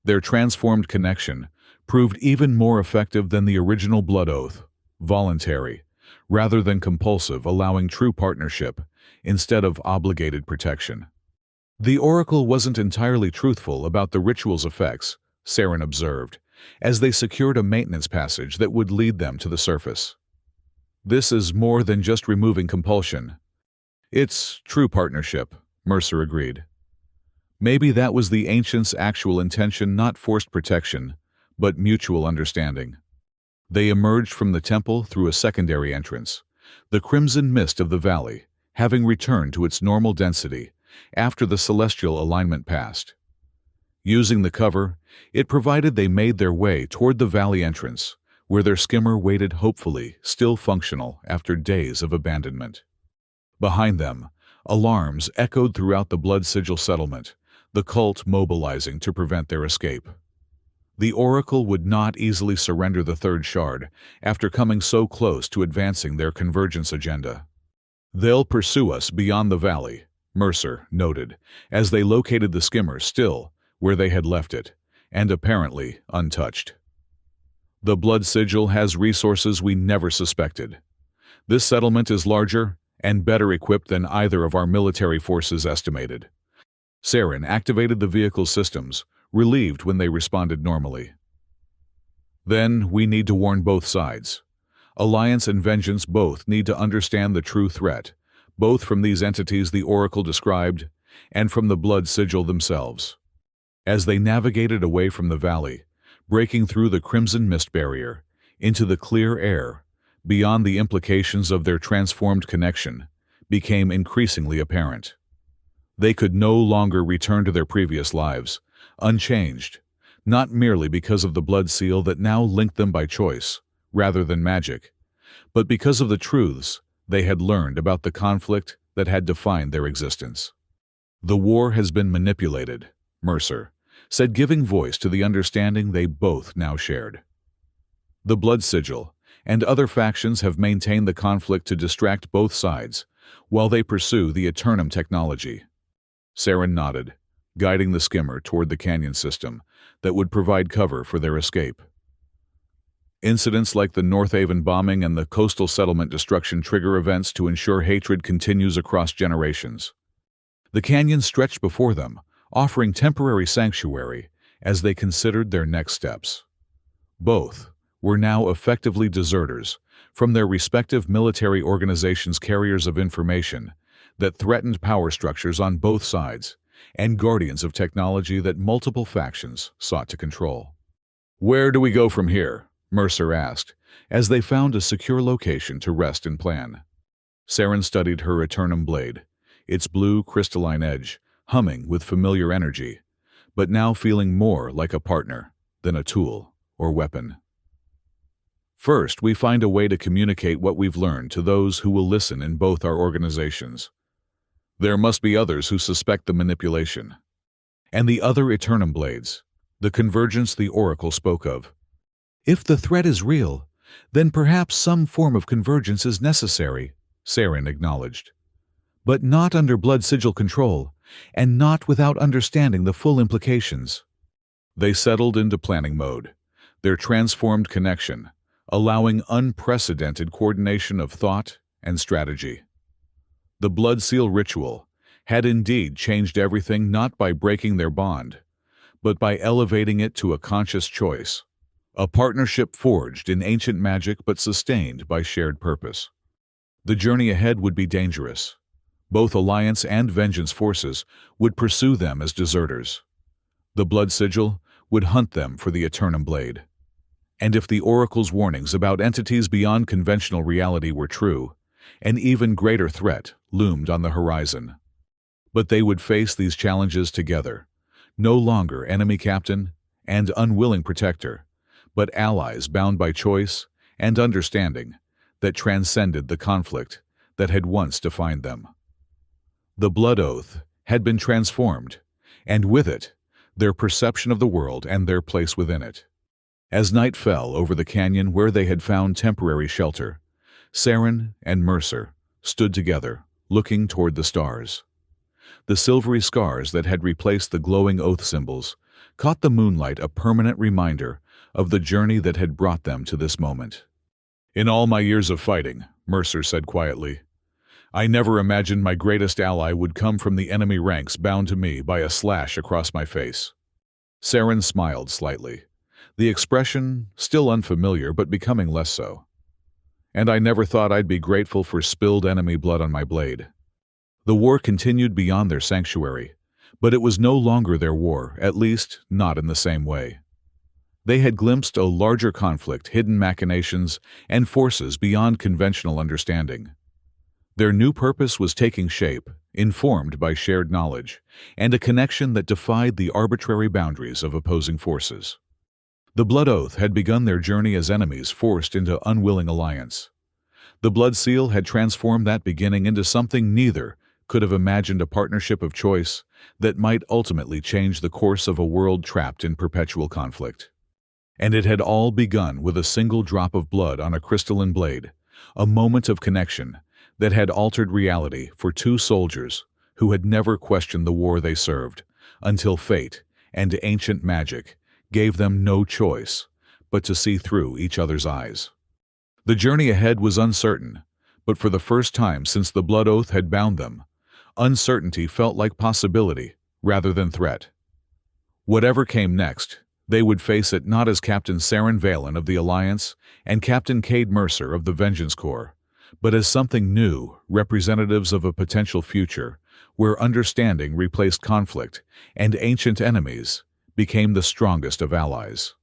Their transformed connection proved even more effective than the original blood oath, voluntary, rather than compulsive, allowing true partnership instead of obligated protection. The Oracle wasn't entirely truthful about the ritual's effects, Saren observed, as they secured a maintenance passage that would lead them to the surface. "This is more than just removing compulsion. It's true partnership," Mercer agreed. Maybe that was the ancients' actual intention, not forced protection, but mutual understanding. They emerged from the temple through a secondary entrance, the crimson mist of the valley, having returned to its normal density after the celestial alignment passed. Using the cover it provided, they made their way toward the valley entrance, where their skimmer waited, hopefully still functional after days of abandonment. Behind them, alarms echoed throughout the blood sigil settlement, the cult mobilizing to prevent their escape. The Oracle would not easily surrender the third shard after coming so close to advancing their convergence agenda. "They'll pursue us beyond the valley," Mercer noted, as they located the skimmer still where they had left it, and apparently untouched. "The blood sigil has resources we never suspected. This settlement is larger and better equipped than either of our military forces estimated." Saren activated the vehicle systems, relieved when they responded normally. "Then we need to warn both sides. Alliance and Vengeance both need to understand the true threat, both from these entities the Oracle described and from the blood sigil themselves." As they navigated away from the valley, breaking through the crimson mist barrier, into the clear air, beyond the implications of their transformed connection, became increasingly apparent. They could no longer return to their previous lives, unchanged, not merely because of the blood seal that now linked them by choice, rather than magic, but because of the truths they had learned about the conflict that had defined their existence. "The war has been manipulated," Mercer said, giving voice to the understanding they both now shared. "The blood sigil and other factions have maintained the conflict to distract both sides while they pursue the Eternum technology." Saren nodded, guiding the skimmer toward the canyon system that would provide cover for their escape. Incidents like the North Haven bombing and the coastal settlement destruction trigger events to ensure hatred continues across generations. The canyon stretched before them, offering temporary sanctuary as they considered their next steps. Both were now effectively deserters from their respective military organizations, carriers of information that threatened power structures on both sides, and guardians of technology that multiple factions sought to control. "Where do we go from here?" Mercer asked, as they found a secure location to rest and plan. Saren studied her Eternum blade, its blue crystalline edge humming with familiar energy, but now feeling more like a partner than a tool or weapon. First, we find a way to communicate what we've learned to those who will listen in both our organizations. There must be others who suspect the manipulation. And the other Eternum Blades, the convergence the Oracle spoke of. If the threat is real, then perhaps some form of convergence is necessary, Saren acknowledged. But not under blood sigil control, and not without understanding the full implications. They settled into planning mode, their transformed connection, allowing unprecedented coordination of thought and strategy. The blood seal ritual had indeed changed everything, not by breaking their bond, but by elevating it to a conscious choice, a partnership forged in ancient magic but sustained by shared purpose. The journey ahead would be dangerous. Both Alliance and Vengeance forces would pursue them as deserters. The blood sigil would hunt them for the Eternum Blade. And if the Oracle's warnings about entities beyond conventional reality were true, an even greater threat loomed on the horizon. But they would face these challenges together, no longer enemy captain and unwilling protector, but allies bound by choice and understanding that transcended the conflict that had once defined them. The Blood Oath had been transformed, and with it, their perception of the world and their place within it. As night fell over the canyon where they had found temporary shelter, Saren and Mercer stood together, looking toward the stars. The silvery scars that had replaced the glowing oath symbols caught the moonlight, a permanent reminder of the journey that had brought them to this moment. "In all my years of fighting," Mercer said quietly, "I never imagined my greatest ally would come from the enemy ranks, bound to me by a slash across my face." Saren smiled slightly, the expression still unfamiliar but becoming less so. "And I never thought I'd be grateful for spilled enemy blood on my blade." The war continued beyond their sanctuary, but it was no longer their war, at least not in the same way. They had glimpsed a larger conflict, hidden machinations, and forces beyond conventional understanding. Their new purpose was taking shape, informed by shared knowledge, and a connection that defied the arbitrary boundaries of opposing forces. The Blood Oath had begun their journey as enemies forced into unwilling alliance. The Blood Seal had transformed that beginning into something neither could have imagined, a partnership of choice that might ultimately change the course of a world trapped in perpetual conflict. And it had all begun with a single drop of blood on a crystalline blade, a moment of connection that had altered reality for two soldiers who had never questioned the war they served, until fate and ancient magic gave them no choice but to see through each other's eyes. The journey ahead was uncertain, but for the first time since the Blood Oath had bound them, uncertainty felt like possibility rather than threat. Whatever came next, they would face it not as Captain Saren Valen of the Alliance and Captain Cade Mercer of the Vengeance Corps, but as something new, representatives of a potential future where understanding replaced conflict and ancient enemies became the strongest of allies.